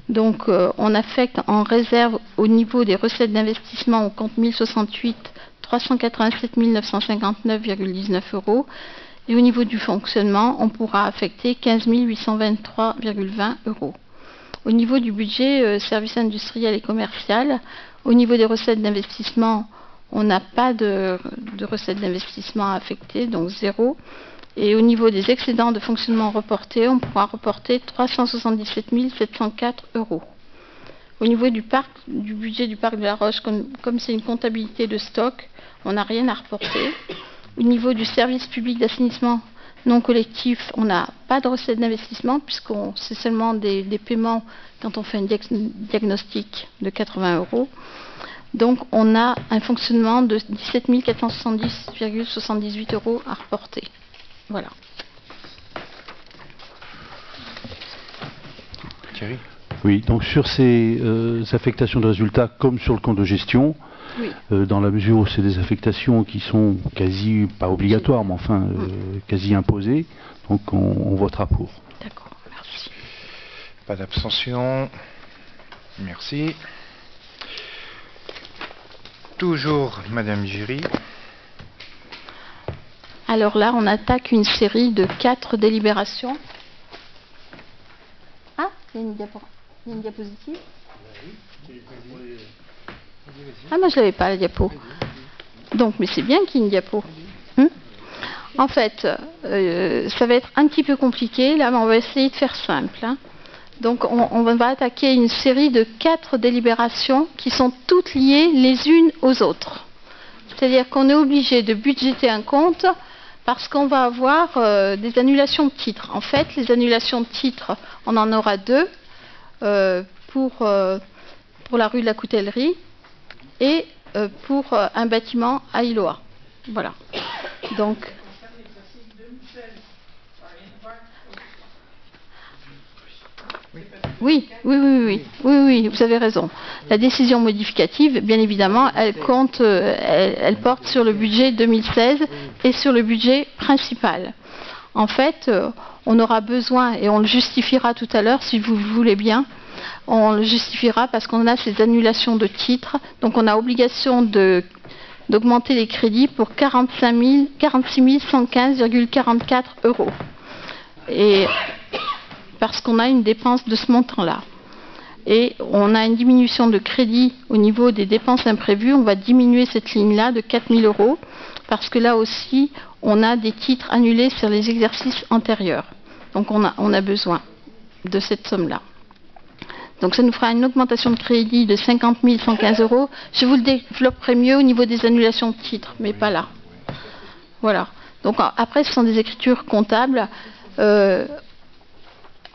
Donc on affecte en réserve au niveau des recettes d'investissement au compte 1068 387 959,19 €. Et au niveau du fonctionnement, on pourra affecter 15 823,20 €. Au niveau du budget services industriels et commercial, au niveau des recettes d'investissement, on n'a pas de recettes d'investissement à affecter, donc 0. Et au niveau des excédents de fonctionnement reportés, on pourra reporter 377 704 €. Au niveau du budget du parc de la Roche, comme c'est une comptabilité de stock, on n'a rien à reporter. Au niveau du service public d'assainissement non collectif, on n'a pas de recettes d'investissement puisque c'est seulement des paiements quand on fait un diagnostic de 80 €. Donc on a un fonctionnement de 17 470,78 € à reporter. Voilà. Thierry ? Oui, donc sur ces affectations de résultats, comme sur le compte de gestion, oui. Dans la mesure où c'est des affectations qui sont quasi, pas obligatoires, mais enfin quasi imposées, donc on votera pour. D'accord, merci. Pas d'abstention. Merci. Toujours Madame Giry. Alors là, on attaque une série de 4 délibérations. Ah, il y a une diapositive. Ah, moi je l'avais pas la diapo. Donc, mais c'est bien qu'il y ait une diapo. En fait, ça va être un petit peu compliqué, là, mais on va essayer de faire simple. Donc, on va attaquer une série de 4 délibérations qui sont toutes liées les unes aux autres. C'est-à-dire qu'on est obligé de budgéter un compte parce qu'on va avoir des annulations de titres. En fait, les annulations de titres, on en aura 2 pour la rue de la Coutellerie et pour un bâtiment à Iloa. Voilà. Donc, oui, vous avez raison. La décision modificative, bien évidemment, elle porte sur le budget 2016 et sur le budget principal. En fait, on aura besoin, et on le justifiera tout à l'heure, si vous le voulez bien, on le justifiera parce qu'on a ces annulations de titres, donc on a obligation d'augmenter les crédits pour 46 115,44 €. Et parce qu'on a une dépense de ce montant-là. Et on a une diminution de crédit au niveau des dépenses imprévues. On va diminuer cette ligne-là de 4 000 € parce que là aussi, on a des titres annulés sur les exercices antérieurs. Donc on a besoin de cette somme-là. Donc ça nous fera une augmentation de crédit de 50 115 €. Je vous le développerai mieux au niveau des annulations de titres, mais pas là. Voilà. Donc après, ce sont des écritures comptables.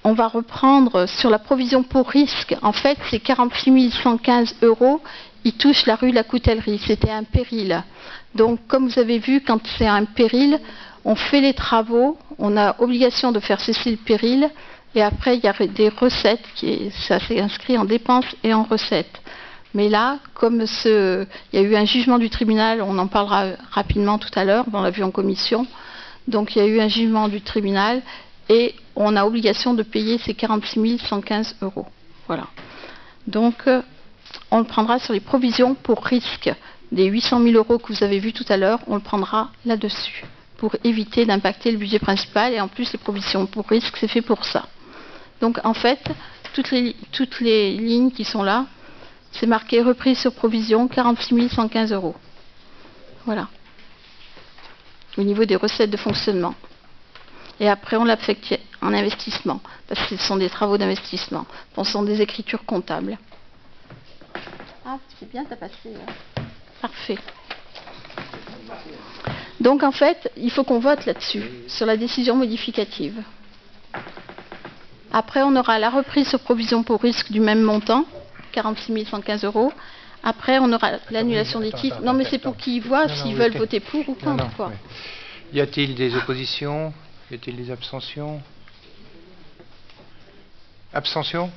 On va reprendre sur la provision pour risque. En fait, ces 46 115 €, ils touchent la rue de la Coutellerie. C'était un péril. Donc, comme vous avez vu, quand c'est un péril, on fait les travaux, on a obligation de faire cesser le péril, et après, il y a des recettes, ça s'est inscrit en dépenses et en recettes. Mais là, comme il y a eu un jugement du tribunal, on en parlera rapidement tout à l'heure, on l'a vu en commission, donc il y a eu un jugement du tribunal, et on a obligation de payer ces 46 115 €. Voilà. Donc, on le prendra sur les provisions pour risque. Des 800 000 € que vous avez vus tout à l'heure, on le prendra là-dessus, pour éviter d'impacter le budget principal. Et en plus, les provisions pour risque, c'est fait pour ça. Donc, en fait, toutes les lignes qui sont là, c'est marqué reprise sur provision, 46 115 €. Voilà. Au niveau des recettes de fonctionnement. Et après, on l'affecte en investissement, parce que ce sont des travaux d'investissement. Ce sont des écritures comptables. Ah, c'est bien, t'as passé. Parfait. Donc, en fait, il faut qu'on vote là-dessus, sur la décision modificative. Après, on aura la reprise sur provision pour risque du même montant, 46 115 €. Après, on aura l'annulation des titres. Non, mais c'est pour qu'ils voient s'ils veulent voter pour ou contre. Quoi. Y a-t-il des oppositions ? Y a-t-il des abstentions? Abstention?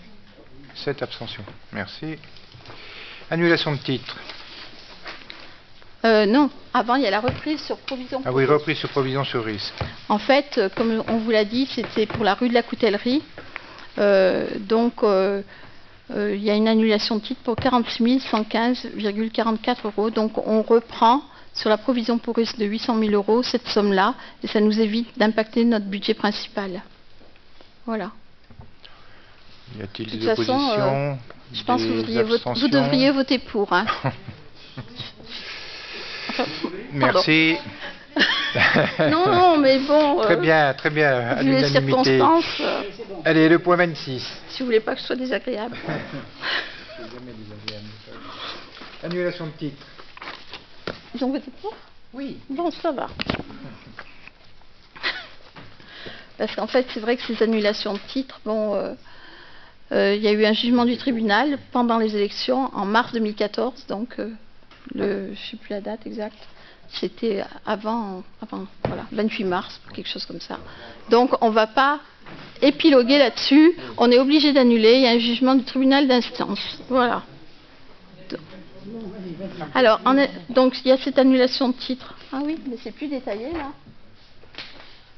7 abstentions. Merci. Annulation de titre. Non, avant il y a la reprise sur provision. Ah oui, reprise sur provision sur risque. En fait, comme on vous l'a dit, c'était pour la rue de la Coutellerie. Donc, il y a une annulation de titre pour 46 115,44 €. Donc, on reprend sur la provision pour risque de 800 000 € cette somme-là, et ça nous évite d'impacter notre budget principal. Voilà. Y a-t-il des oppositions? Je pense que vous devriez voter pour. Hein. Merci. Non, mais bon. Très bien, très bien. À vu les circonstances. Allez, le point 26. Si vous voulez pas que je sois désagréable. Annulation de titre. Ils ont voté pour? Oui. Bon, ça va. Parce qu'en fait, c'est vrai que ces annulations de titres, bon, il y a eu un jugement du tribunal pendant les élections en mars 2014, donc je ne sais plus la date exacte. C'était avant, voilà, 28 mars, quelque chose comme ça. Donc, on ne va pas épiloguer là-dessus. On est obligé d'annuler. Il y a un jugement du tribunal d'instance. Voilà. Alors, donc, il y a cette annulation de titre. Ah oui, mais c'est plus détaillé, là.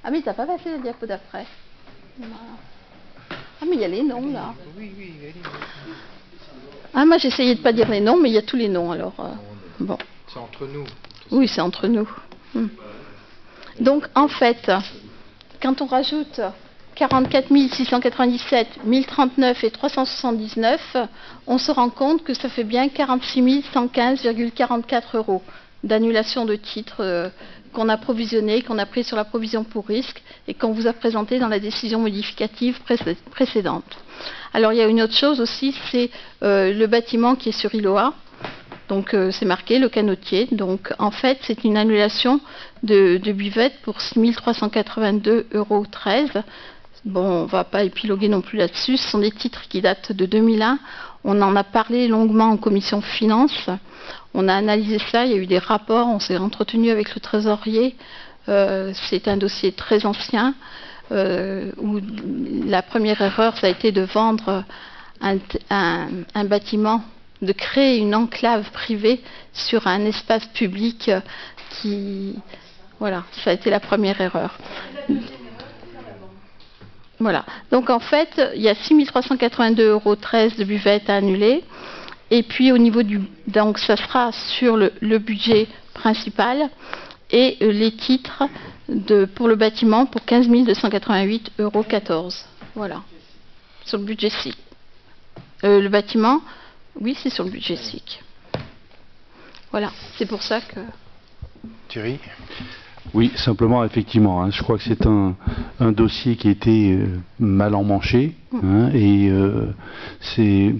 Ah, mais tu n'as pas passé la diapo d'après. Ah, mais il y a les noms, là. Ah, moi, j'essayais de ne pas dire les noms, mais il y a tous les noms, alors. Bon. C'est entre nous. Oui, c'est entre nous. Donc, en fait, quand on rajoute 44 697, 1039 et 379, on se rend compte que ça fait bien 46 115,44 € d'annulation de titres qu'on a provisionné, qu'on a pris sur la provision pour risque et qu'on vous a présenté dans la décision modificative précédente. Alors, il y a une autre chose aussi, c'est le bâtiment qui est sur Iloa. Donc, c'est marqué le canotier. Donc, en fait, c'est une annulation de buvette pour 6 382,13 €. Bon, on ne va pas épiloguer non plus là-dessus. Ce sont des titres qui datent de 2001. On en a parlé longuement en commission finance. On a analysé ça. Il y a eu des rapports. On s'est entretenu avec le trésorier. C'est un dossier très ancien où la première erreur, ça a été de vendre un bâtiment, de créer une enclave privée sur un espace public qui... Voilà, ça a été la première erreur. Voilà. Donc en fait, il y a 6 382,13 € de buvette à annuler. Et puis au niveau du... Donc ça sera sur le budget principal et les titres pour le bâtiment pour 15 288,14 €. Voilà. Sur le budget SIC. Le bâtiment, oui, c'est sur le budget SIC. Voilà. C'est pour ça que... Thierry ? Oui, simplement, effectivement, hein, je crois que c'est un dossier qui a été mal emmanché, hein, et je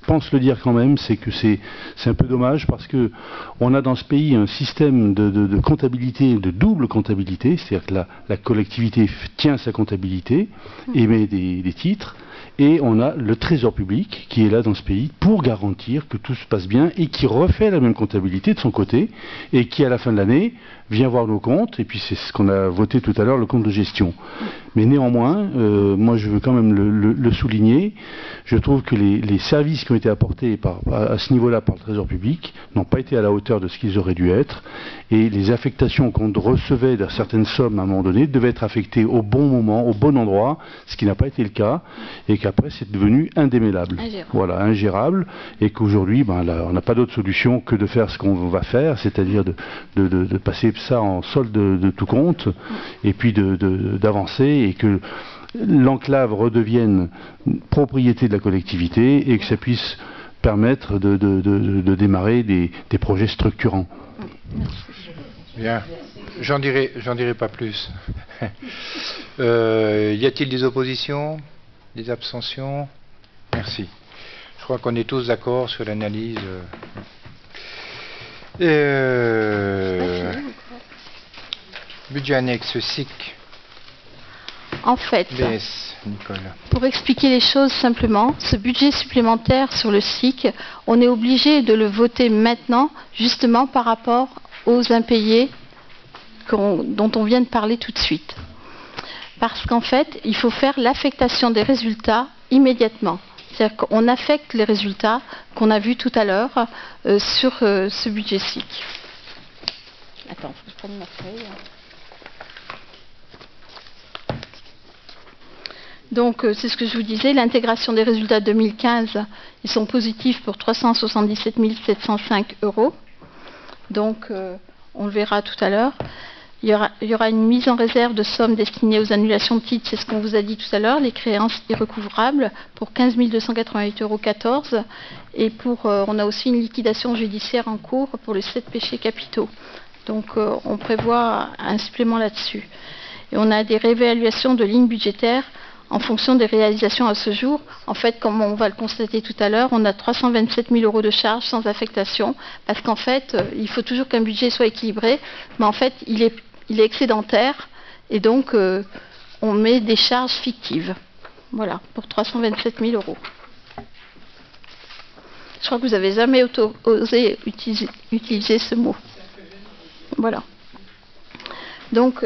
pense le dire quand même, c'est que c'est un peu dommage parce que on a dans ce pays un système de comptabilité, de double comptabilité, c'est-à-dire que la collectivité tient sa comptabilité, émet des titres, et on a le Trésor public qui est là dans ce pays pour garantir que tout se passe bien et qui refait la même comptabilité de son côté et qui à la fin de l'année vient voir nos comptes, et puis c'est ce qu'on a voté tout à l'heure, le compte de gestion. Mais néanmoins, moi je veux quand même le souligner, je trouve que les services qui ont été apportés à ce niveau-là par le Trésor public n'ont pas été à la hauteur de ce qu'ils auraient dû être, et les affectations qu'on recevait de certaines sommes à un moment donné devaient être affectées au bon moment, au bon endroit, ce qui n'a pas été le cas, et qu'après c'est devenu indémêlable. Voilà, ingérable, et qu'aujourd'hui on n'a pas d'autre solution que de faire ce qu'on va faire, c'est-à-dire de passer ça en solde de tout compte, et puis d'avancer, et que l'enclave redevienne propriété de la collectivité et que ça puisse permettre de démarrer des projets structurants. Bien, j'en dirai pas plus. Y a-t-il des oppositions, des abstentions? Merci. Je crois qu'on est tous d'accord sur l'analyse. Budget annexe SIC. En fait, BS, Nicole. Pour expliquer les choses simplement, ce budget supplémentaire sur le SIC, on est obligé de le voter maintenant, justement par rapport aux impayés dont on vient de parler tout de suite. Parce qu'en fait, il faut faire l'affectation des résultats immédiatement. C'est-à-dire qu'on affecte les résultats qu'on a vus tout à l'heure sur ce budget SIC. Attends, je vais prendre ma feuille. Donc, c'est ce que je vous disais, l'intégration des résultats 2015, ils sont positifs pour 377 705 €. Donc, on le verra tout à l'heure. Il y aura une mise en réserve de sommes destinées aux annulations de titres, c'est ce qu'on vous a dit tout à l'heure, les créances irrecouvrables pour 15 288,14 €. Et on a aussi une liquidation judiciaire en cours pour les 7 péchés capitaux. Donc, on prévoit un supplément là-dessus. Et on a des réévaluations de lignes budgétaires en fonction des réalisations à ce jour. En fait, comme on va le constater tout à l'heure, on a 327 000 € de charges sans affectation, parce qu'en fait, il faut toujours qu'un budget soit équilibré, mais en fait, il est excédentaire, et donc on met des charges fictives. Voilà, pour 327 000 €. Je crois que vous n'avez jamais osé utiliser ce mot. Voilà. Donc,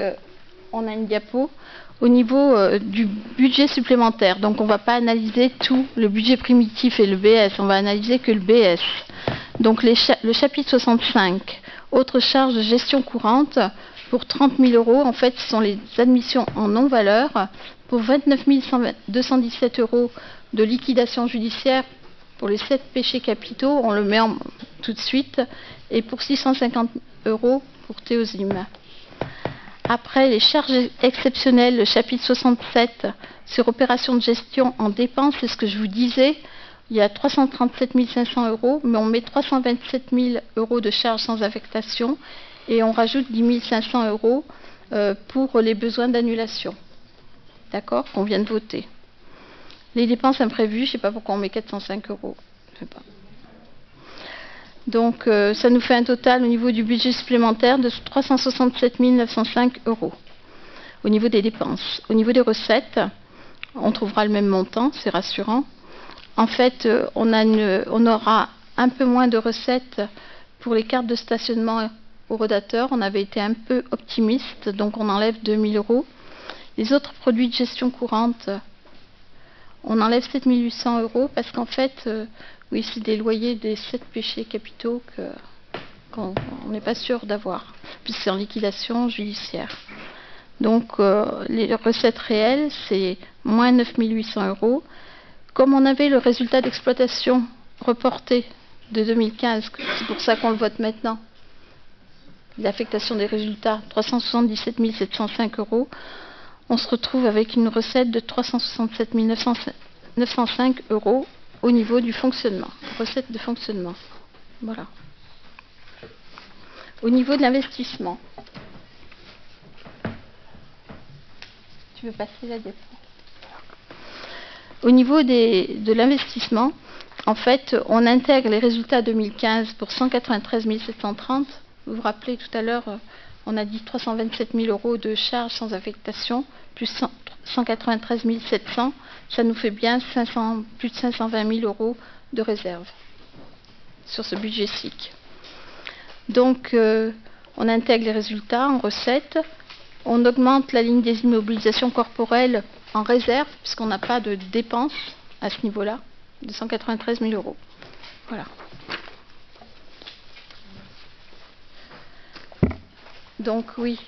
on a une diapo. Au niveau du budget supplémentaire, donc on ne va pas analyser tout le budget primitif et le BS, on va analyser que le BS. Donc le chapitre 65, autres charges de gestion courante, pour 30 000 €, en fait ce sont les admissions en non-valeur, pour 29 217 € de liquidation judiciaire pour les 7 péchés capitaux, on le met tout de suite, et pour 650 € pour Théosime. Après, les charges exceptionnelles, le chapitre 67, sur opérations de gestion en dépenses, c'est ce que je vous disais, il y a 337 500 €, mais on met 327 000 € de charges sans affectation et on rajoute 10 500 € pour les besoins d'annulation. D'accord, qu'on vient de voter. Les dépenses imprévues, je ne sais pas pourquoi on met 405 €. Je sais pas. Donc, ça nous fait un total au niveau du budget supplémentaire de 367 905 € au niveau des dépenses. Au niveau des recettes, on trouvera le même montant, c'est rassurant. En fait, on aura un peu moins de recettes pour les cartes de stationnement au redateur, on avait été un peu optimiste, donc on enlève 2 000 €. Les autres produits de gestion courante, on enlève 7 800 € parce qu'en fait, oui, c'est des loyers des 7 péchés capitaux qu'on n'est pas sûr d'avoir, puisque c'est en liquidation judiciaire. Donc les recettes réelles, c'est moins 9 800 €. Comme on avait le résultat d'exploitation reporté de 2015, c'est pour ça qu'on le vote maintenant, l'affectation des résultats, 377 705 €, on se retrouve avec une recette de 367 905 € au niveau du fonctionnement, recette de fonctionnement. Voilà. Au niveau de l'investissement, tu veux passer la diapo? Au niveau de l'investissement, en fait, on intègre les résultats 2015 pour 193 730. Vous vous rappelez tout à l'heure, on a dit 327 000 € de charges sans affectation, plus 193 700. Ça nous fait bien plus de 520 000 € de réserve sur ce budget SIC. Donc, on intègre les résultats en recettes. On augmente la ligne des immobilisations corporelles en réserve, puisqu'on n'a pas de dépenses à ce niveau-là, de 193 000 €. Voilà. Donc oui,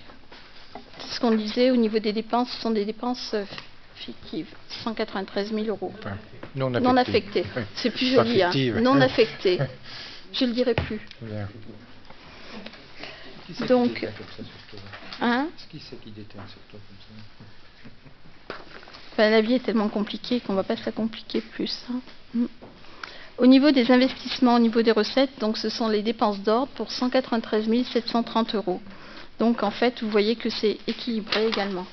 c'est ce qu'on disait, au niveau des dépenses, ce sont des dépenses fictives, 193 000 €. Enfin, non affectées. Oui. C'est plus joli, hein. Non affectées. Je ne le dirai plus. Bien. Donc, hein? Qui c'est qui déteint sur toi comme ça? Ben, la vie est tellement compliquée qu'on ne va pas se la compliquer plus. Hein. Au niveau des investissements, au niveau des recettes, donc ce sont les dépenses d'ordre pour 193 730 €. Donc en fait, vous voyez que c'est équilibré également.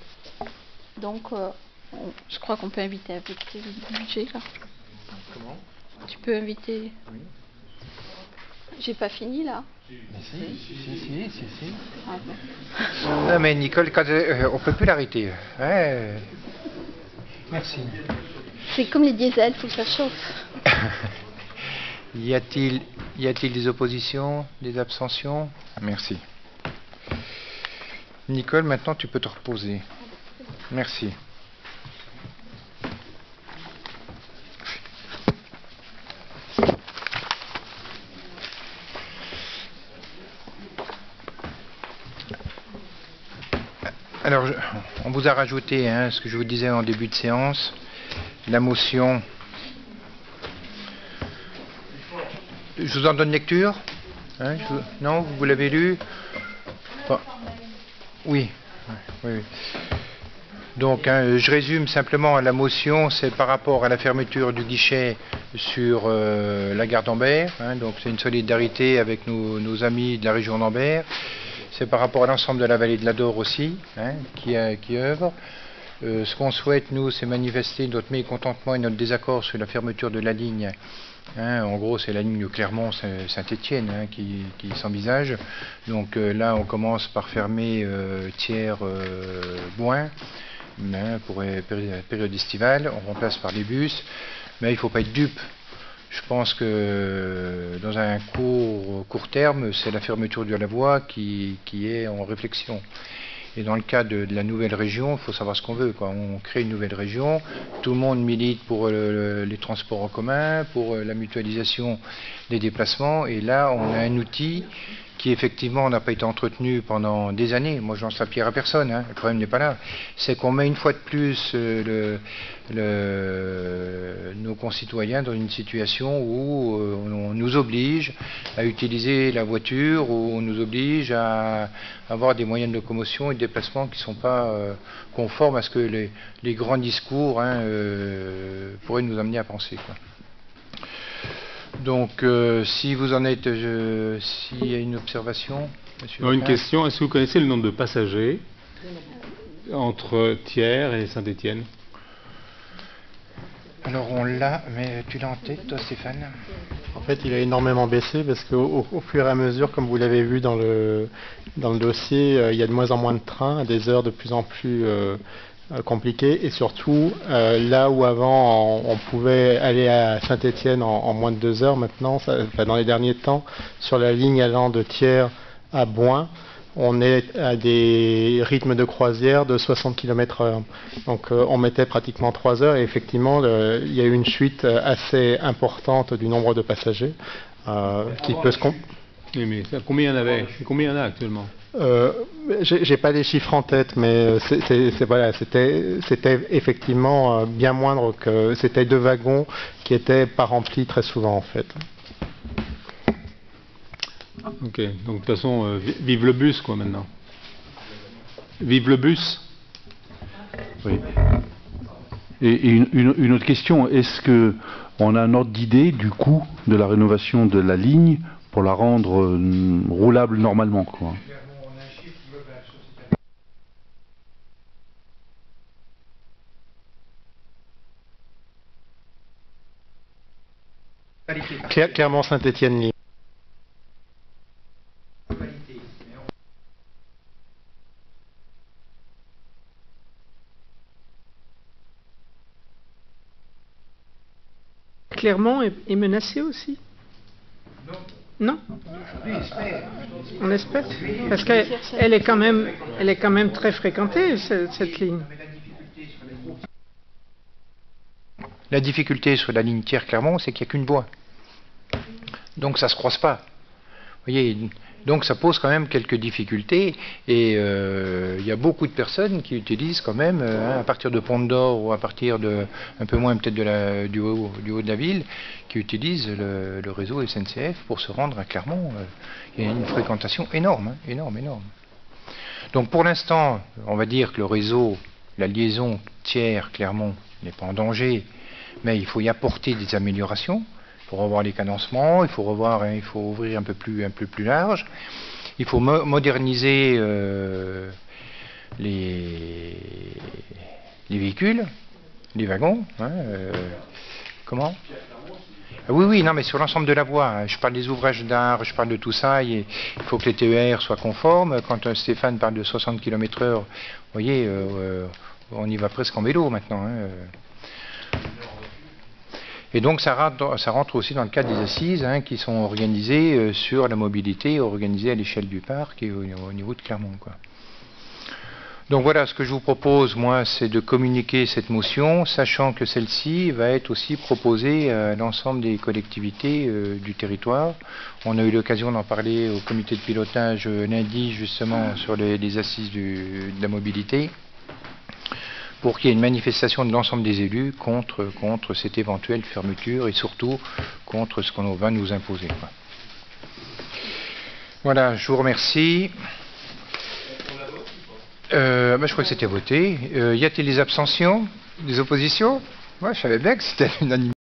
Donc, je crois qu'on peut inviter à affecter le budget là. Comment? Tu peux inviter. Oui. J'ai pas fini là. Mais si. Ah bon. Non mais Nicole, on peut plus l'arrêter. Ouais. Merci. C'est comme les diesels, il faut que ça chauffe. Y a-t-il des oppositions, des abstentions? Merci. Nicole, maintenant tu peux te reposer. Merci. Alors, on vous a rajouté ce que je vous disais en début de séance, la motion. Je vous en donne lecture, non, vous l'avez lu? Bon. Oui. Donc, je résume simplement la motion, c'est par rapport à la fermeture du guichet sur la gare d'Ambert. Donc, c'est une solidarité avec nos amis de la région d'Ambert. C'est par rapport à l'ensemble de la vallée de l'Adore aussi, qui œuvre. Ce qu'on souhaite, nous, c'est manifester notre mécontentement et notre désaccord sur la fermeture de la ligne. En gros, c'est la ligne Clermont-Saint-Étienne qui s'envisage. Donc là, on commence par fermer Thiers-Bouin pour la période estivale. On remplace par les bus. Mais il ne faut pas être dupe. Je pense que dans un court terme, c'est la fermeture de la voie qui est en réflexion. Et dans le cas de la nouvelle région, il faut savoir ce qu'on veut. On crée une nouvelle région, tout le monde milite pour les transports en commun, pour la mutualisation des déplacements, et là on a un outil qui effectivement n'a pas été entretenu pendant des années. Moi je lance la pierre à personne, le problème n'est pas là. C'est qu'on met une fois de plus nos concitoyens dans une situation où on nous oblige à utiliser la voiture, où on nous oblige à avoir des moyens de locomotion et de déplacement qui ne sont pas conformes à ce que les grands discours pourraient nous amener à penser. Donc, si vous en êtes, s'il y a une observation, monsieur. Une question, est-ce que vous connaissez le nombre de passagers entre Thiers et Saint-Étienne? Alors on l'a, mais tu l'as en tête, toi, Stéphane? En fait, il a énormément baissé parce qu'au fur et à mesure, comme vous l'avez vu dans le dossier, il y a de moins en moins de trains, à des heures de plus en plus compliquées, et surtout, là où avant on pouvait aller à Saint-Étienne en moins de 2 heures, maintenant, dans les derniers temps, sur la ligne allant de Thiers à Boin, on est à des rythmes de croisière de 60 km/h. Donc on mettait pratiquement 3 heures et effectivement il y a eu une chute assez importante du nombre de passagers qui peut se... Oui, mais combien il y en avait? Combien il y en a actuellement? J'ai pas les chiffres en tête, mais voilà, c'était effectivement bien moindre que... C'était 2 wagons qui étaient pas remplis très souvent en fait. Ok, donc de toute façon, vive le bus, quoi, maintenant. Vive le bus. Oui. Et une autre question, est-ce qu'on a un ordre d'idée du coût de la rénovation de la ligne pour la rendre roulable normalement, quoi? Clairement Saint-Étienne-Ligne. Clermont est menacé aussi. Non. On espère. Parce qu'elle est quand même très fréquentée, cette ligne. La difficulté sur la ligne Thiers-Clermont, c'est qu'il n'y a qu'une voie. Donc ça ne se croise pas. Vous voyez, donc ça pose quand même quelques difficultés et il y a beaucoup de personnes qui utilisent quand même, à partir de Pont-d'Or ou à partir de un peu moins peut-être du haut de la ville, qui utilisent le réseau SNCF pour se rendre à Clermont. Il y a une fréquentation énorme, hein, énorme. Donc pour l'instant, on va dire que le réseau, la liaison Thiers-Clermont n'est pas en danger, mais il faut y apporter des améliorations. Il faut revoir les cadencements, il faut ouvrir un peu plus large. Il faut moderniser les véhicules, les wagons. Hein, comment? Oui, non, mais sur l'ensemble de la voie. Hein. Je parle des ouvrages d'art, je parle de tout ça. Il faut que les TER soient conformes. Quand Stéphane parle de 60 km/h, vous voyez, on y va presque en vélo maintenant. Hein. Et donc ça rentre aussi dans le cadre des assises qui sont organisées sur la mobilité, organisées à l'échelle du parc et au niveau de Clermont, quoi. Donc voilà, ce que je vous propose, moi, c'est de communiquer cette motion, sachant que celle-ci va être aussi proposée à l'ensemble des collectivités du territoire. On a eu l'occasion d'en parler au comité de pilotage lundi, justement, sur les assises de la mobilité, pour qu'il y ait une manifestation de l'ensemble des élus contre cette éventuelle fermeture et surtout contre ce qu'on va nous imposer, quoi. Voilà, je vous remercie. Je crois que c'était voté. Y a-t-il des abstentions, des oppositions? Moi, je savais bien que c'était unanime.